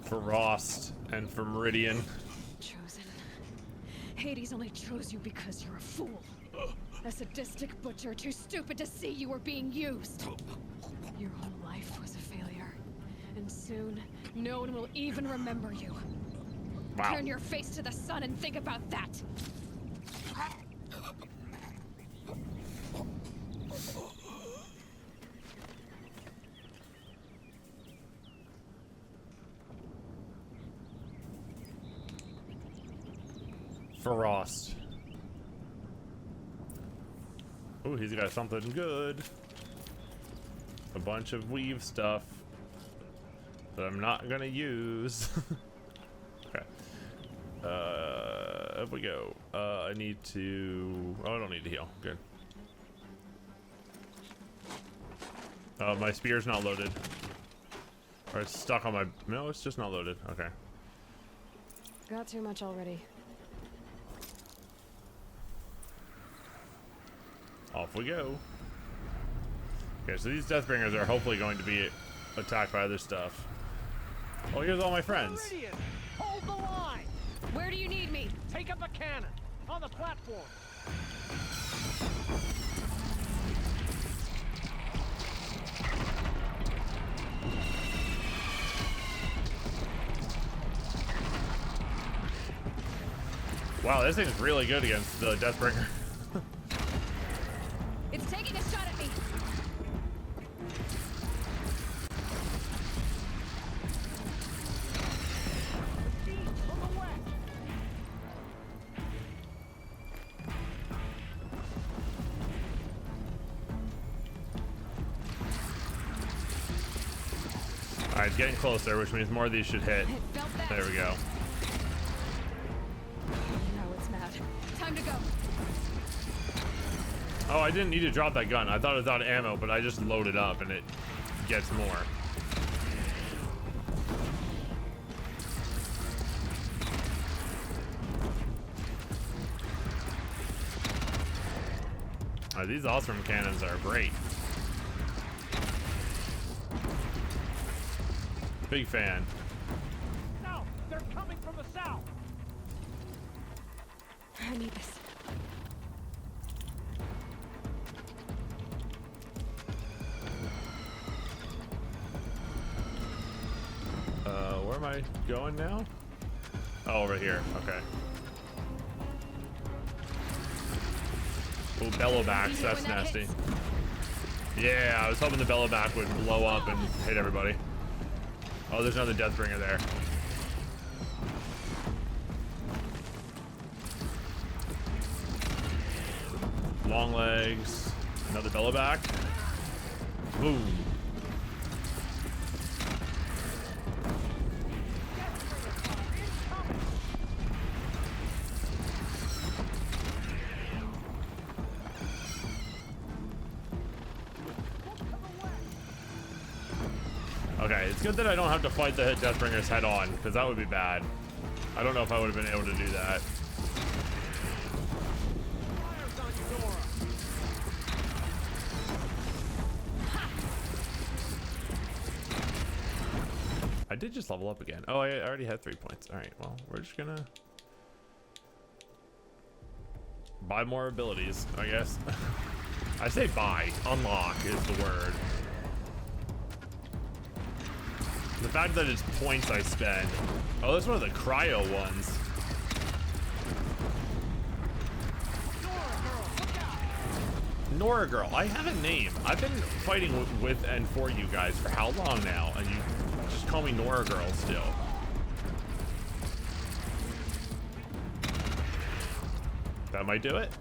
For Rost and for Meridian. Chosen. Hades only chose you because you're a fool. A sadistic butcher too stupid to see you were being used. Your whole life was a failure. And soon, no one will even remember you. Wow. Turn your face to the sun and think about that. For Rost. Oh, he's got something good. A bunch of weave stuff that I'm not gonna use. Okay. Up we go. I need to. Oh, I don't need to heal. Good. My spear's not loaded. Or it's stuck on my. No, it's just not loaded. Okay. Got too much already. Off we go. Okay, so these Deathbringers are hopefully going to be attacked by other stuff. Oh, here's all my friends. Meridian, hold the line! Where do you need me? Take up a cannon on the platform. Wow, this thing's really good against the Deathbringer. It's taking a shot at me. Alright, it's getting closer, which means more of these should hit. There we go. Now it's mad. Time to go. Oh, I didn't need to drop that gun. I thought it was out of ammo, but I just loaded up and it gets more. These awesome cannons are great. Big fan. No, they're coming from the south. I need this. Where am I going now? Oh, over here. Okay. Oh, bellowbacks. That's nasty. Yeah, I was hoping the bellowback would blow up and hit everybody. Oh, there's another Deathbringer there. Long legs. Another bellowback. Boom. Okay, it's good that I don't have to fight the Deathbringers head on, because that would be bad. I don't know if I would have been able to do that. I did just level up again. Oh, I already had 3 points. All right, well, we're just gonna buy more abilities, I guess. I say buy. Unlock is the word. The fact that it's points I spend. Oh, that's one of the cryo ones. Nora Girl. I have a name. I've been fighting with and for you guys for how long now? And you just call me Nora Girl still. That might do it.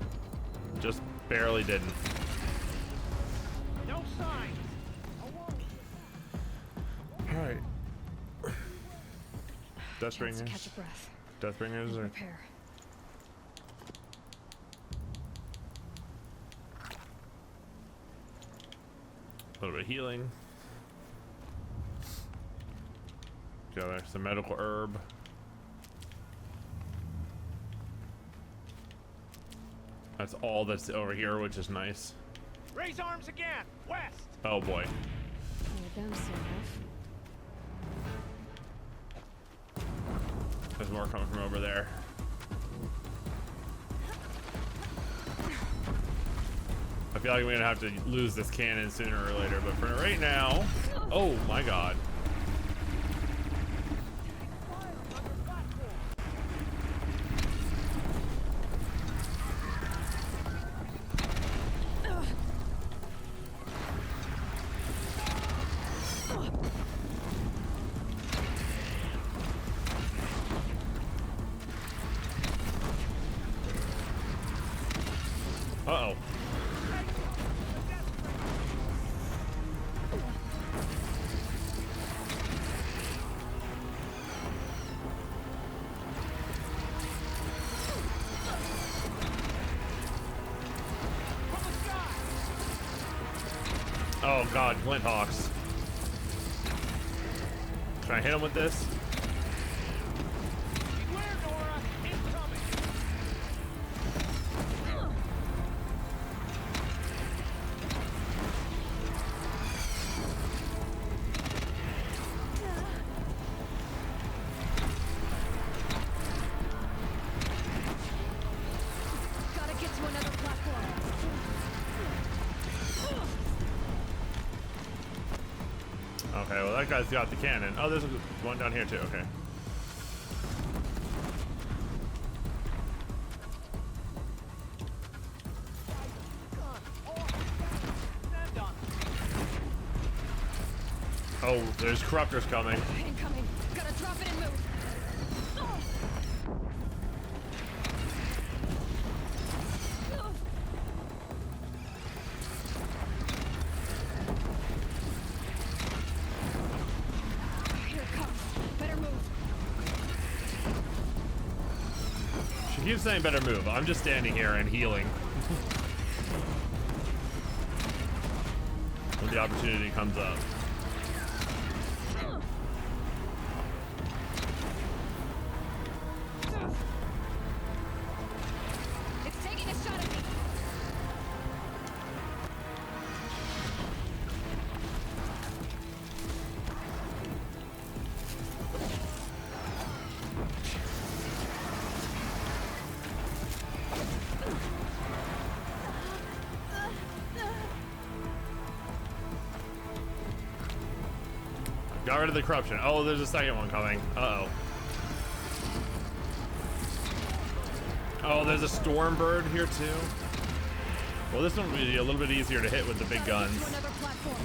Just barely didn't. No signs. Alright. Deathbringers. Catch a breath. Deathbringers are. Prepare. A little bit of healing. Got there some medical herb. That's all that's over here, which is nice. Raise arms again. West. Oh boy. We're down soon enough. There's more coming from over there. I feel like we're gonna have to lose this cannon sooner or later, but for right now, oh my god. Uh-oh. Oh god, Glint Hawks. Can I hit him with this? Okay, well that guy's got the cannon. Oh, there's one down here too, okay. Oh, there's corruptors coming. Incoming. Gotta drop it and move. Here it comes. Better move. She keeps saying better move. I'm just standing here and healing. When the opportunity comes up. It's taking a shot at me. Got rid of the corruption. Oh, there's a second one coming. Uh-oh. Oh, there's a storm bird here too. Well, this one will be a little bit easier to hit with the big guns. Another platform.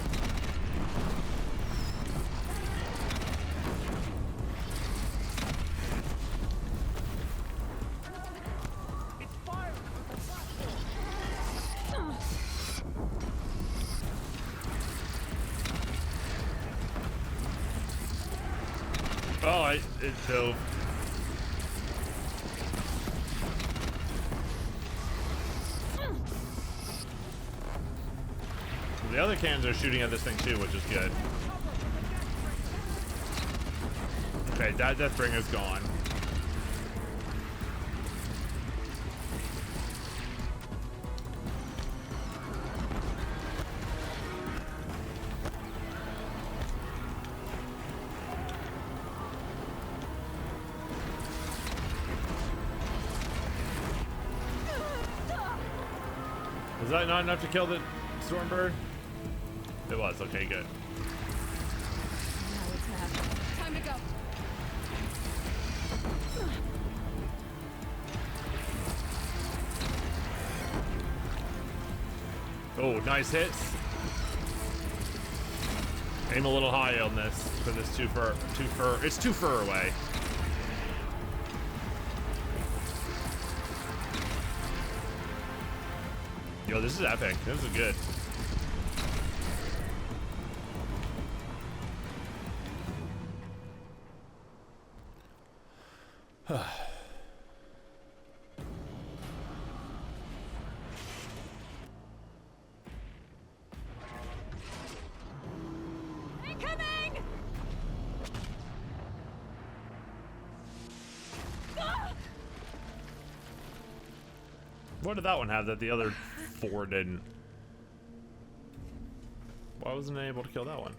Oh, it dove. The other cannons are shooting at this thing too, which is good. Okay, that Deathbringer's gone. Was that not enough to kill the Stormbird? It was. Okay, good. Now it's happening. Time to go. Oh, nice hits. Aim a little high on this for this it's too far away. Yo, this is epic. This is good. Incoming! What did that one have that the other 4 didn't? Why wasn't I able to kill that one?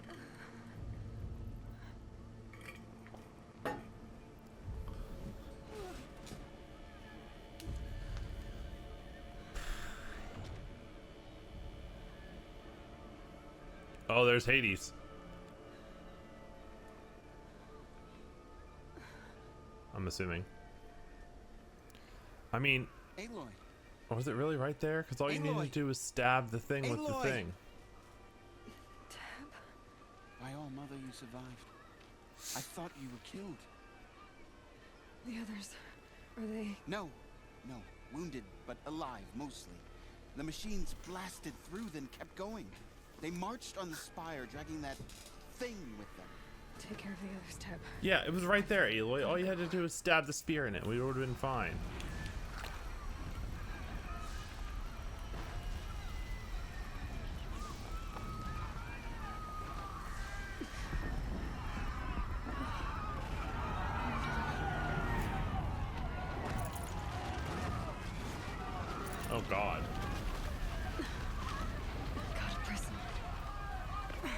Oh, there's Hades. I'm assuming. I mean, Aloy. was it really right there? Because all you needed to do was stab the thing with the thing. By all, Mother, you survived. I thought you were killed. The others, are they? No, wounded, but alive, mostly. The machines blasted through, then kept going. They marched on the spire, dragging that thing with them. Take care of the others, Teb. Yeah, it was right there, Aloy. All you had to do was stab the spear in it. We would have been fine. Oh God. Gotta press on.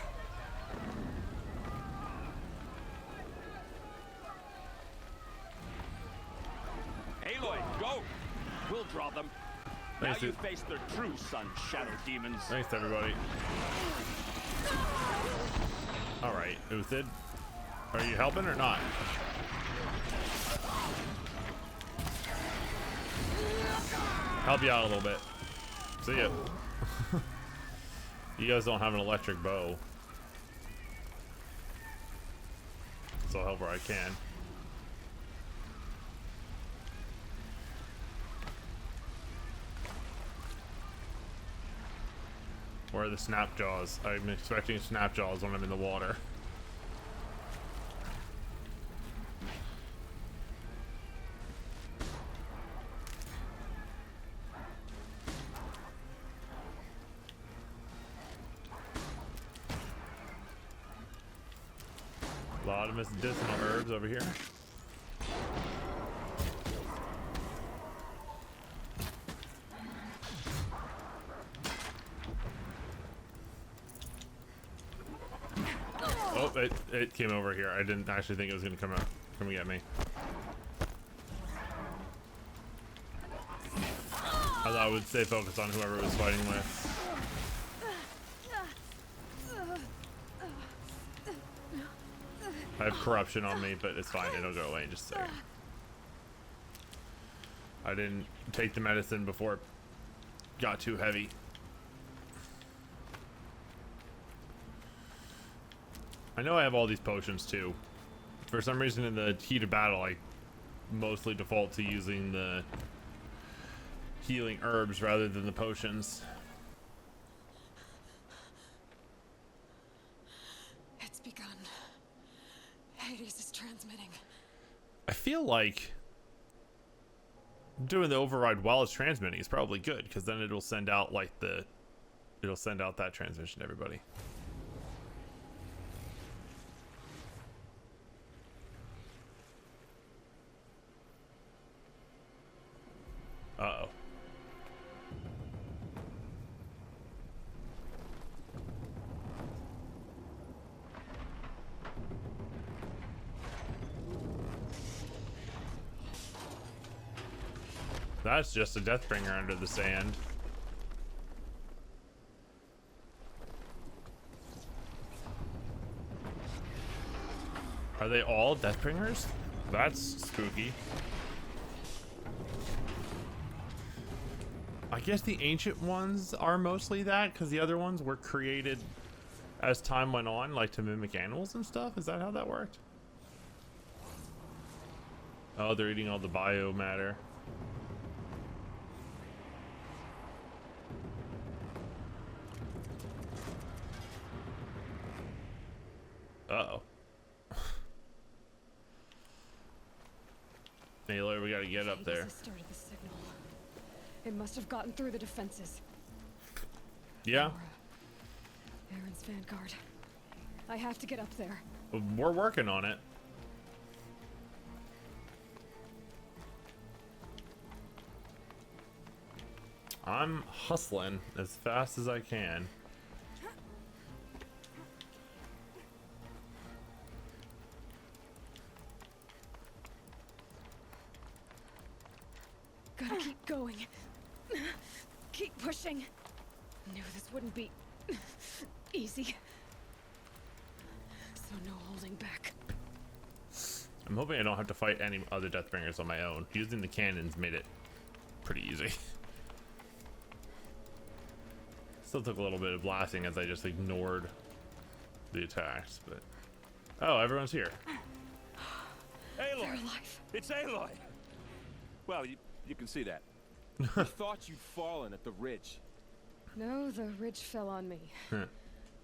Aloy, go! We'll draw them. Thanks, now you dude. face their true sun, shadow demons. Thanks, everybody. Alright, Uthid. Are you helping or not? Help you out a little bit. See ya. You guys don't have an electric bow. So I'll help where I can. Where are the snap jaws? I'm expecting snap jaws when I'm in the water. A lot of medicinal herbs over here. Oh, it came over here. I didn't actually think it was gonna come and get me. I thought I would stay focused on whoever it was fighting with. I have corruption on me, but it's fine. It'll go away in just a second. I didn't take the medicine before it got too heavy. I know I have all these potions too. For some reason in the heat of battle, I mostly default to using the healing herbs rather than the potions. It's begun. Hades is transmitting. I feel like doing the override while it's transmitting is probably good, because then it'll send out like it'll send out that transmission to everybody. That's just a Deathbringer under the sand. Are they all Deathbringers? That's spooky. I guess the ancient ones are mostly that, because the other ones were created as time went on, like to mimic animals and stuff. Is that how that worked? Oh, they're eating all the biomatter. Uh-oh. Aloy, we gotta get up there. Started the signal. It must have gotten through the defenses. Yeah. Aaron's vanguard. I have to get up there. We're working on it. I'm hustling as fast as I can. Gotta keep going. Keep pushing. Knew this wouldn't be easy. So no holding back. I'm hoping I don't have to fight any other Deathbringers on my own. Using the cannons made it pretty easy. Still took a little bit of blasting as I just ignored the attacks, but... Oh, everyone's here. Aloy! It's Aloy! Well, you can see that. You thought you'd fallen at the ridge. No, the ridge fell on me.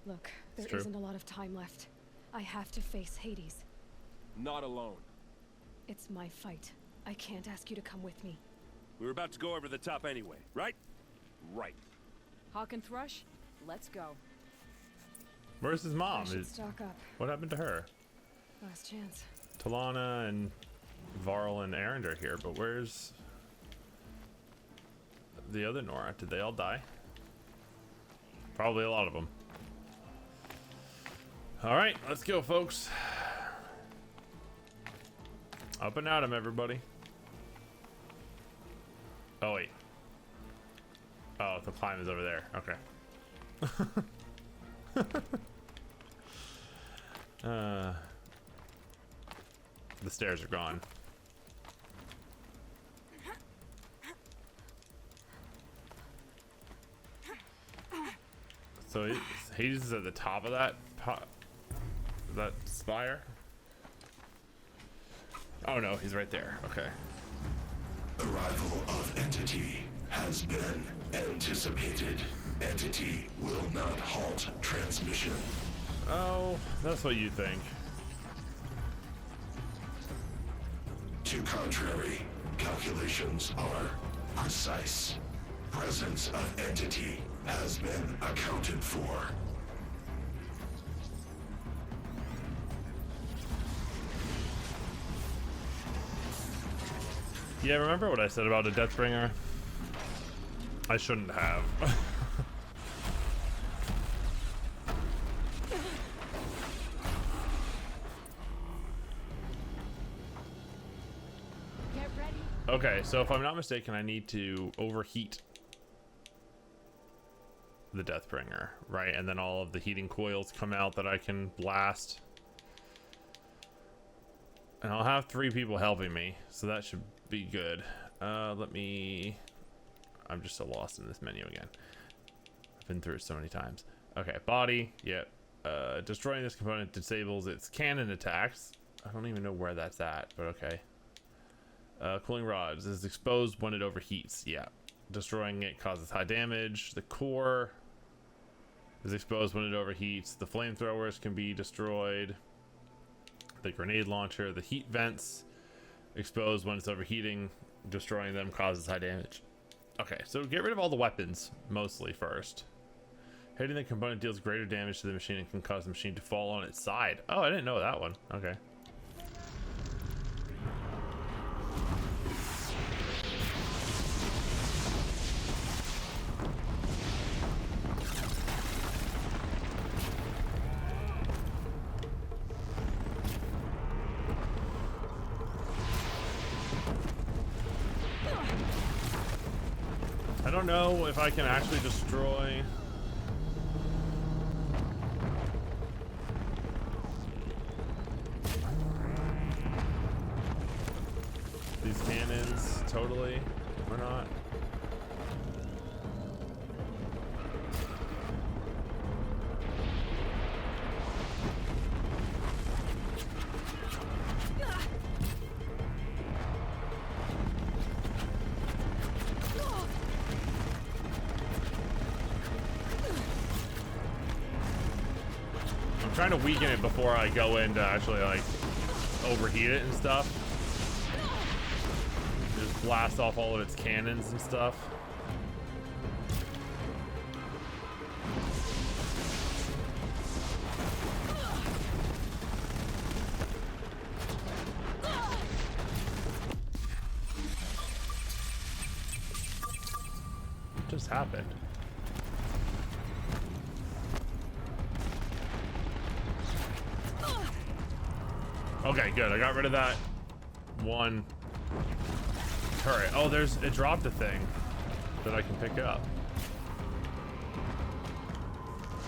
Look, there true. isn't a lot of time left. I have to face Hades. Not alone. It's my fight. I can't ask you to come with me. We were about to go over the top anyway, right? Right. Hawk and Thrush, let's go. Where's his mom? I should stock up. What happened to her? Last chance. Talana and Varl and Erend are here, but where's the other Nora? Did they all die? Probably a lot of them. All right, let's go, folks. Up and at 'em, everybody. Oh, wait. Oh, the climb is over there. Okay. The stairs are gone. So Hades is at the top of that spire. Oh no, he's right there. Okay. Arrival of Entity has been anticipated. Entity will not halt transmission. Oh, that's what you think. To contrary, calculations are precise. Presence of Entity has been accounted for. Yeah, remember what I said about a Deathbringer? I shouldn't have. Get ready. Okay, so if I'm not mistaken, I need to overheat the Deathbringer, right? And then all of the heating coils come out that I can blast. And I'll have 3 people helping me, so that should be good. I'm just so lost in this menu again. I've been through it so many times. Okay, body, yep. Destroying this component disables its cannon attacks. I don't even know where that's at, but okay. Cooling rods is exposed when it overheats. Yeah. Destroying it causes high damage. The core is exposed when it overheats. The flamethrowers can be destroyed. The grenade launcher, the heat vents, exposed when it's overheating. Destroying them causes high damage. Okay, so get rid of all the weapons, mostly first. Hitting the component deals greater damage to the machine and can cause the machine to fall on its side. Oh, I didn't know that one. Okay. don't know if I can actually destroy. These cannons totally or not. I'm trying to weaken it before I go in to actually like overheat it and stuff. Just blast off all of its cannons and stuff. What just happened? Okay, good. I got rid of that one turret. Oh, it dropped a thing that I can pick up.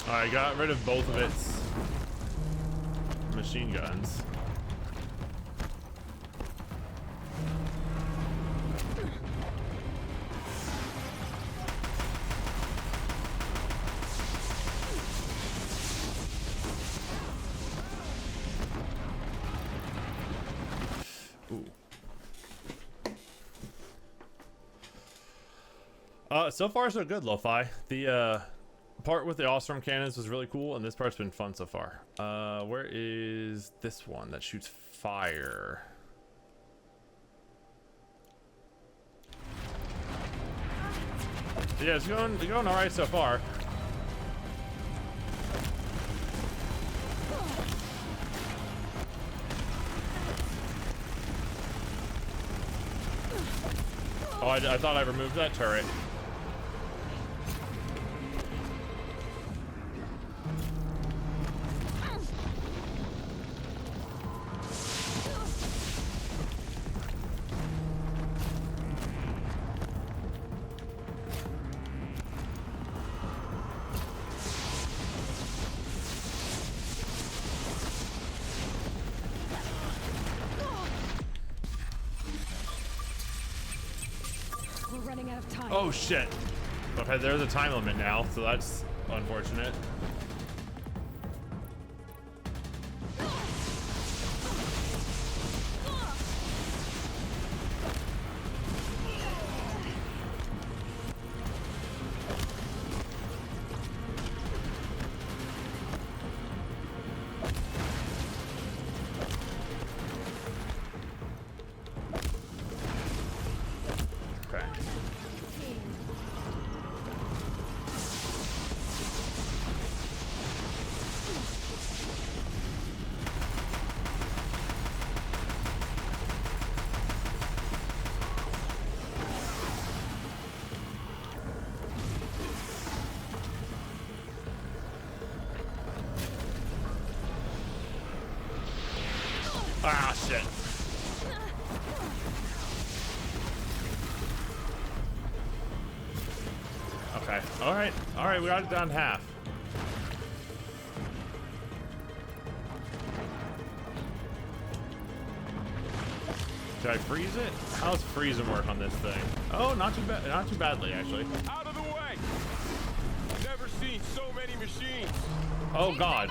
I got rid of both of its machine guns. So far so good, Lo-Fi. The part with the Ostrom cannons was really cool, and this part's been fun so far. Where is this one that shoots fire? Yeah, it's going all right so far. Oh, I thought I removed that turret. Oh shit. Okay, there's a time limit now, so that's unfortunate. Ah, shit. Okay. All right, we got it down to half. Did I freeze it? How's freezing work on this thing? Oh, not too bad. Not too badly, actually. Out of the way! Never seen so many machines. Oh God.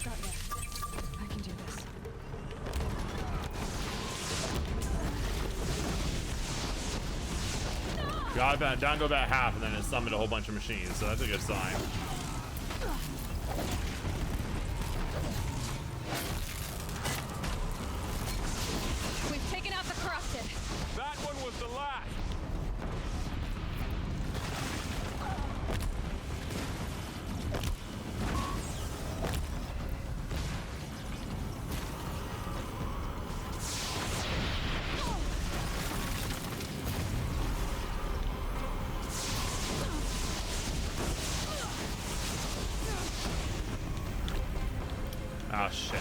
I can do this. Got about down to about half, and then it summoned a whole bunch of machines, so that's a good sign. We've taken out the corrupted. That one was the last. Oh shit.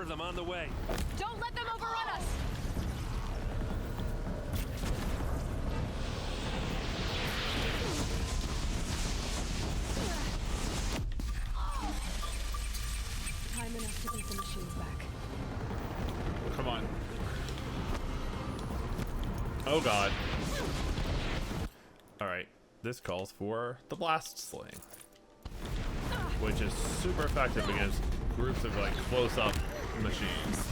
of them on the way. Don't let them overrun us! Time enough to get the machines back. Come on. Oh god. Alright, this calls for the blast sling, which is super effective against groups of like close-up machines.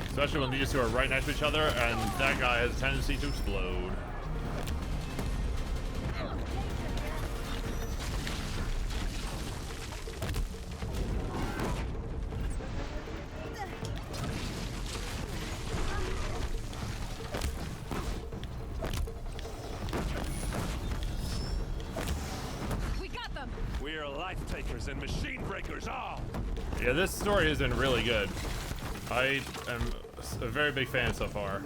Especially when these two are right next to each other and that guy has a tendency to explode. We got them! We are life takers and machine breakers all. Yeah, this story has been really good. I am a very big fan so far.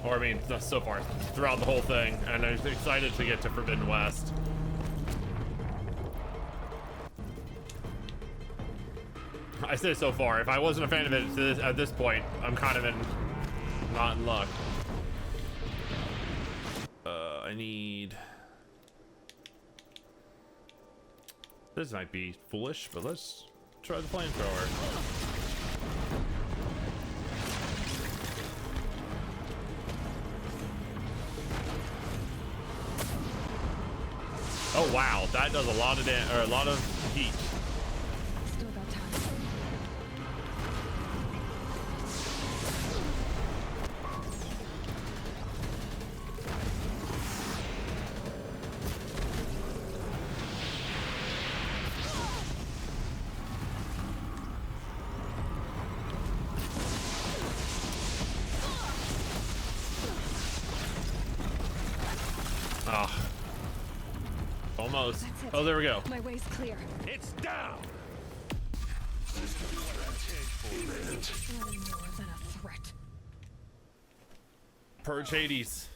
Or I mean, not so far, throughout the whole thing. And I'm excited to get to Forbidden West. I say so far. If I wasn't a fan of it at this point, I'm kind of not in luck. I need... This might be foolish, but let's try the flamethrower. Oh wow, that does a lot of a lot of heat. Still got time. Ah. Almost. Oh, there we go. My way's clear. It's down. Nothing more than a threat. Purge Hades.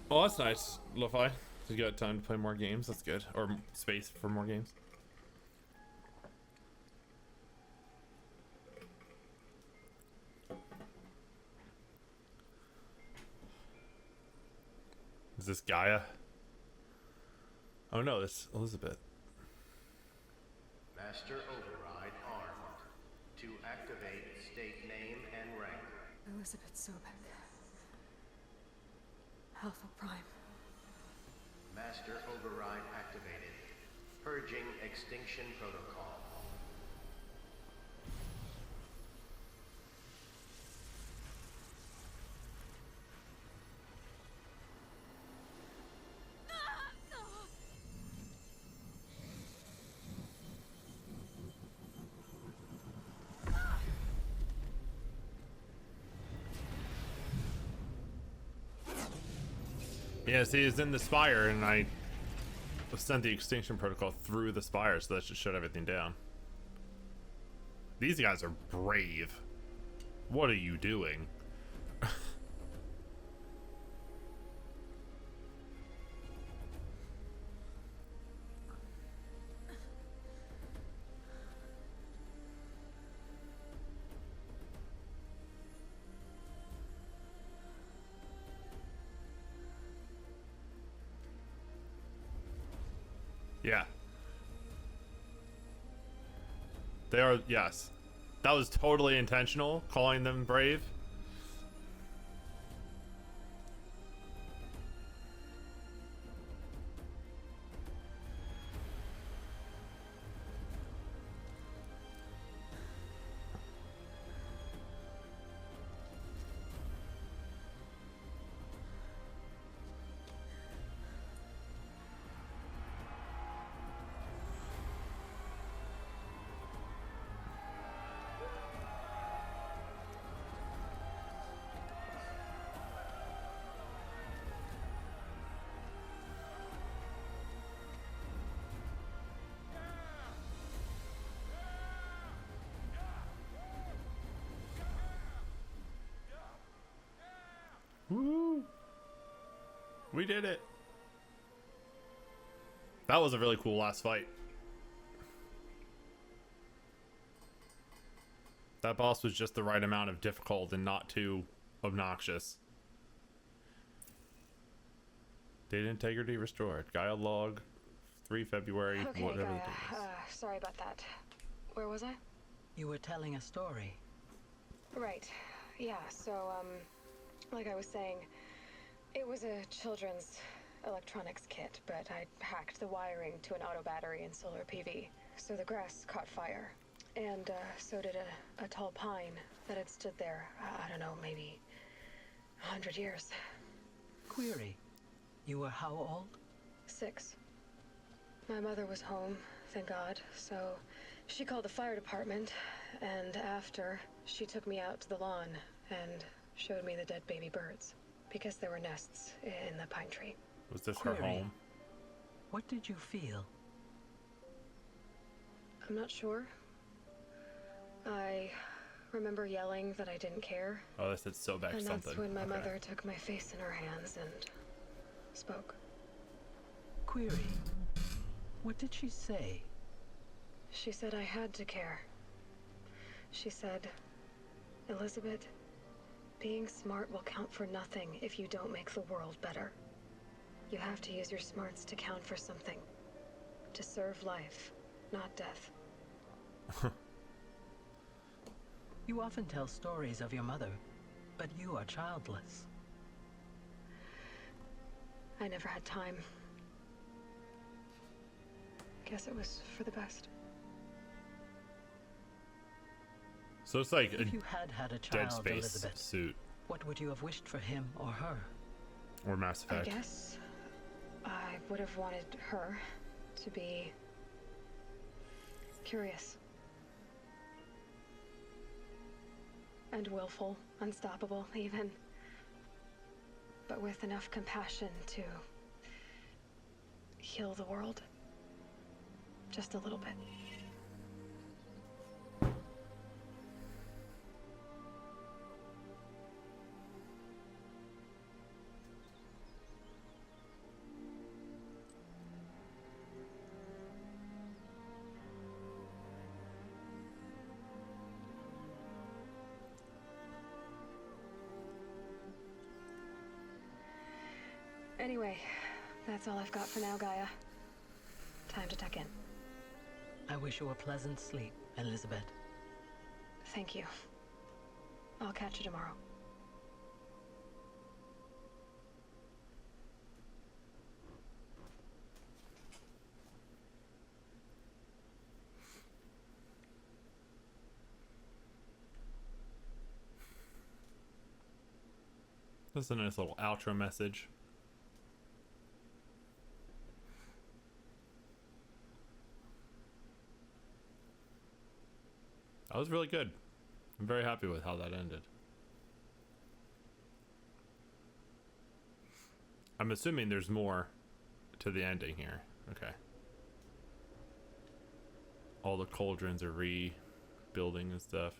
Oh, that's nice, Lo-Fi. You got time to play more games. That's good. Or space for more games. Is this Gaia? Oh no, it's Elizabeth. Master Override armed. To activate, state name and rank. Elizabeth Sobek. Alpha Prime. Master Override activated. Purging extinction protocol. Yeah, see, it's in the spire, and I sent the extinction protocol through the spire, so that should shut everything down. These guys are brave. What are you doing? Yeah. They are, yes. That was totally intentional, calling them brave. Woo! We did it. That was a really cool last fight. That boss was just the right amount of difficult and not too obnoxious. Data integrity restored. Gaia log 3 February. Okay, whatever Gaia. the date is. Sorry about that. Where was I? You were telling a story. Right. Yeah, so, like I was saying, it was a children's electronics kit, but I hacked the wiring to an auto battery and solar PV. So the grass caught fire. And, so did a tall pine that had stood there, I don't know, maybe 100 years. Query. You were how old? 6. My mother was home, thank God, so she called the fire department, and after, she took me out to the lawn and showed me the dead baby birds, because there were nests in the pine tree. Was this her home? What did you feel? I'm not sure. I remember yelling that I didn't care. Oh, this is so back and something. that's when my Okay. mother took my face in her hands and spoke. Query. What did she say? She said I had to care. She said, Elizabeth, being smart will count for nothing if you don't make the world better. You have to use your smarts to count for something. To serve life, not death. You often tell stories of your mother, but you are childless. I never had time. Guess it was for the best. So it's like a If you had had a Dead child, Space Elizabeth, suit what would you have wished for him or her? or Mass I Effect. guess I would have wanted her to be curious. And willful, unstoppable, even. But with enough compassion to heal the world. Just a little bit. Anyway, that's all I've got for now, Gaia. Time to tuck in. I wish you a pleasant sleep, Elizabeth. Thank you. I'll catch you tomorrow. That's a nice little outro message. That was really good. I'm very happy with how that ended. I'm assuming there's more to the ending here. Okay. All the cauldrons are rebuilding and stuff.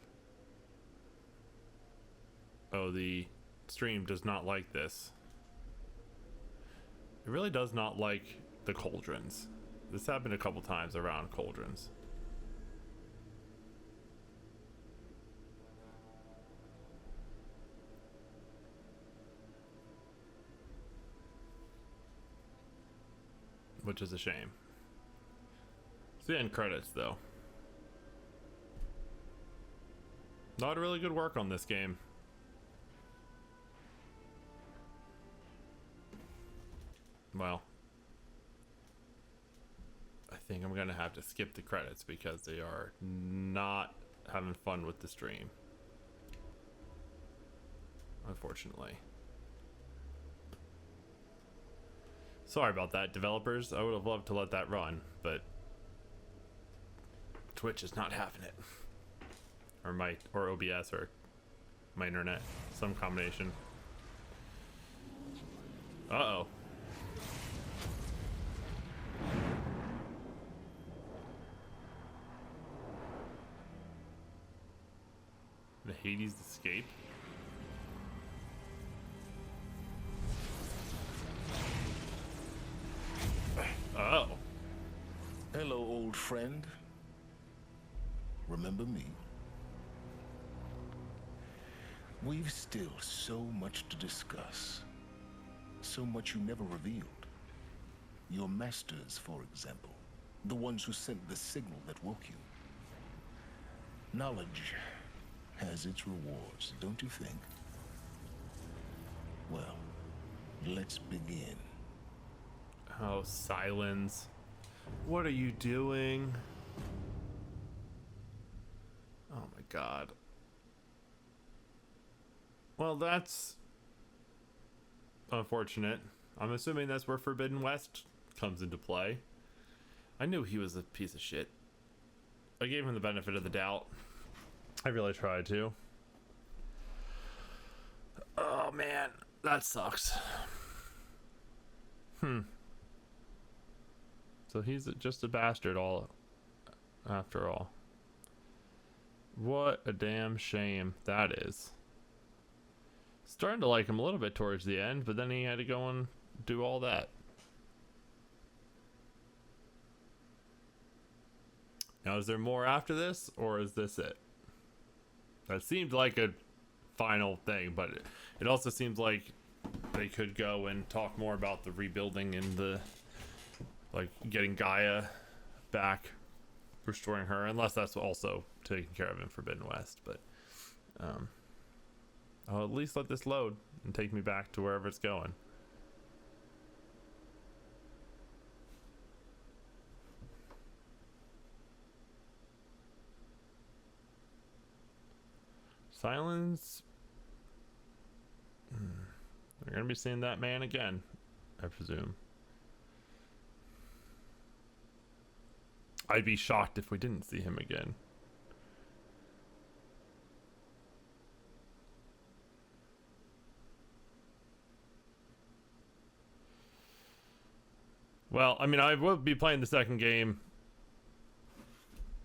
Oh, the stream does not like this. It really does not like the cauldrons. This happened a couple times around cauldrons. Which is a shame. It's the end credits, though. Not really good work on this game. Well, I think I'm gonna have to skip the credits because they are not having fun with the stream. Unfortunately. Sorry about that, developers. I would have loved to let that run, but Twitch is not having it. Or OBS or my internet. Some combination. Uh-oh. The Hades escape? friend, remember me? We've still so much to discuss. So much you never revealed. Your masters, for example. The ones who sent the signal that woke you. Knowledge has its rewards, don't you think? Well, let's begin. Oh, Silence. What are you doing? Oh my god. Well, that's unfortunate. I'm assuming that's where Forbidden West comes into play. I knew he was a piece of shit. I gave him the benefit of the doubt. I really tried to. Oh man, that sucks. So he's just a bastard all after all. What a damn shame that is. Starting to like him a little bit towards the end, but then he had to go and do all that. Now, is there more after this, or is this it? That seemed like a final thing, but it also seems like they could go and talk more about the rebuilding and the, like, getting Gaia back, restoring her, unless that's also taken care of in Forbidden West. But I'll at least let this load and take me back to wherever it's going. Silence. We're gonna be seeing that man again, I presume. I'd be shocked if we didn't see him again. Well, I mean, I will be playing the second game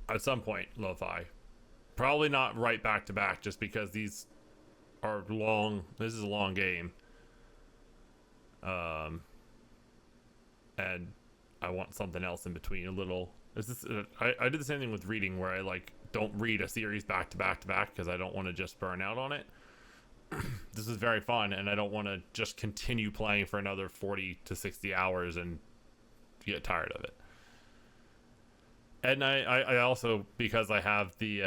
at some point, Lo-Fi. Probably not right back to back, just because these are long. This is a long game. And I want something else in between a little. I did the same thing with reading, where I like don't read a series back to back to back because I don't want to just burn out on it. This is very fun, and I don't want to just continue playing for another 40 to 60 hours and get tired of it. And I also, because I have the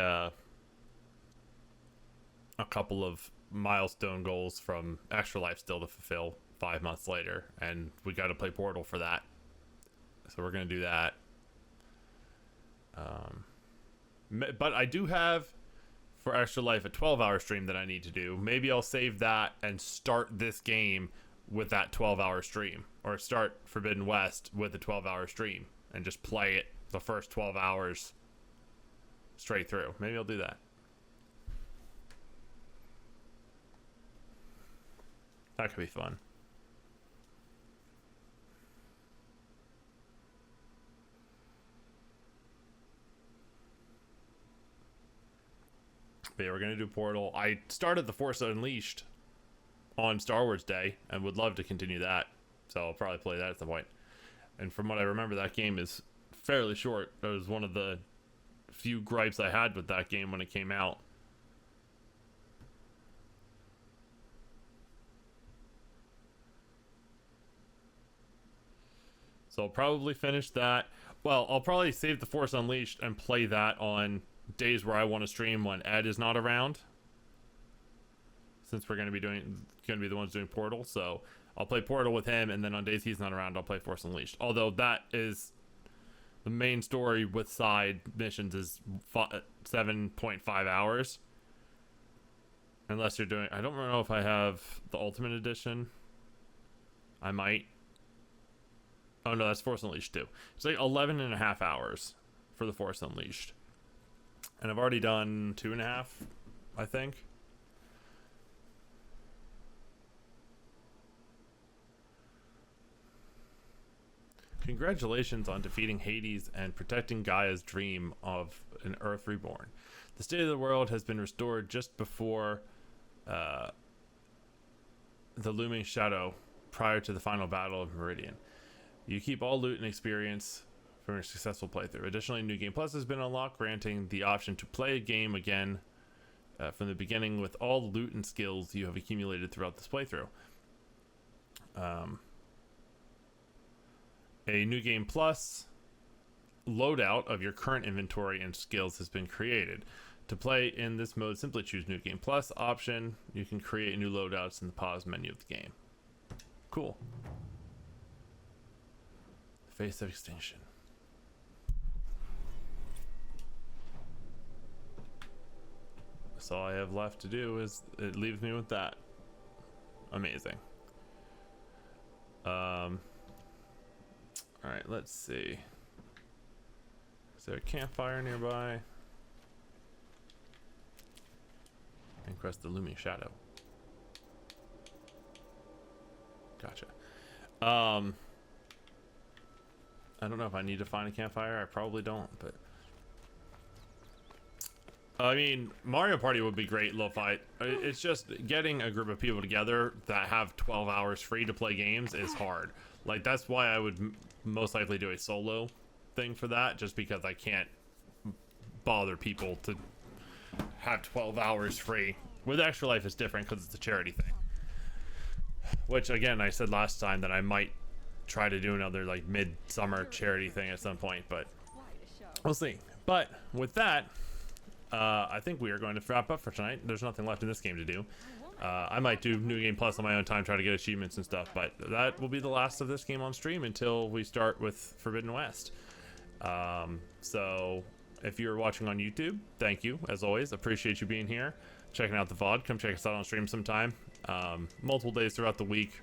a couple of milestone goals from Extra Life still to fulfill 5 months later, and we got to play Portal for that, so we're gonna do that. But I do have for Extra Life a 12-hour stream that I need to do. Maybe I'll save that and start this game with that 12-hour stream, or start Forbidden West with a 12-hour stream and just play it the first 12 hours straight through. Maybe I'll do that. That could be fun. But yeah, we're gonna do Portal. I started The Force Unleashed on Star Wars Day and would love to continue that, so I'll probably play that at some point. And from what I remember, that game is fairly short. That was one of the few gripes I had with that game when it came out. So I'll probably finish that. Well, I'll probably save The Force Unleashed and play that on days where I want to stream when Ed is not around, since we're going to be the ones doing Portal. So I'll play Portal with him, and then on days he's not around, I'll play Force Unleashed. Although that is the main story with side missions is 7.5 hours. Unless you're doing, I don't know if I have the Ultimate Edition. I might. Oh no, that's Force Unleashed too. It's like 11.5 hours for the Force Unleashed. And I've already done 2.5, I think. Congratulations on defeating Hades and protecting Gaia's dream of an Earth reborn. The state of the world has been restored just before the looming shadow prior to the final battle of Meridian. You keep all loot and experience from your successful playthrough. Additionally, New Game Plus has been unlocked, granting the option to play a game again from the beginning with all the loot and skills you have accumulated throughout this playthrough. A New Game Plus loadout of your current inventory and skills has been created. To play in this mode, simply choose New Game Plus option. You can create new loadouts in the pause menu of the game. Cool. Face of Extinction. That's all I have left to do. Is it leaves me with that. Amazing. All right, let's see. Is there a campfire nearby? And crest the looming shadow. Gotcha. I don't know if I need to find a campfire. I probably don't, but I mean, Mario Party would be great, Lo-Fi. It's just getting a group of people together that have 12 hours free to play games is hard. Like, that's why I would most likely do a solo thing for that, just because I can't bother people to have 12 hours free. With Extra Life, it's different because it's a charity thing. Which, again, I said last time that I might try to do another, like, mid-summer charity thing at some point, but we'll see. But with that, I think we are going to wrap up for tonight. There's nothing left in this game to do. I might do New Game Plus on my own time, try to get achievements and stuff, but that will be the last of this game on stream until we start with Forbidden West. So if you're watching on YouTube, thank you, as always. Appreciate you being here, checking out the VOD. Come check us out on stream sometime. Multiple days throughout the week.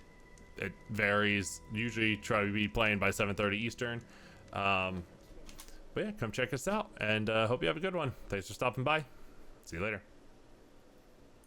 It varies. Usually try to be playing by 7:30 Eastern. But yeah, come check us out, and hope you have a good one. Thanks for stopping by. See you later.